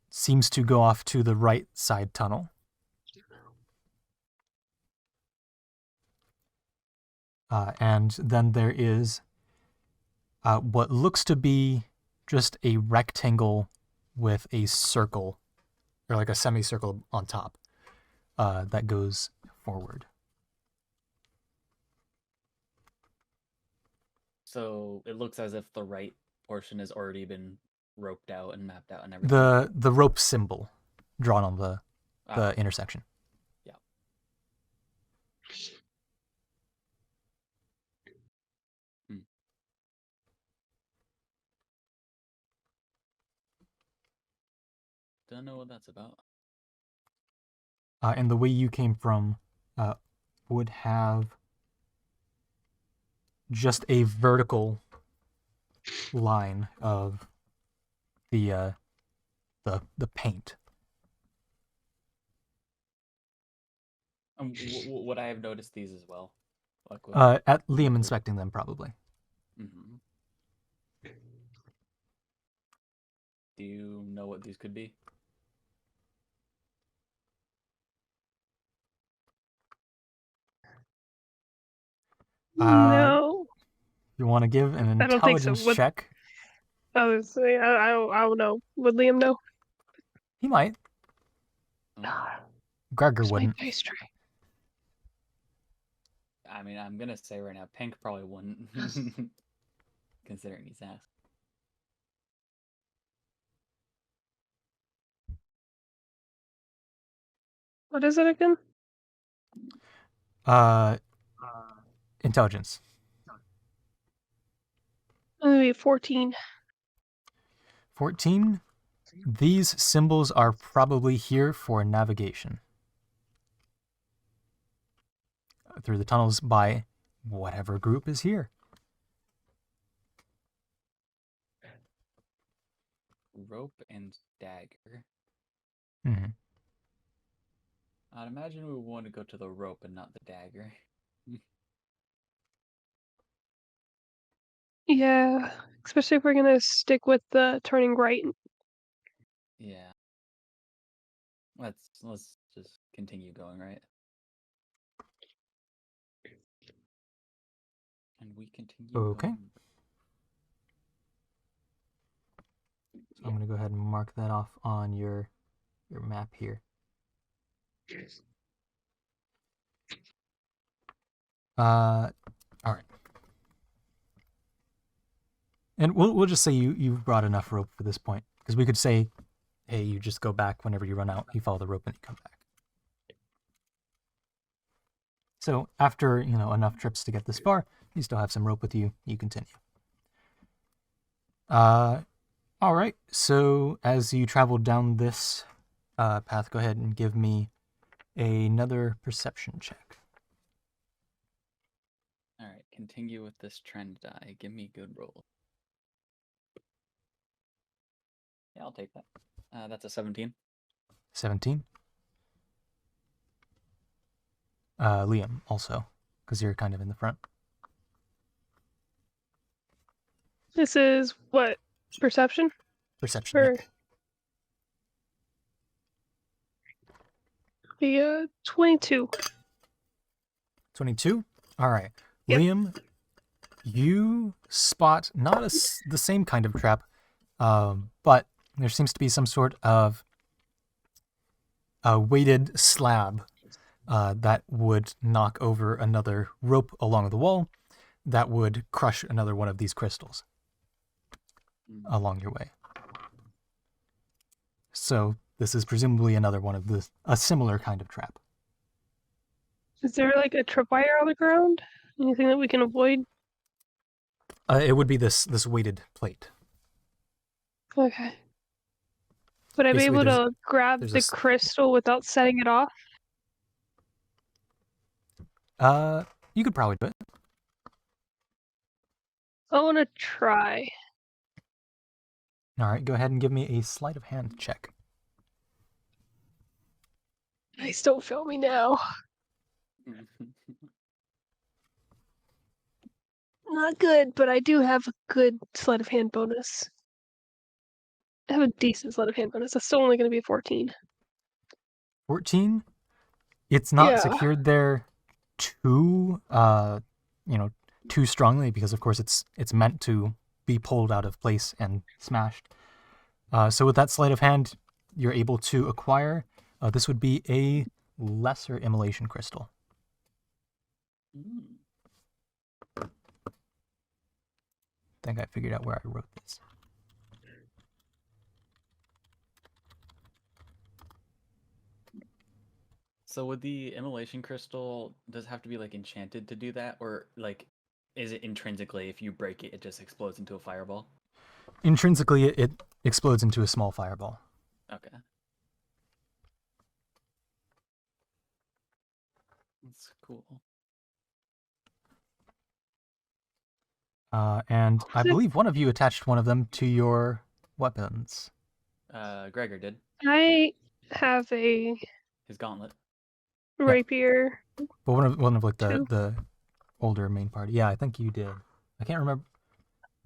seems to go off to the right side tunnel. And then there is what looks to be just a rectangle with a circle, or like a semicircle on top, that goes forward. So it looks as if the right portion has already been roped out and mapped out and everything. The rope symbol drawn on the intersection. Yeah. Don't know what that's about. And the way you came from would have just a vertical line of the paint. Would I have noticed these as well? Like At Liam inspecting them, probably. Mm-hmm. Do you know what these could be? No. You want to give an I don't think so. intelligence check? I don't know. Would Liam know? He might. Gregor Where's my wouldn't. dice tray? I mean, I'm gonna say right now, Pink probably wouldn't, considering he's asked. What is it again? Intelligence. Maybe 14. 14. These symbols are probably here for navigation through the tunnels by whatever group is here. Rope and dagger. Hmm. I'd imagine we would want to go to the rope and not the dagger. Yeah, especially if we're gonna stick with the turning right. Yeah. Let's just continue going, right? And we continue Okay. going. So I'm going to go ahead and mark that off on your map here. All right. And we'll just say you've brought enough rope for this point, because we could say, hey, you just go back whenever you run out. You follow the rope and you come back. So after enough trips to get this far, you still have some rope with you. You continue. All right. So as you travel down this path, go ahead and give me another perception check. All right, continue with this trend die. Give me good roll. Yeah, I'll take that. That's a 17. 17. Liam also, because you're kind of in the front. This is what? Perception? Perception. Or Yep. the 22. 22. All right. Yep. Liam, you spot not the same kind of trap, but there seems to be some sort of a weighted slab that would knock over another rope along the wall that would crush another one of these crystals along your way. So this is presumably another one of a similar kind of trap. Is there like a tripwire on the ground? Anything that we can avoid? It would be this weighted plate. Okay. Would I be Basically, able to grab there's the crystal without setting it off? You could probably do it. I want to try. All right, go ahead and give me a sleight of hand check. Please don't fail me now. Not good, but I do have a good sleight of hand bonus. I have a decent sleight of hand bonus. That's still only going to be a 14. 14. It's not Yeah. secured there too too strongly, because of course it's meant to be pulled out of place and smashed. So with that sleight of hand, you're able to acquire. This would be a lesser immolation crystal. I think I figured out where I wrote this. So would the immolation crystal does it have to be like enchanted to do that, or like is it intrinsically if you break it, it just explodes into a fireball? Intrinsically, it explodes into a small fireball. Okay. That's cool. And I believe one of you attached one of them to your weapons. Gregor did. I have a His gauntlet. rapier. But one of like Two. the older main party. Yeah, I think you did. I can't remember.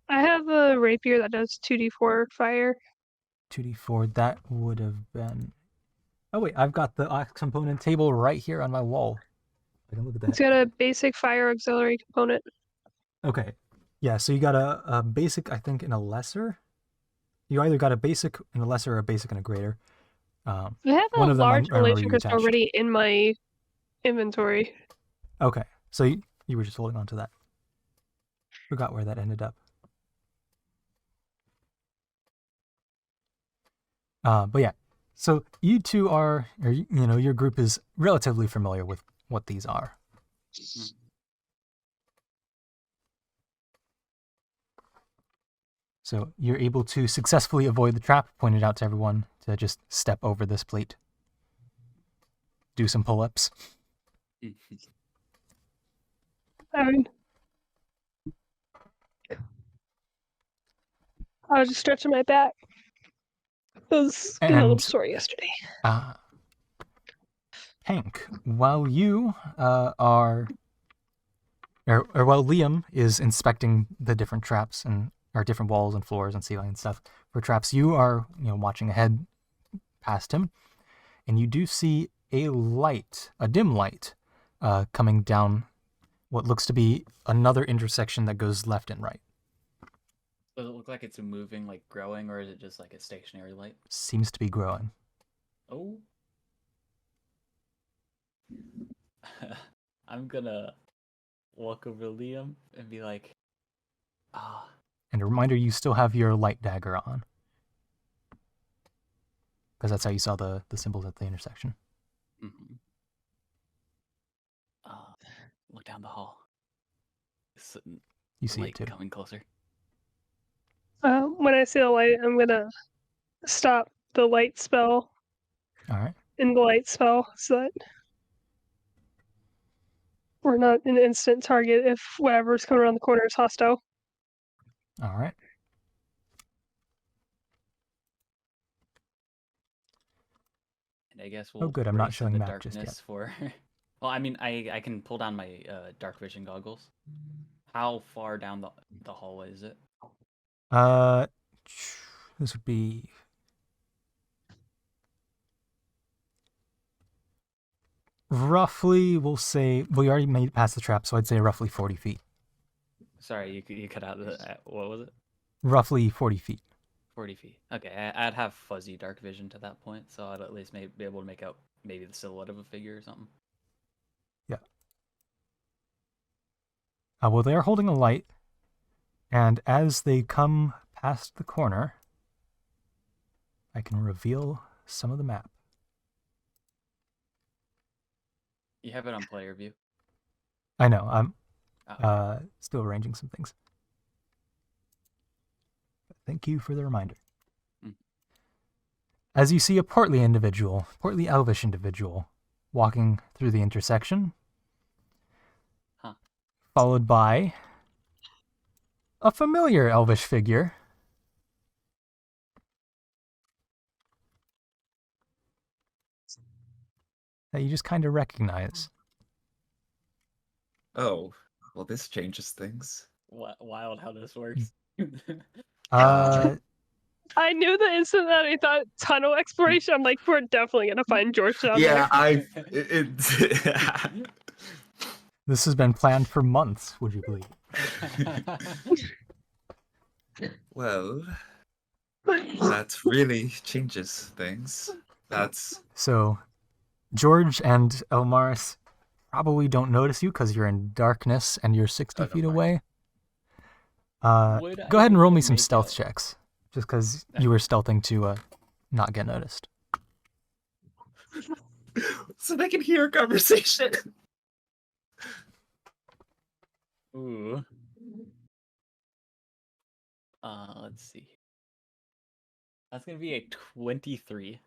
I have a rapier that does 2d4 fire. 2d4. That would have been. Oh wait, I've got the ox component table right here on my wall. I can look at It's that. got a basic fire auxiliary component. Okay. Yeah, so you got a basic, I think, and a lesser. You either got a basic and a lesser, or a basic and a greater. I have one a of them large I remember relation you crystal attached. already in my inventory. Okay, so you were just holding on to that. Forgot where that ended up. But yeah, so you two are, or your group is relatively familiar with what these are. So you're able to successfully avoid the trap, pointed out to everyone to just step over this plate. Do some pull-ups. I was just stretching my back. It was getting a little And sore yesterday. Hank, while you are, or while Liam is inspecting the different traps and or different walls and floors and ceiling and stuff for traps, you are watching ahead past him, and you do see a light, a dim light, coming down what looks to be another intersection that goes left and right. Does it look like it's moving, like growing, or is it just like a stationary light? Seems to be growing. Oh. I'm gonna walk over to Liam and be like, ah. And a reminder, you still have your light dagger on. Because that's how you saw the symbols at the intersection. Mm-hmm. Look down the hall. You see light it too. coming closer. When I see the light, I'm gonna stop the light spell All right. in the light spell so that we're not an instant target if whatever's coming around the corner is hostile. All right. And I guess we'll good, I'm not brace showing the map just darkness yet. for. Well, I mean, I can pull down my dark vision goggles. How far down the hallway is it? This would be roughly, we'll say, well, you already made it past the trap, so I'd say roughly 40 feet. Sorry, you cut out the what was it? Roughly 40 feet. 40 feet. Okay, I'd have fuzzy dark vision to that point, so I'd at least be able to make out maybe the silhouette of a figure or something. Yeah. Well, they are holding a light, and as they come past the corner, I can reveal some of the map. You have it on player view. I know, I'm Oh. still arranging some things. Thank you for the reminder. Mm. As you see a portly elvish individual, walking through the intersection, followed by a familiar elvish figure. That you just kind of recognize. Oh, well, this changes things. Wild how this works. I knew the instant that I thought tunnel exploration, I'm like, we're definitely gonna find George down Yeah, there. This has been planned for months, would you believe? Well, that really changes things. So, George and Elmaris probably don't notice you because you're in darkness and you're 60 feet away. Go ahead and roll me some stealth checks, just because you were stealthing to not get noticed. So they can hear a conversation. Ooh. Let's see. That's gonna be a 23.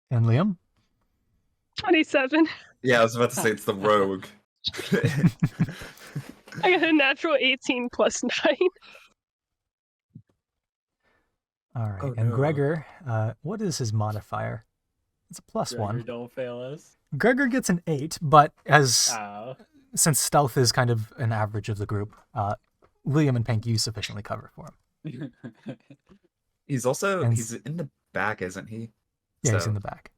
And Liam? 27. Yeah, I was about to say it's the rogue. I got a natural 18 plus 9. All right. Oh, And no. Gregor, what is his modifier? It's a plus Gregor, 1. don't fail us. Gregor gets an 8, but Ow. since stealth is kind of an average of the group, Liam and Pank, you sufficiently cover for him. He's in the back, isn't he? Yeah, he's in the back.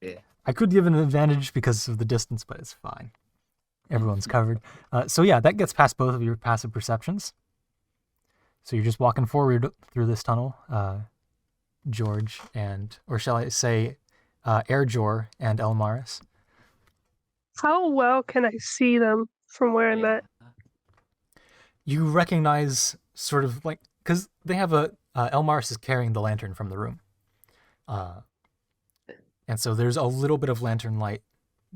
Yeah. I could give an advantage because of the distance, but it's fine. Everyone's covered. So yeah, that gets past both of your passive perceptions. So you're just walking forward through this tunnel, George or shall I say, Jor and Elmaris. How well can I see them from where I'm at? You recognize sort of like, because they have Elmaris is carrying the lantern from the room. And so there's a little bit of lantern light.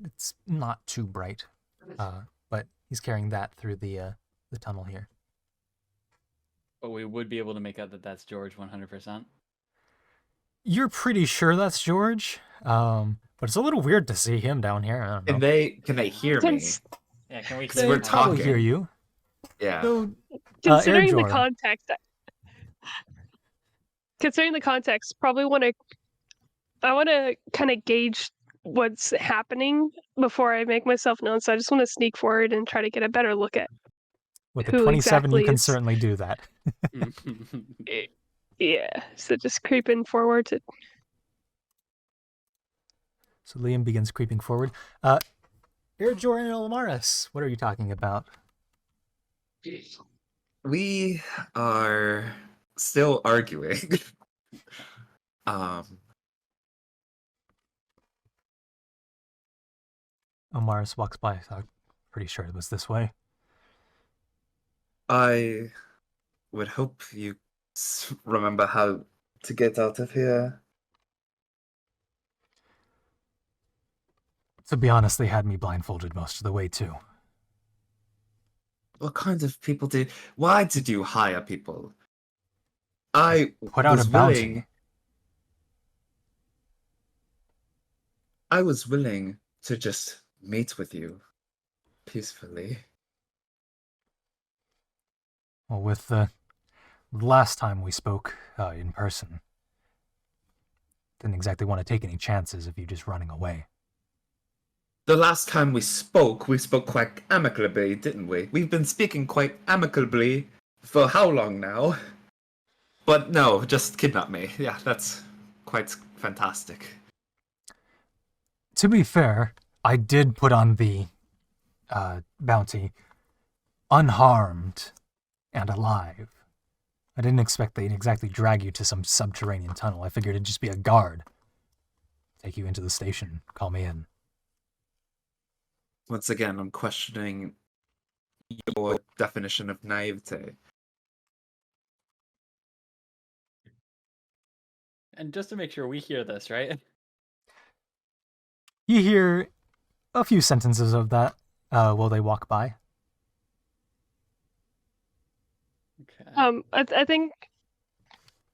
It's not too bright, but He's carrying that through the tunnel here. But we would be able to make out that that's Jeorge 100%. You're pretty sure that's Jeorge, but it's a little weird to see him down here. I don't know. Can they hear me? Cons- Yeah, can we Because hear we're him? Probably talking. hear you. Yeah. So, considering the Jor. context, probably I want to kind of gauge what's happening before I make myself known. So I just want to sneak forward and try to get a better look at With the who 27, you exactly can is. certainly do that. Yeah, so just creeping forward to. So Liam begins creeping forward. Jor and Olamaris, what are you talking about? We are still arguing. Omaris walks by. I'm pretty sure it was this way. I would hope you remember how to get out of here. To be honest, they had me blindfolded most of the way, too. What kinds of people did? Why did you hire people? I Put out was a bounty. willing. I was willing to just meet with you peacefully. Well, with the last time we spoke in person, didn't exactly want to take any chances of you just running away. The last time we spoke quite amicably, didn't we? We've been speaking quite amicably for how long now? But no, just kidnap me. Yeah, that's quite fantastic. To be fair, I did put on the bounty unharmed and alive. I didn't expect they'd exactly drag you to some subterranean tunnel. I figured it'd just be a guard. Take you into the station, call me in. Once again, I'm questioning your definition of naivete. And just to make sure we hear this, right? You hear a few sentences of that while they walk by. Okay. I think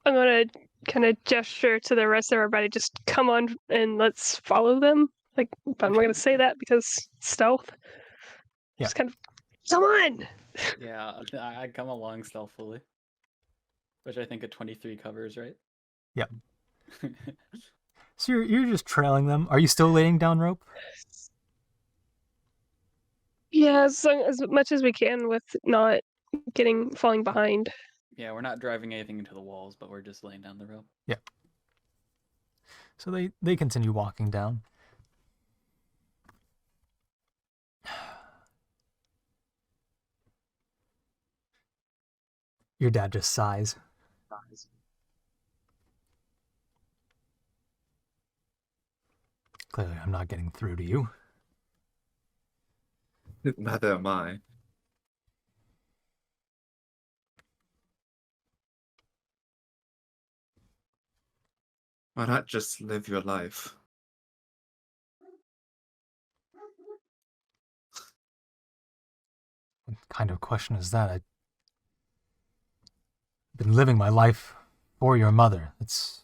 I'm gonna kind of gesture to the rest of everybody. Just come on and let's follow them. Like, but I'm not gonna say that because stealth. Yeah. Just kind of come on. Yeah, I come along stealthily, which I think a 23 covers, right? Yep. So you're just trailing them. Are you still laying down rope? Yeah, as much as we can with not falling behind. Yeah, we're not driving anything into the walls, but we're just laying down the rope. Yeah. So they continue walking down. Your dad just sighs. Clearly, I'm not getting through to you. Neither am I. Why not just live your life? What kind of question is that? I've been living my life for your mother. It's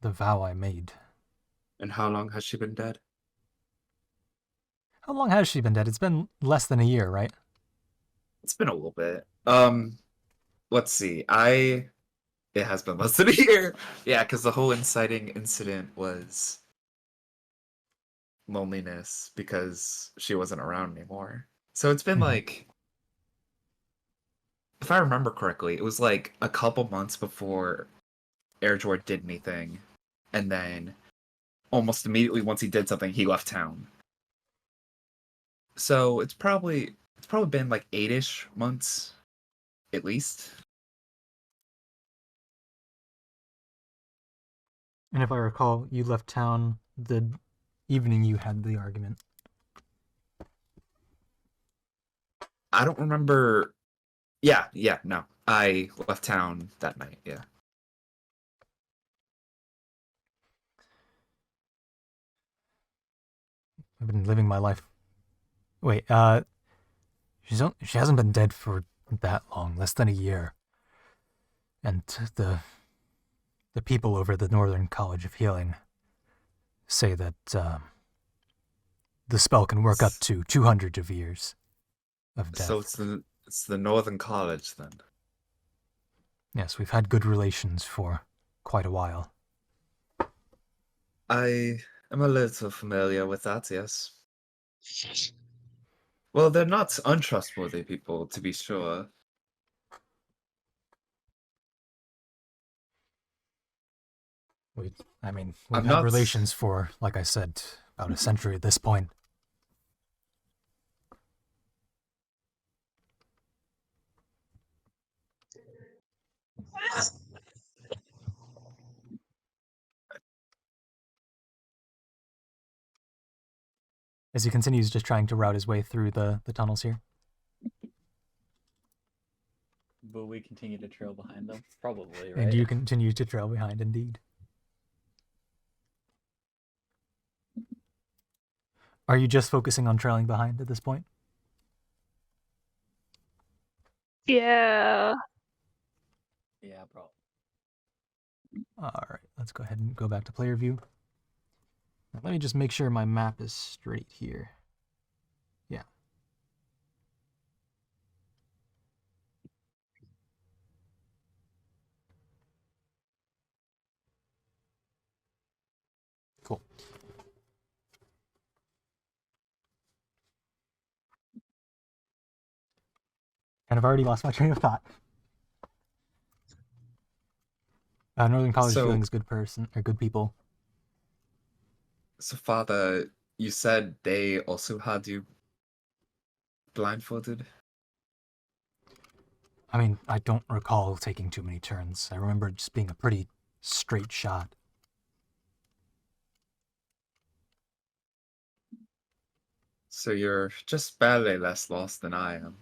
the vow I made. And how long has she been dead? How long has she been dead? It's been less than a year, right? It's been a little bit. Let's see. It has been less than a year. Yeah, because the whole inciting incident was loneliness because she wasn't around anymore. So it's been like, if I remember correctly, it was like a couple months before Jeorge did anything, and then almost immediately once he did something, he left town. So it's probably been like 8-ish months, at least. And if I recall, you left town the evening you had the argument. I don't remember. Yeah, no. I left town that night, yeah. I've been living my life. Wait, She hasn't been dead for that long, less than a year. And the people over the Northern College of Healing say that the spell can work up to 200 of years of death. So it's the Northern College then. Yes, we've had good relations for quite a while. I am a little familiar with that, yes. Well, they're not untrustworthy people, to be sure. We've I'm had not- relations for, like I said, about a century at this point. As he continues just trying to route his way through the tunnels here. But we continue to trail behind them? Probably, right? And you continue to trail behind, indeed. Are you just focusing on trailing behind at this point? Yeah. Yeah, probably. All right, let's go ahead and go back to player view. Now, let me just make sure my map is straight here. Yeah. Cool. And I've already lost my train of thought. Northern College So- Feeling is good people. So, Father, you said they also had you blindfolded? I don't recall taking too many turns. I remember just being a pretty straight shot. So you're just barely less lost than I am.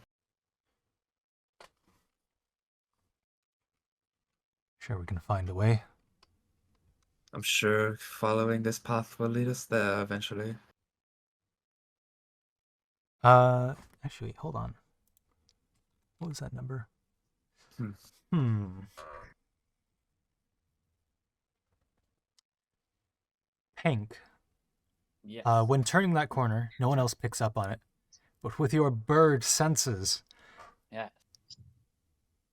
Sure, we can find a way. I'm sure following this path will lead us there eventually. Actually, hold on. What was that number? Hmm. Hank. Yes. When turning that corner, no one else picks up on it. But with your bird senses, Yeah.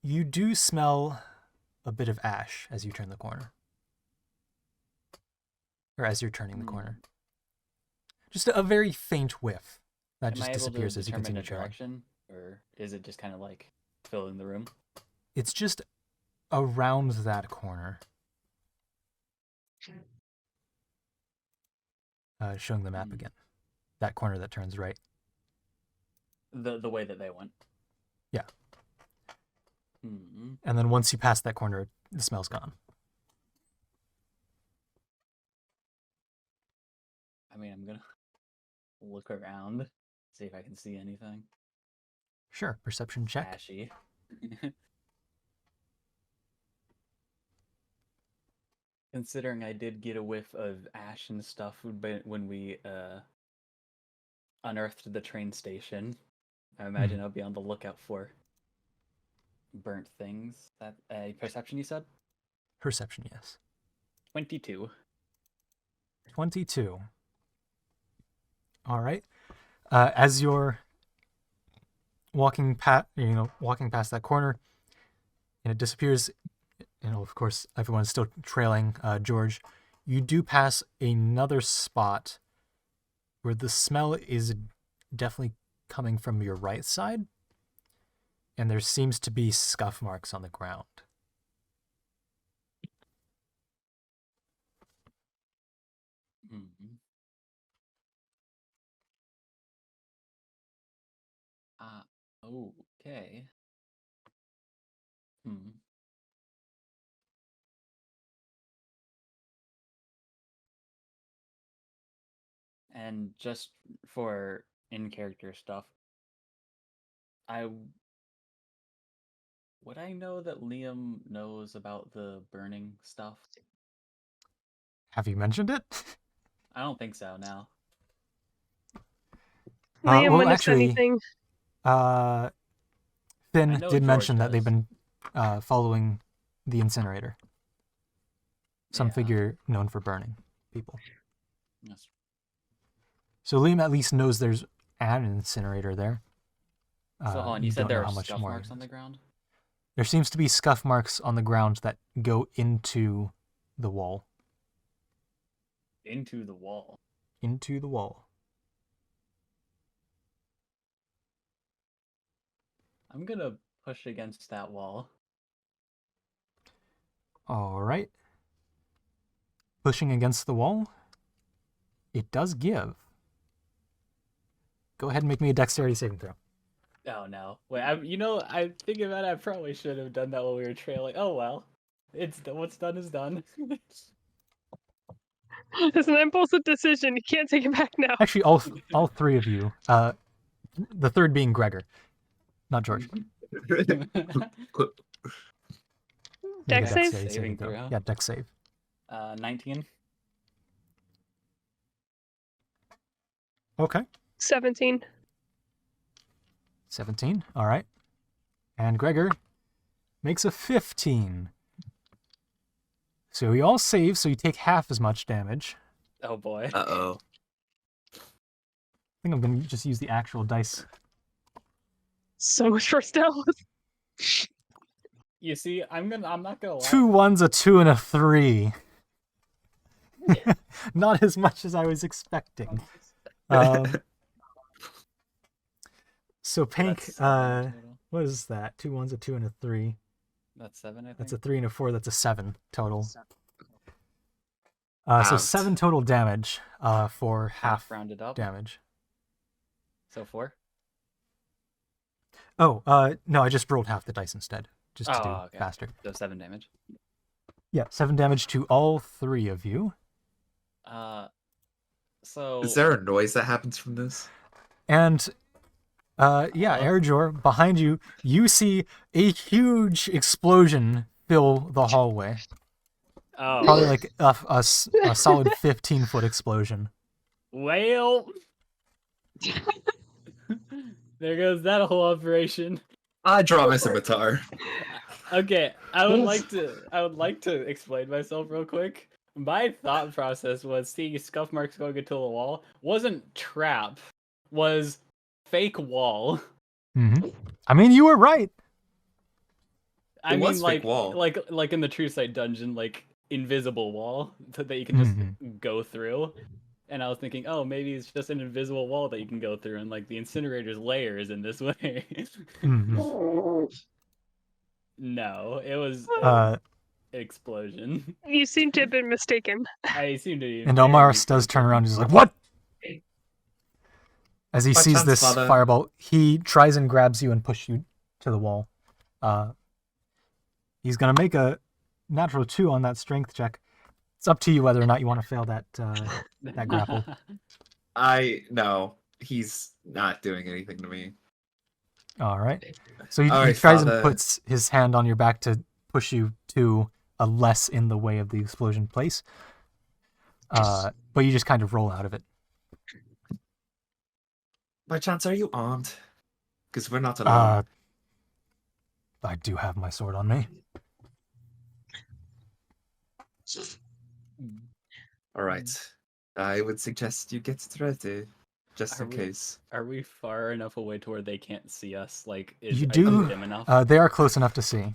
you do smell a bit of ash as you turn the corner. Or as you're turning the corner. Just a very faint whiff that Am just I able disappears to as you determine continue the trailing. direction, or is it just kind of like filling the room? It's just around that corner. Showing the map again. That corner that turns right. The way that they went. Yeah. Hmm. And then once you pass that corner, the smell's gone. I'm gonna look around, see if I can see anything Sure, perception check. ashy. Considering I did get a whiff of ash and stuff when we unearthed the train station, I imagine I'll be on the lookout for burnt things. That perception, you said? Perception, yes. 22. 22. All right. As you're walking past that corner, and it disappears. Of course, everyone's still trailing George. You do pass another spot where the smell is definitely coming from your right side, and there seems to be scuff marks on the ground. Mm-hmm. Okay. Hmm. And just for in-character stuff, would I know that Liam knows about the burning stuff? Have you mentioned it? I don't think so now. Liam well, wouldn't have said actually, anything. Finn know did Jeorge mention that they've does. been following the incinerator. Some Yeah. figure known for burning people. Yes. So Liam at least knows there's an incinerator there. So hold on, you said don't there know are how much scuff more marks it on the is. ground? There seems to be scuff marks on the ground that go into the wall. Into the wall. Into the wall. I'm gonna push against that wall. All right. Pushing against the wall. It does give. Go ahead and make me a dexterity saving throw. Oh no. Wait, I'm thinking about it, I probably should have done that while we were trailing. Oh well. What's done is done. It's an impulsive decision. You can't take it back now. Actually, all three of you. The third being Gregor, not George. Dex Make a save? dexterity Saving throw. Yeah, dex save. 19. Okay. 17. 17. All right. And Gregor makes a 15. So we all save, so you take half as much damage. Oh boy. Uh-oh. I think I'm going to just use the actual dice. So much for stealth. You see, I'm not gonna lie. 2 1s, a 2, and a 3. Not as much as I was expecting. So Pink, That's 7 total. what is that? 2 1s, a 2, and a 3. That's 7, I think. That's a 3 and a 4. That's a 7 total. So Ouch. 7 total damage for half rounded up. damage. So 4? Oh, no, I just rolled half the dice instead, just to do okay. faster. So 7 damage. Yeah, 7 damage to all 3 of you. So Is there a noise that happens from this? And, Erjor, behind you, you see a huge explosion fill the hallway. Oh Probably like a solid 15-foot explosion. well. There goes that whole operation. I draw my scimitar. Okay, I would like to explain myself real quick. My thought process was seeing scuff marks going into the wall wasn't trap, was fake wall. Mm-hmm. I mean, you were right. I It mean, was fake wall. like in the True Sight dungeon, like invisible wall that you can just go through. And I was thinking, oh, maybe it's just an invisible wall that you can go through, and like the incinerator's layer is in this way. Mm-hmm. No, it was an explosion. You seem to have been mistaken. I seem to be. And very Omaris does turn around and he's like, "What?" As he By sees chance, this Father. fireball, he tries and grabs you and pushes you to the wall. He's going to make a natural 2 on that strength check. It's up to you whether or not you want to fail that that grapple. No, he's not doing anything to me. All right. So he All right, tries Father. and puts his hand on your back to push you to a less in the way of the explosion place. But you just kind of roll out of it. By chance, are you armed? Because we're not alone. I do have my sword on me. All right. I would suggest you get it ready, just Are in we- case. Are we far enough away to where they can't see us? Like, is You are do. you dim enough? They are close enough to see.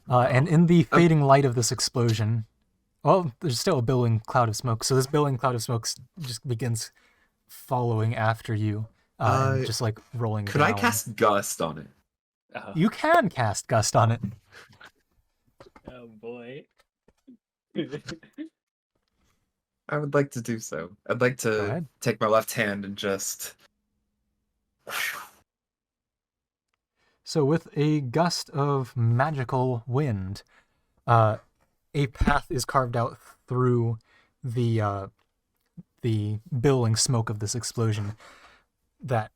And in the fading light of this explosion, well, there's still a billowing cloud of smoke. So this billowing cloud of smoke just begins following after you, and just like rolling Could down. I cast Gust on it? Oh, You can cast Gust on it. oh boy. I would like to do so. I'd like Go to ahead. take my left hand and just. So with a gust of magical wind, a path is carved out through the billowing smoke of this explosion that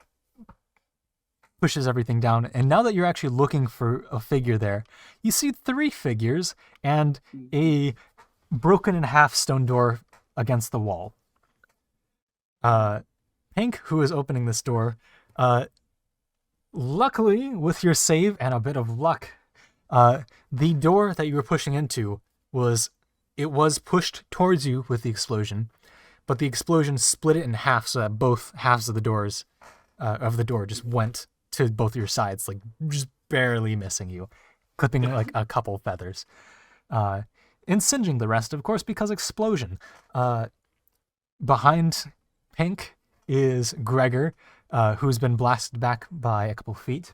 pushes everything down. And now that you're actually looking for a figure there, you see 3 figures and a broken in half stone door against the wall. Pink, who is opening this door, luckily, with your save and a bit of luck, the door that you were pushing into was pushed towards you with the explosion, but the explosion split it in half so that both halves of the door just went to both your sides, like just barely missing you, clipping like a couple feathers, and singeing the rest, of course, because explosion. Behind Pink is Gregor, who's been blasted back by a couple feet,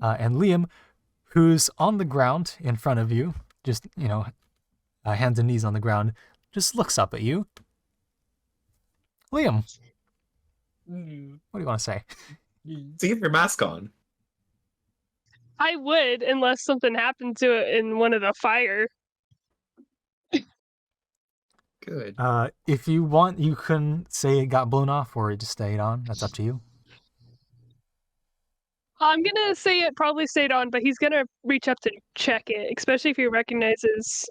and Liam, who's on the ground in front of you, just, hands and knees on the ground, just looks up at you. Liam, what do you want to say? So keep your mask on. I would, unless something happened to it in one of the fire. Good. If you want, you can say it got blown off or it just stayed on. That's up to you. I'm gonna say it probably stayed on, but he's gonna reach up to check it, especially if he recognizes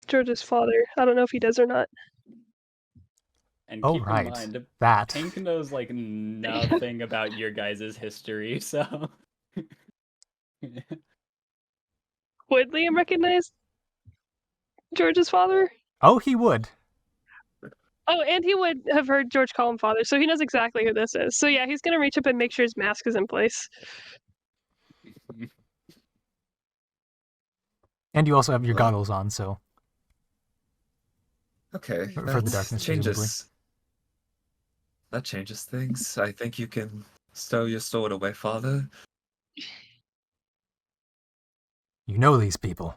George's father. I don't know if he does or not. And Oh, keep in right. mind, That. Pink knows like nothing about your guys' history, so. Would Liam recognize George's father? Oh, he would. Oh, and he would have heard George call him father, so he knows exactly who this is. So yeah, he's gonna reach up and make sure his mask is in place. And you also have your goggles on, so Okay. for the that darkness, changes. That changes things. I think you can stow your sword away, Father. you know these people.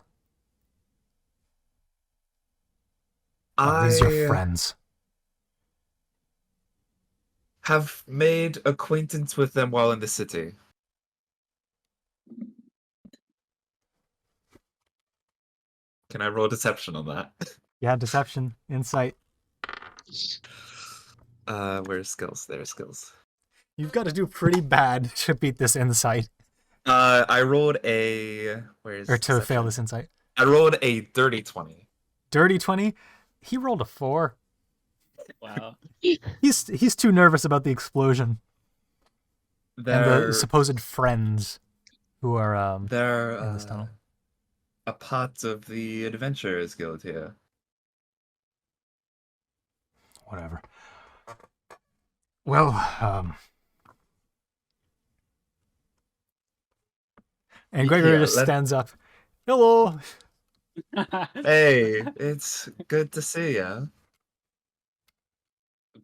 These are your friends. Have made acquaintance with them while in the city. Can I roll deception on that? Yeah, deception, insight. Where's skills? There's skills. You've got to do pretty bad to beat this insight. I rolled a Or to deception? fail this insight. I rolled a dirty 20. Dirty 20. He rolled a 4. Wow. He's too nervous about the explosion and the supposed friends who are they're in this tunnel. a part of the Adventurers Guild here. Whatever. Well, and Gregor Yeah, just stands up. Hello. Hey, it's good to see ya.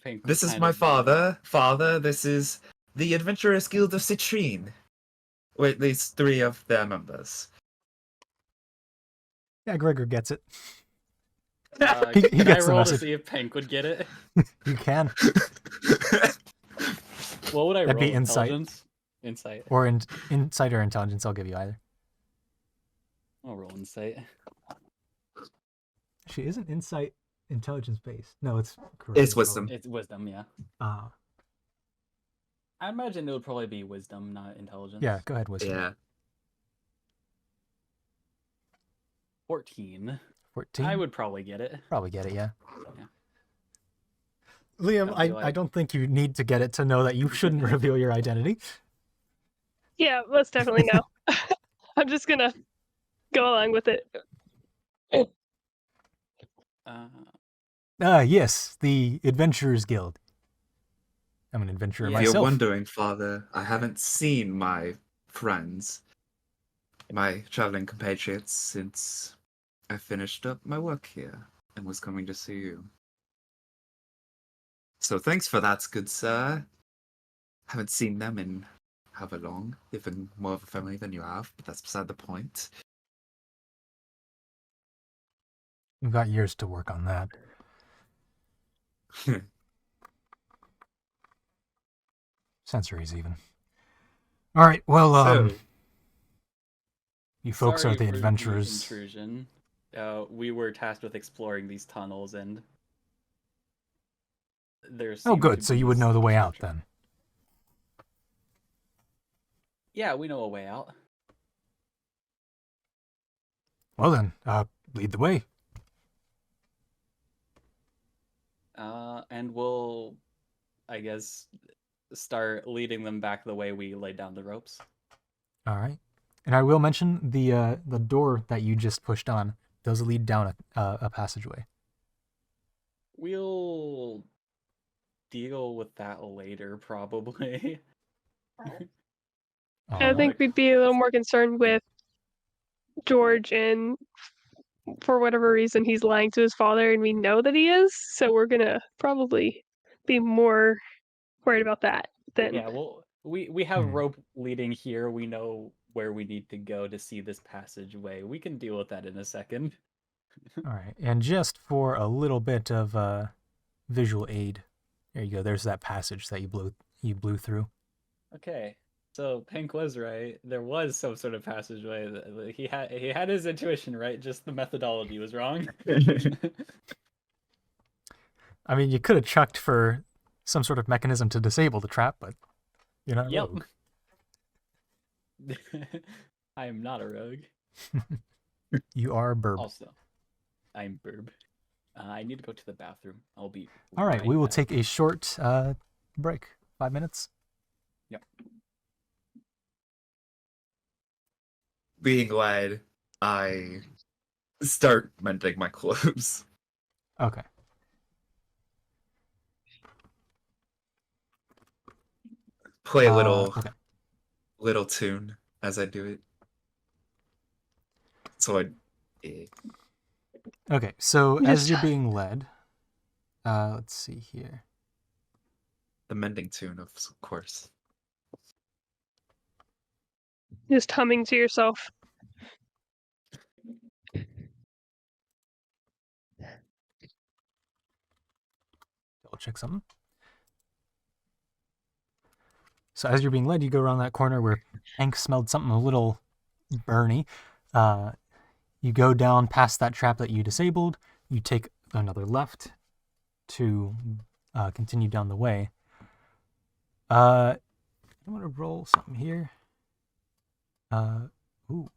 Pink This is kind my of, father. Father, this is the Adventurers Guild of Citrine. With at least 3 of their members. Yeah, Gregor gets it. He he can I gets the roll to message. see if Pink would get it? You can. What would I That'd roll? be insight. Insight. Or insight or intelligence. I'll give you either. I'll roll insight. Actually, isn't insight intelligence based? No, it's It's wisdom. It's wisdom, yeah. Ah. I imagine it would probably be wisdom, not intelligence. Yeah, go ahead, wisdom. Yeah. 14. 14. I would probably get it. Probably get it, yeah. Yeah. Liam, I'd be I like- don't think you need to get it to know that you shouldn't reveal your identity. Yeah, most definitely no. I'm just gonna go along with it. Yes, the Adventurers Guild. I'm an adventurer Yeah. If you're myself. wondering, Father, I haven't seen my friends, my traveling compatriots, since I finished up my work here and was coming to see you. So thanks for that, good sir. Haven't seen them in however long. They've been more of a family than you have, but that's beside the point. You've got years to work on that. Centuries, even. All right, well, So, you folks Sorry are the for adventurers. intrusion. We were tasked with exploring these tunnels, and there's. Oh, good. So you would know the way out then. Yeah, we know a way out. Well then, lead the way. And we'll, I guess, start leading them back the way we laid down the ropes. All right. And I will mention the door that you just pushed on does lead down a passageway. We'll deal with that later, probably. All I right. think we'd be a little more concerned with George, and for whatever reason, he's lying to his father, and we know that he is. So we're gonna probably be more worried about that than. Yeah, well, we have Hmm. rope leading here. We know where we need to go to see this passageway. We can deal with that in a second. All right. And just for a little bit of visual aid, there you go. There's that passage that you blew through. Okay. So Pink was right. There was some sort of passageway. He had his intuition right. Just the methodology was wrong. I mean, you could have chucked for some sort of mechanism to disable the trap, but you're not a Yep. rogue. I am not a rogue. You are a burb. Also, I'm Burb. I need to go to the bathroom. I'll be. All right, we will back. take a short break. 5 minutes. Yep. Being led, I start mending my clothes. Okay. Play a little Okay. little tune as I do it. So Okay, so Just- as you're being led, let's see here. the mending tune, of course. Just humming to yourself. Double check something. So as you're being led, you go around that corner where Hank smelled something a little burny. You go down past that trap that you disabled. You take another left to continue down the way. I'm gonna roll something here. Ooh.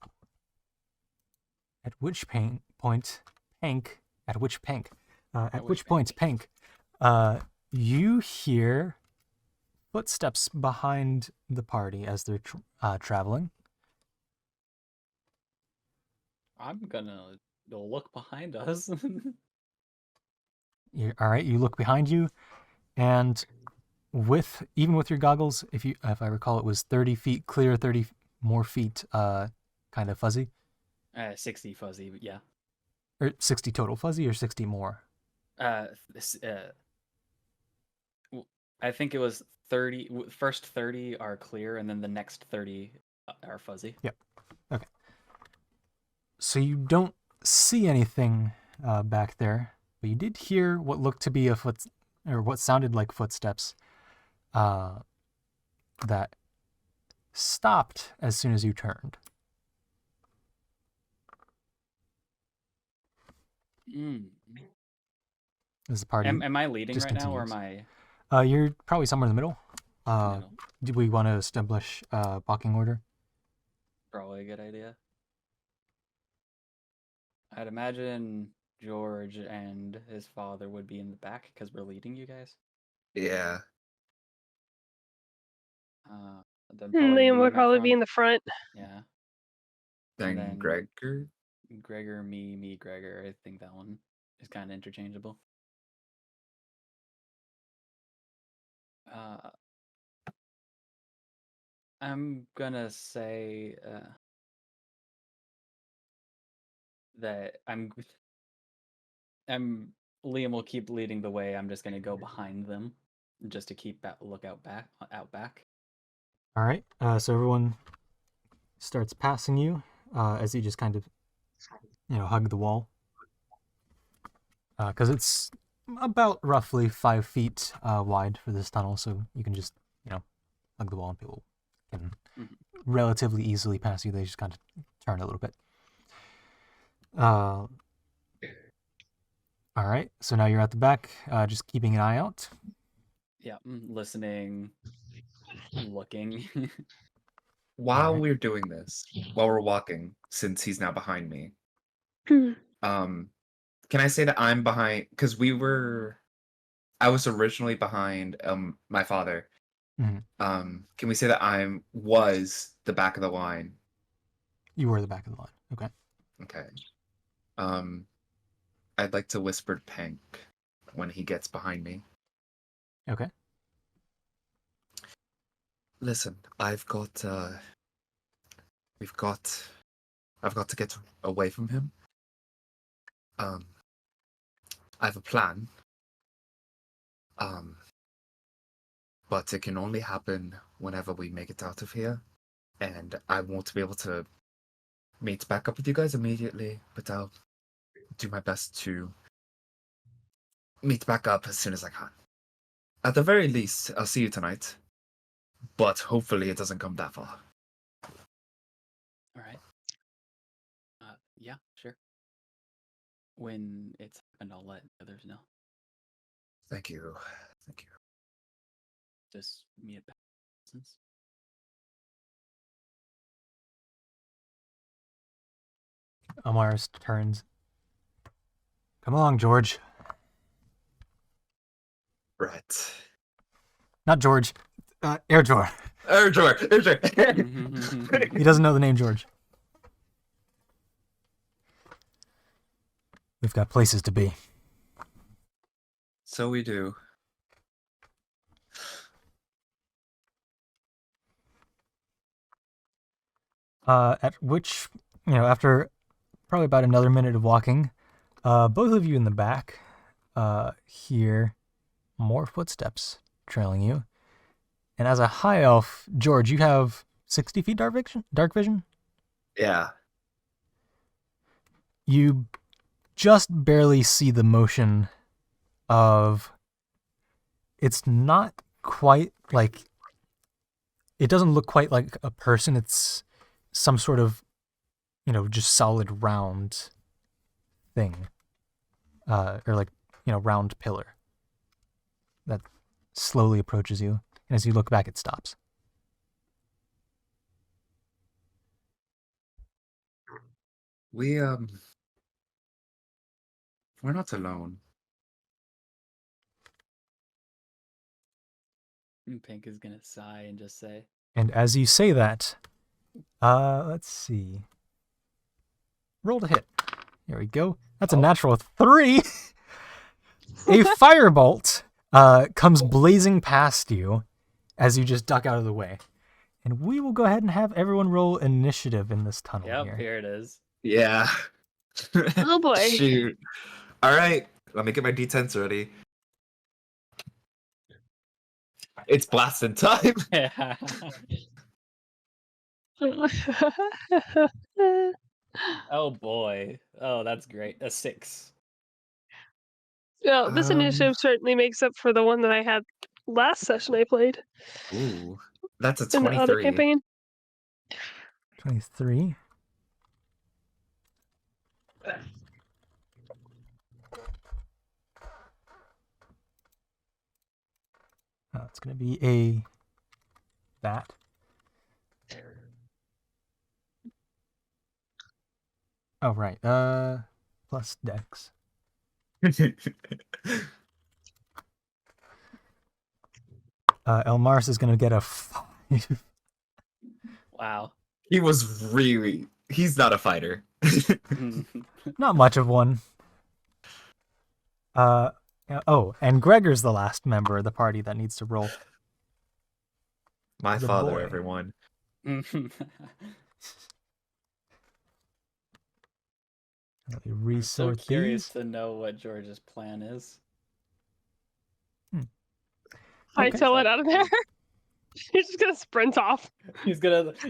At which point, Pank, you hear footsteps behind the party as they're traveling. I'm gonna look behind us. All right, you look behind you, and even with your goggles, if I recall, it was 30 feet clear, 30 more feet kind of fuzzy. 60 fuzzy, but yeah. Or 60 total fuzzy, or 60 more. I think it was 30. First 30 are clear, and then the next 30 are fuzzy. Yep. Okay. So you don't see anything back there, but you did hear what looked to be what sounded like footsteps that stopped as soon as you turned. As the party Am I leading just right now, or am continues. I? You're probably somewhere in the middle. Middle? Do we want to establish walking order? Probably a good idea. I'd imagine George and his father would be in the back because we're leading you guys. Yeah. Then Liam would at probably be front. in the front. Yeah. Then Gregor. Gregor, me, Gregor. I think that one is kind of interchangeable. I'm gonna say that Liam will keep leading the way. I'm just gonna go behind them, just to keep that lookout out back. All right. So everyone starts passing you as you just kind of, hug the wall. Because it's about roughly 5 feet wide for this tunnel, so you can just, hug the wall and people can relatively easily pass you. They just kind of turn a little bit. All right. So now you're at the back, just keeping an eye out. Yeah, listening, looking. While Alright. we're doing this, while we're walking, since he's now behind me, can I say that I'm behind? Because I was originally behind my father, Mhm. Can we say that was the back of the line? You were the back of the line. Okay. Okay. I'd like to whisper to Pink when he gets behind me. Okay. Listen, I've got to get away from him. I have a plan. But it can only happen whenever we make it out of here. And I won't be able to meet back up with you guys immediately, but I'll do my best to meet back up as soon as I can. At the very least, I'll see you tonight. But hopefully it doesn't come that far. All right. Yeah, sure. When it's happened, I'll let others know. Thank you. Thank you. Just me at Brewsin's. Elmars turns. Come along, George. Right. Not George. Air George. George. He doesn't know the name George. We've got places to be. So we do. At which, after probably about another minute of walking, both of you in the back hear more footsteps trailing you. And as a high elf, George, you have 60 feet dark vision? Yeah. You just barely see the motion of... It's not quite like... It doesn't look quite like a person. It's some sort of, just solid round thing. Or like, round pillar that slowly approaches you. And as you look back, it stops. We're not alone. Pink is gonna sigh and just say, And as you say that, let's see. Roll to hit. There we go. That's a natural 3. A firebolt comes blazing past you as you just duck out of the way. And we will go ahead and have everyone roll initiative in this tunnel "Yep, here. here it is." Yeah. Oh boy. Shoot. All right. Let me get my D10s ready. It's blasting time. Oh boy. Oh, that's great. A 6. Well, this initiative certainly makes up for the one that I had last session I played Ooh. That's a in the other 23. campaign. 23. It's going to be a that. Oh, right. Plus dex. Elmars is going to get a 5. Wow. He's not a fighter. Not much of one. And Gregor's the last member of the party that needs to roll. My The father, boy. everyone. Let me I'm so resort curious these. to know what George's plan is. I Okay. tell it out of there. He's just gonna sprint off. He's gonna, like,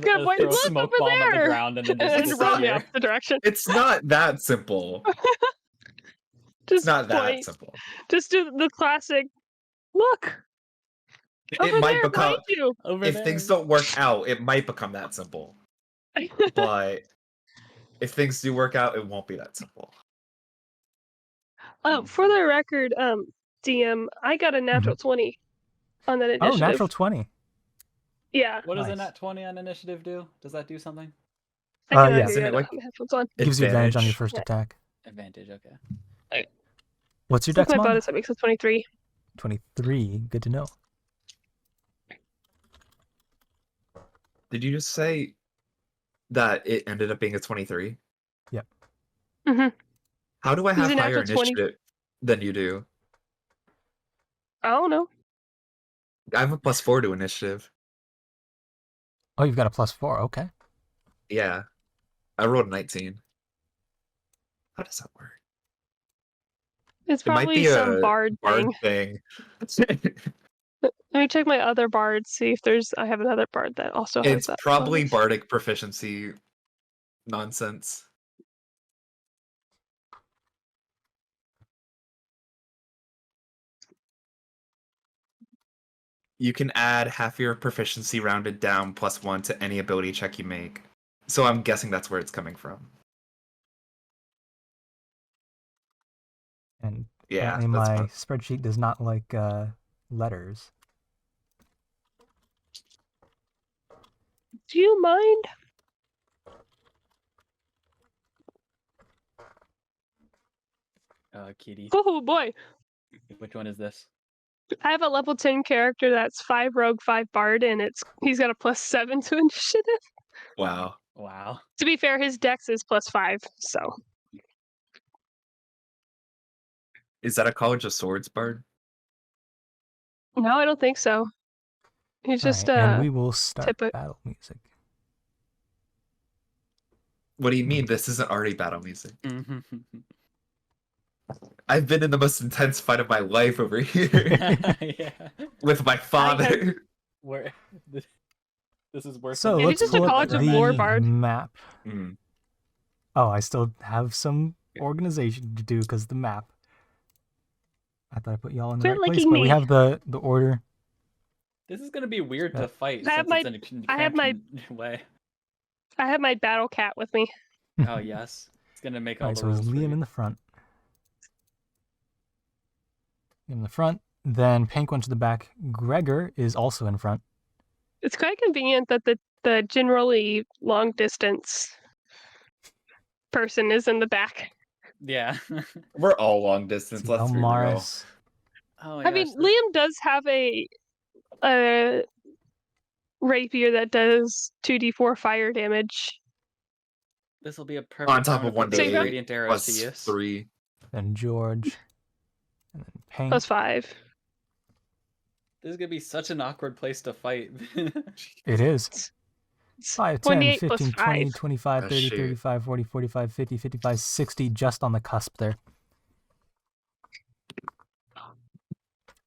Gonna point, throw a "Look smoke over bomb at the there!" ground and then And just then run the disappear. opposite direction. It's not that simple. Just It's not that point. simple. Just do the classic. Look over It might there become behind you. Over if there. things don't work out, it might become that simple. But if things do work out, it won't be that simple. For the record, DM, I got a natural 20 on that initiative. Oh, natural 20. Yeah, What does a Nice. nat 20 on initiative do? Does that do something? I can Yeah. argue Isn't I it don't like have headphones on. Gives you advantage on your advantage? first attack. Advantage, okay. What's your So that's dex my mod? bonus. That makes it 23. 23. Good to know. Did you just say that it ended up being a 23? Yep. Mm-hmm. How do I It was have a higher natural 20. initiative than you do? I don't know. I have a +4 to initiative. Oh, you've got a +4. Okay. Yeah. I rolled a 19. How does that work? It's It might probably be some a bard bard thing. thing. Let me check my other bard, see if I have another bard that also has It's that probably bonus. bardic proficiency nonsense. You can add half your proficiency rounded down +1 to any ability check you make. So I'm guessing that's where it's coming from. And Yeah, apparently that's my fun. spreadsheet does not like letters. Do you mind? Kitty. Oh boy. Which one is this? I have a level 10 character that's 5 rogue, 5 bard, and he's got a +7 to initiative. Wow. Wow. To be fair, his dex is +5, so. Is that a College of Swords bard? No, I don't think so. He's All just right, and we will start typical. battle music. What do you mean this isn't already battle music? Mhm. I've been in the most intense fight of my life over here Yeah. with my father. Where this is worse. So than Yeah, let's he's just a pull up College of the War bard. map. Mm. Oh, I still have some organization to do because the map. I thought I put y'all in the Quit right place, licking but we me. have the order. This is gonna be weird to fight I have since it's in a I have cramped way. I have my battle cat with me. Oh yes, it's gonna make All all right, the so it's rules for Liam you. in the front. In the front, then Pink went to the back. Gregor is also in front. It's quite convenient that the generally long distance person is in the back. Yeah. We're all long distance, See, let's be real. Elmaris. Oh my I gosh. mean, Liam does have a rapier that does 2d4 fire damage. This will be a On perfect top time of to put those 1d8 radiant arrows to use. +3. Then Jeorge. And then Pink. +5. This is gonna be such an awkward place to fight. It is. It's 5, 10, 1d8 15, +5. 20, 25, Oh, 30, shoot. 35, 40, 45, 50, 55, 60, just on the cusp there.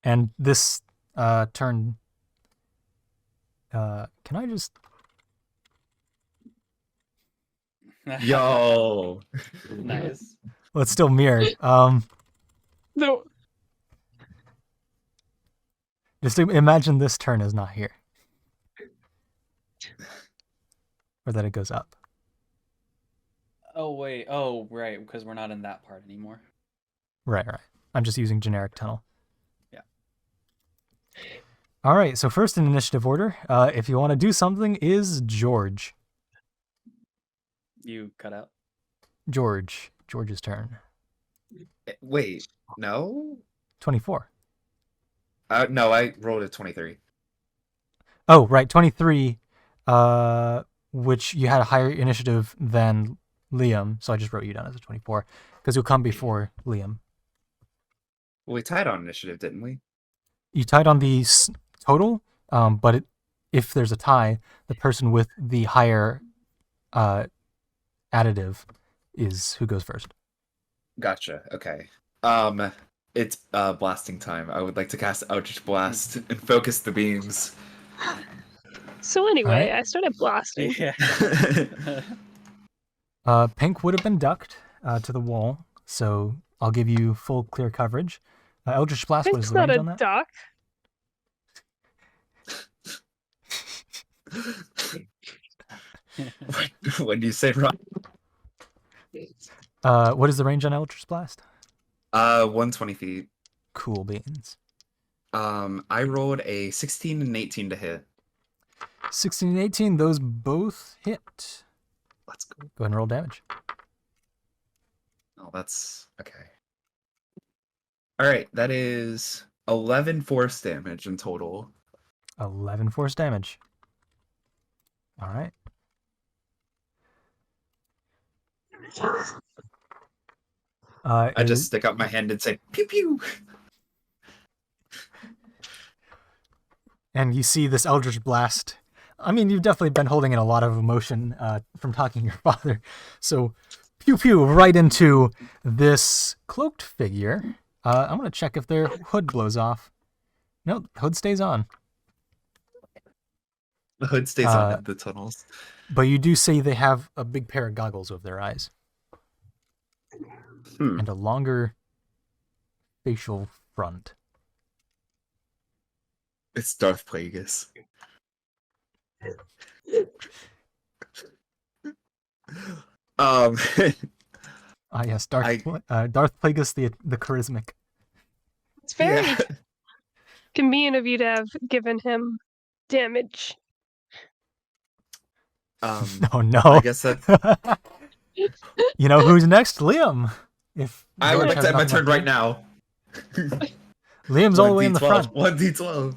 And this turn... can I just... Yo. Nice. Well, it's still mirrored. No, Just imagine this turn is not here. Or that it goes up. Oh wait. Oh right, because we're not in that part anymore. Right. I'm just using generic tunnel. Yeah. All right, so first in initiative order, if you want to do something, is George. You cut out. George's turn. Wait, no? 24. No, I rolled a 23. Oh, right, 23, which you had a higher initiative than Liam, so I just wrote you down as a 24, because you'll come before Liam. Well, we tied on initiative, didn't we? You tied on the total, but if there's a tie, the person with the higher additive is who goes first. Gotcha. Okay. It's blasting time. I would like to cast Eldritch Blast and focus the beams. so anyway, Alright. I started blasting. Yeah. Pink would have been ducked to the wall, so I'll give you full clear coverage. Eldritch Blast, what is Pink's the not range a on that? duck. When do you say Ron? What is the range on Eldritch Blast? 120 feet. Cool beans. I rolled a 16 and 18 to hit. 16 and 18, those both hit. Let's go. Go ahead and roll damage. Oh, that's okay. All right, that is 11 force damage in total. 11 force damage. All right. I just stick up my hand and say pew pew. And you see this Eldritch Blast. I mean, you've definitely been holding in a lot of emotion from talking to your father. So, pew pew, right into this cloaked figure. I'm going to check if their hood blows off. Nope, hood stays on. The hood stays on in the tunnels. But you do see they have a big pair of goggles over their eyes. And a longer facial front. It's Darth Plagueis. Yes, Darth Plagueis the charismatic. It's very convenient of you to have given him damage. Oh no! I guess that. You know who's next? Liam. If I would George like has to end my nothing turn left right now. Liam's all the way in the front. 1d12.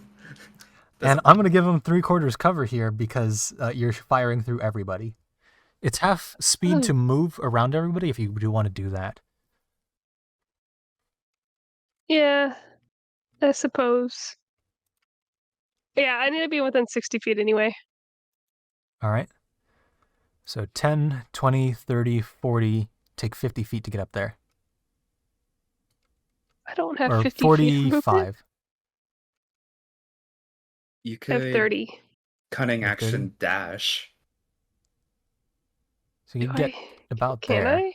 And I'm going to give him 3/4 cover here because you're firing through everybody. It's half speed to move around everybody if you do want to do that. Yeah, I suppose. Yeah, I need to be within 60 feet anyway. All right. So 10, 20, 30, 40, take 50 feet to get up there. I don't have Or 50 feet of movement. 45. You I have could 30. cunning Or 30. action dash. So you get about Can there. I?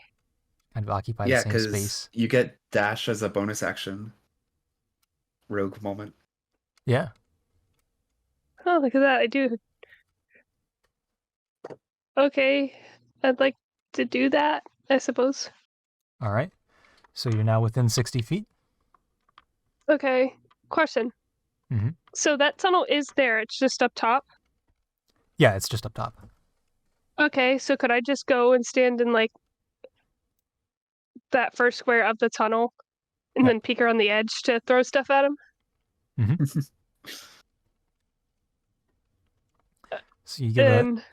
Kind of occupy the Yeah, same because space. you get dash as a bonus action. Rogue moment. Yeah. Oh, look at that. I do. Okay. I'd like to do that, I suppose. All right. So you're now within 60 feet. Okay. Question. Mhm. So that tunnel is there. It's just up top? Yeah, it's just up top. Okay, so could I just go and stand in, like, that first square of the tunnel and Yep. then peek around the edge to throw stuff at him? So you give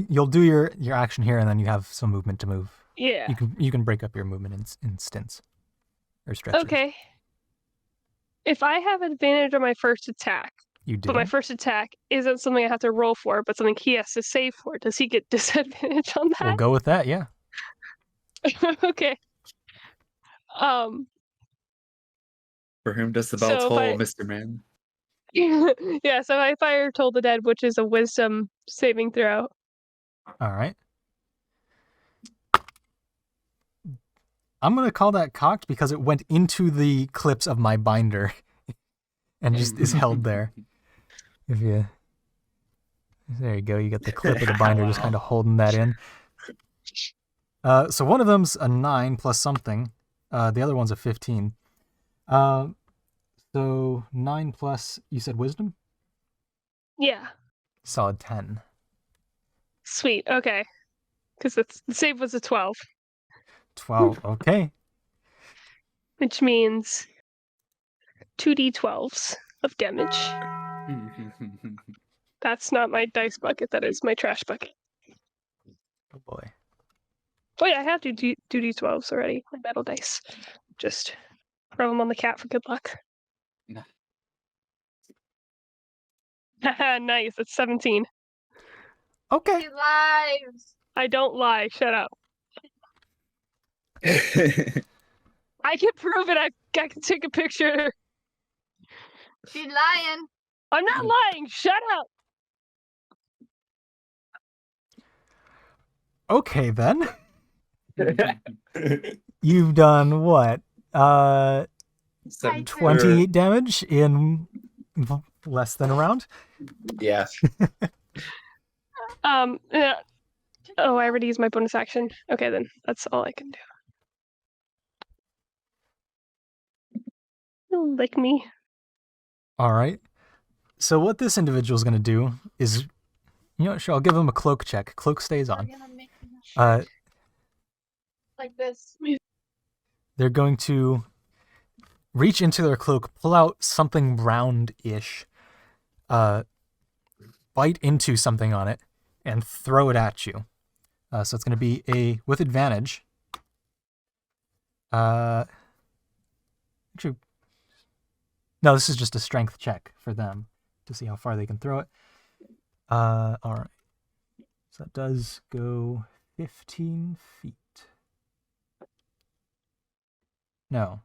you'll do your action here, and then you have some movement to move. Yeah. You can break up your movement in stints or stretches. Okay. If I have advantage on my first attack, You do. but my first attack isn't something I have to roll for, but something he has to save for, does he get disadvantage on that? We'll go with that. Yeah. Okay. For whom does the bell So if toll, I- Mr. Man? Yeah, so I fire Toll the Dead, which is a wisdom saving throw. All right. I'm going to call that cocked because it went into the clips of my binder and just is held there. There you go. You got the clip of the binder just kind of holding that in. So one of them's a 9 plus something. The other one's a 15. So 9 plus, you said wisdom? Yeah. Solid 10. Sweet. Okay. Because the save was a 12. 12. Okay. Which means 2d12s of damage. That's not my dice bucket. That is my trash bucket. Oh boy. Oh yeah, I have to do 2d12s already. My metal dice. Just throw them on the cat for good luck. Nah. Nice. It's 17. Okay. He lies. I don't lie. Shut up. I can prove it. I can take a picture. She's lying. I'm not lying. Shut up. Okay then. You've done what? 28 damage in less than a round? Yeah. Yeah. Oh, I already used my bonus action. Okay, then that's all I can do. Don't lick me. All right. So what this individual is going to do is, you know what, sure, I'll give him a cloak check. Cloak stays on. Like this. They're going to reach into their cloak, pull out something round-ish, bite into something on it and throw it at you. So it's going to be with advantage. Actually, no, this is just a strength check for them to see how far they can throw it. All right. So that does go 15 feet. No.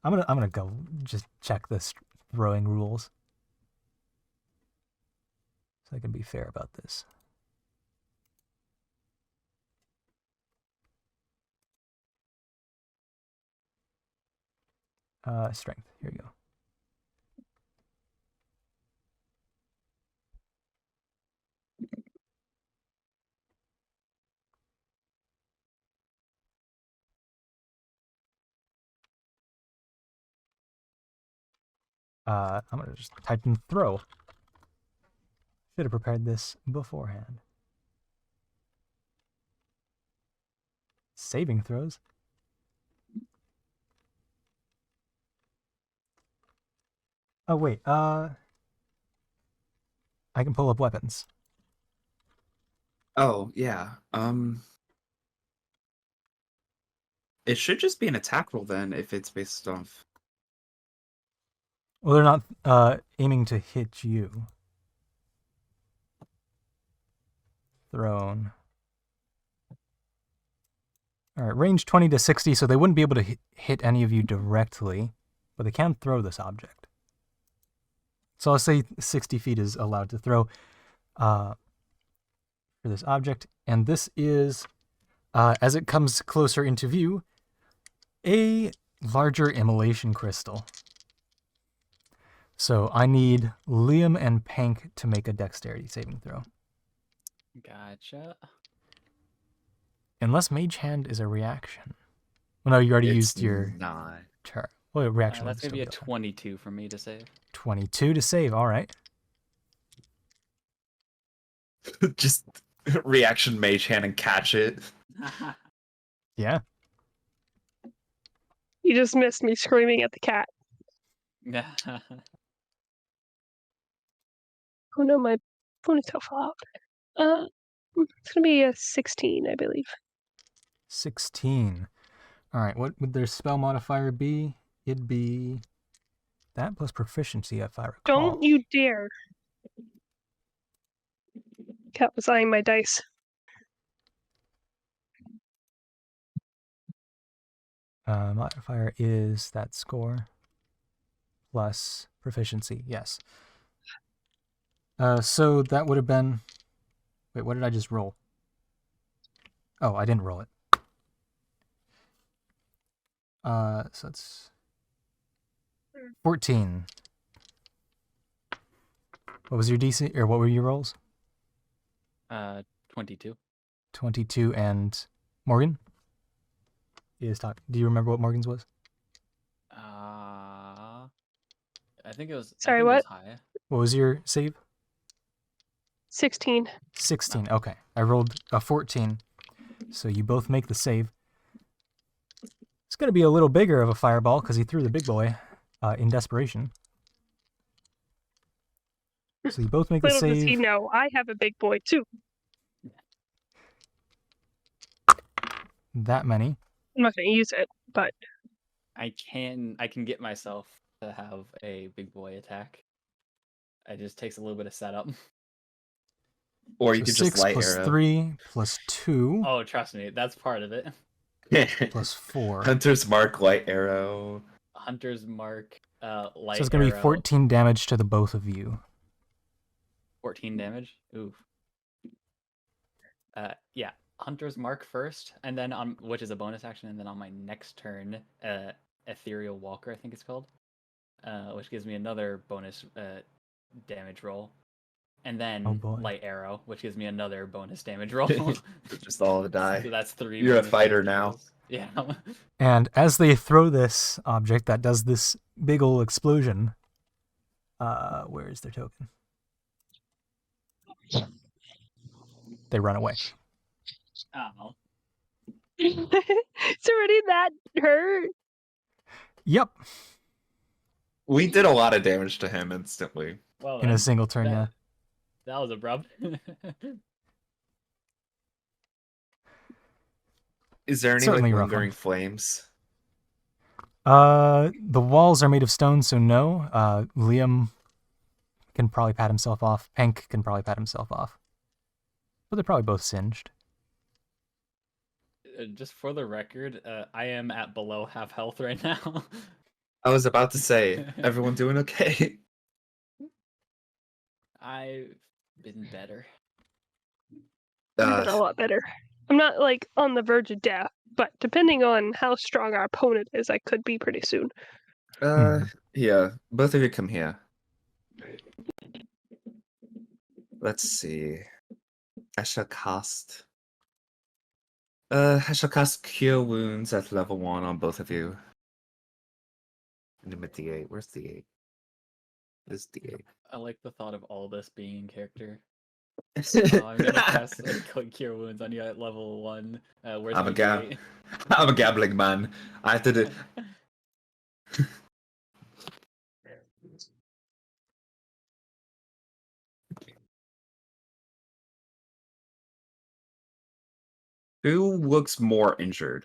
I'm gonna go just check the throwing rules so I can be fair about this. Strength. Here you go. I'm gonna just type in throw. Should have prepared this beforehand. Saving throws. Oh wait, I can pull up weapons. Oh, yeah. It should just be an attack roll then if it's based off. Well, they're not aiming to hit you. Thrown. All right, range 20 to 60, so they wouldn't be able to hit any of you directly, but they can throw this object. So I'll say 60 feet is allowed to throw for this object. And this is, as it comes closer into view, a larger immolation crystal. So I need Liam and Pank to make a dexterity saving throw. Gotcha. Unless Mage Hand is a reaction. Well, no, you already used your Not. chart. Well, reaction would That's gonna still be a be okay. 22 for me to save. 22 to save. All right. Just reaction mage hand and catch it. Yeah. You just missed me screaming at the cat. Oh no, my ponytail fell out. It's gonna be a 16, I believe. 16. All right. What would their spell modifier be? It'd be that plus proficiency, if I recall. Don't you dare. Cat was eyeing my dice. Modifier is that score plus proficiency. Yes. So that would have been. Wait, what did I just roll? Oh, I didn't roll it. So it's 14. What was your DC, or what were your rolls? 22. 22, and Morgan? Is talk. Do you remember what Morgan's was? I think it was. Sorry, I think what? It was high. What was your save? 16. 16. Okay. I rolled a 14. So you both make the save. It's going to be a little bigger of a fireball because he threw the big boy in desperation. So you both make the Little does he save. know, I have a big boy too. That many. I'm not gonna use it, but I can get myself to have a big boy attack. It just takes a little bit of setup. Or So you could 6 just light plus arrow. 3 plus 2 Oh, trust me, that's part of it. plus 4. Hunter's Mark light arrow. Hunter's Mark, light So it's going to be arrow, 14 damage to the both of you. 14 damage. Oof. Yeah. Hunter's Mark first, and then on which is a bonus action, and then on my next turn, Ethereal Walker, I think it's called, which gives me another bonus damage roll, and then Oh, boy. Light Arrow, which gives me another bonus damage roll. Just all the die. So that's 3. You're a bonus fighter damage now. rolls. Yeah. And as they throw this object that does this big ol' explosion, where is their token? They run away. Oh. it's already that hurt. Yep. We did a lot of damage to him instantly. Well, In a then, single turn, yeah. That was abrupt. Is there any Certainly like a rough lingering one. flames? The walls are made of stone, so no. Liam can probably pat himself off. Pank can probably pat himself off. But they're probably both singed. Just for the record, I am at below half health right now. I was about to say, everyone doing okay? I've been better. I'm a lot better. I'm not like on the verge of death, but depending on how strong our opponent is, I could be pretty soon. Yeah, both of you come here. Let's see. I shall cast Cure Wounds at level 1 on both of you. And I'm at D8. Where's D8? This D8. I like the thought of all this being in character. Oh, I'm gonna cast Cure Wounds on you at level 1. Where's I'm my a gab- D8? I'm a gambling man. I have to do. Who looks more injured?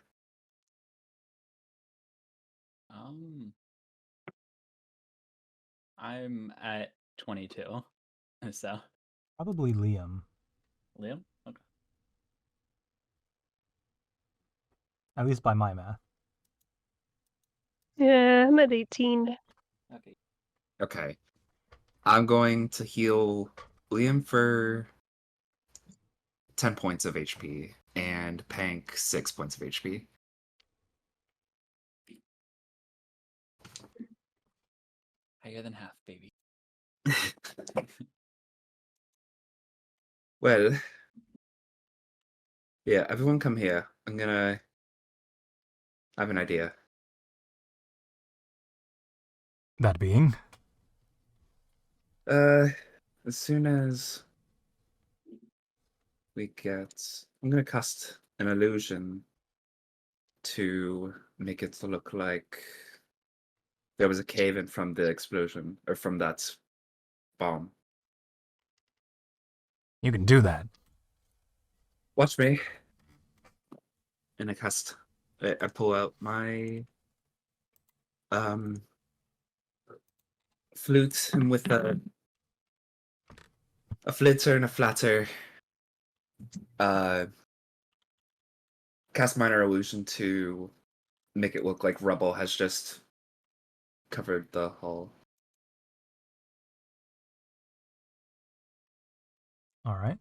I'm at 22. So, Probably Liam. Liam? Okay. At least by my math. Yeah, I'm at 18. Okay. Okay. I'm going to heal Liam for 10 points of HP and Pank 6 points of HP. Higher than half, baby. Well, yeah, everyone come here. I have an idea. That being? As soon as I'm gonna cast an illusion to make it look like there was a cave in from the explosion, or from that bomb. You can do that. Watch me. And I pull out my flute, and with a flitter and a flatter, cast minor illusion to make it look like rubble has just covered the hall. All right.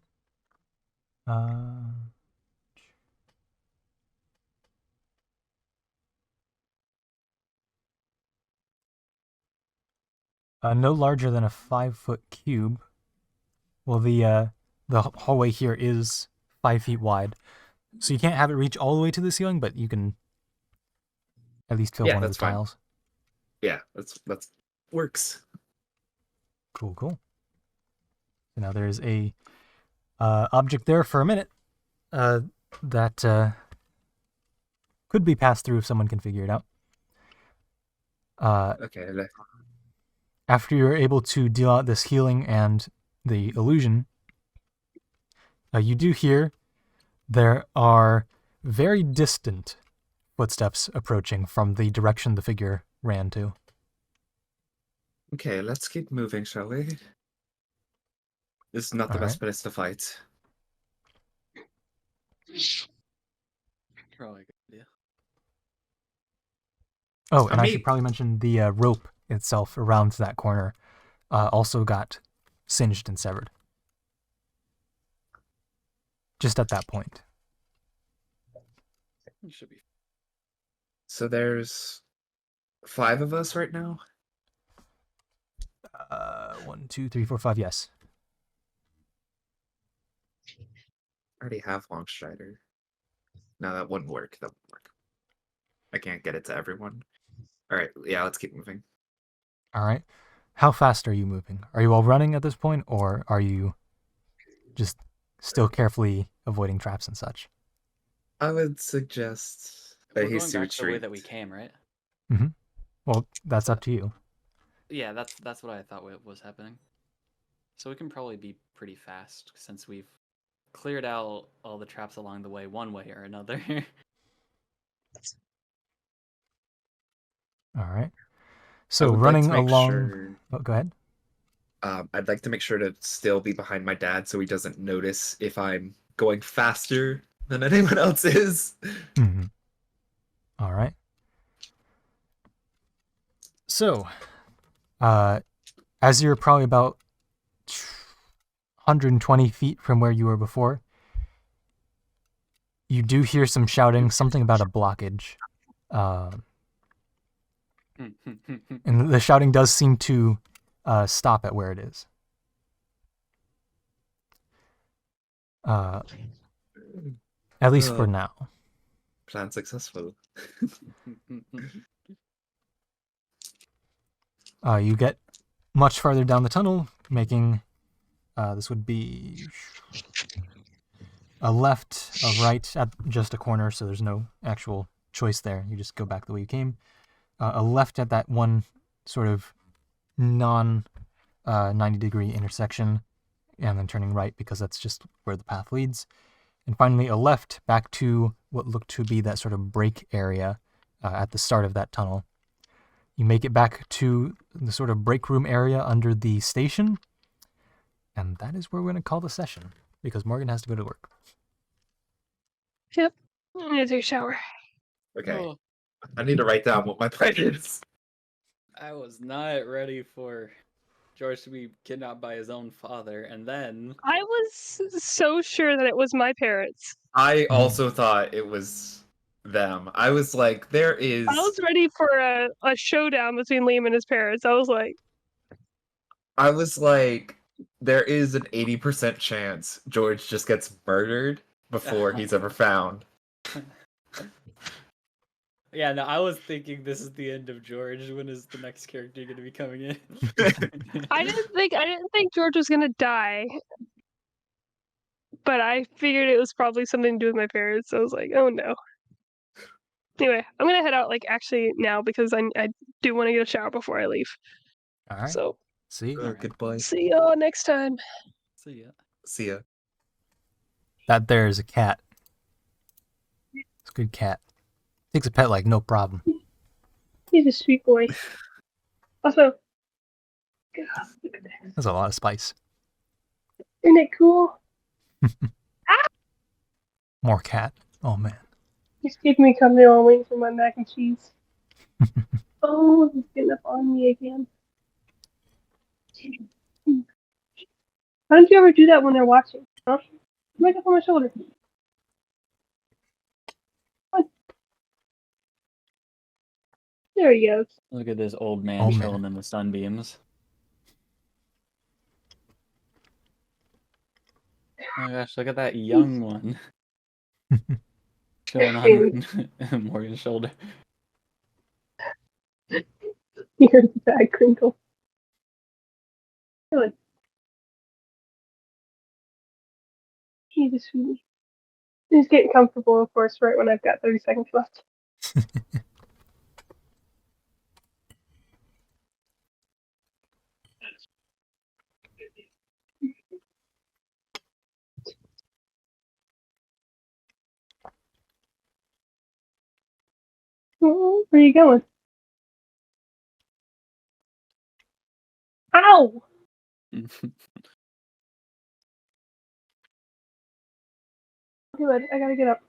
No larger than a 5-foot cube. Well, the hallway here is 5 feet wide, so you can't have it reach all the way to the ceiling, but you can at least fill one of the that's fine. tiles. Yeah, that's works. Cool. So now there's a object there for a minute that could be passed through if someone can figure it out. Okay. After you're able to deal out this healing and the illusion, you do hear there are very distant footsteps approaching from the direction the figure ran to. Okay, let's keep moving, shall we? This is not the best place to fight. Probably a good idea. Oh, and I should probably mention the rope itself around that corner also got singed and severed. Just at that point. It should be. So there's 5 of us right now? 1, 2, 3, 4, 5, yes. I already have Longstrider. No, that wouldn't work. I can't get it to everyone. Alright, yeah, let's keep moving. Alright. How fast are you moving? Are you all running at this point, or are you just still carefully avoiding traps and such? I would suggest that We're he's going back retreat. the way that we came, right? Mm-hmm. Well, that's up to you. Yeah, that's what I thought was happening. So we can probably be pretty fast since we've cleared out all the traps along the way, one way or another. All right. I So would like running to make along. sure. Oh, go ahead. I'd like to make sure to still be behind my dad so he doesn't notice if I'm going faster than anyone else is. Mm-hmm. All right. So, as you're probably about 120 feet from where you were before, you do hear some shouting, something about a blockage. And the shouting does seem to stop at where it is. At least for now. Plan successful. You get much farther down the tunnel, making this would be a left, a right, at just a corner, so there's no actual choice there. You just go back the way you came. A left at that one sort of non 90-degree intersection, and then turning right because that's just where the path leads. And finally, a left back to what looked to be that sort of break area at the start of that tunnel. You make it back to the sort of break room area under the station, and that is where we're going to call the session because Morgan has to go to work. Yep. I'm gonna take a shower. Okay. Oh, I need to write down what my plan is. I was not ready for George to be kidnapped by his own father, and then I was so sure that it was my parents. I also thought it was them. I was like, there is. I was ready for a showdown between Liam and his parents. I was like, There is an 80% chance George just gets murdered before he's ever found. yeah, no, I was thinking this is the end of George. When is the next character going to be coming in? I didn't think George was gonna die, but I figured it was probably something to do with my parents. So I was like, oh no. Anyway, I'm gonna head out like actually now because I do want to get a shower before I leave. All right. So See? Goodbye. see y'all next time. See ya. See ya. That there is a cat. It's a good cat. Takes a pet like no problem. He's a sweet boy. Also, God, look at that. That's a lot of spice. Isn't it cool? More cat. Oh, man. He's keeping me company while I'm waiting for my mac and cheese. Oh, he's getting up on me again. Why don't you ever do that when they're watching? Huh? Right up on my shoulder. Come on. There he goes. Look at this old man Oh, man. chilling in the sunbeams. Oh my gosh, look at that young one. Chilling on Morgan's shoulder. You heard the bag crinkle. Good. He's a sweetie. He's getting comfortable, of course, right when I've got 30 seconds left. Oh, where are you going? Ow! Good, I gotta get up.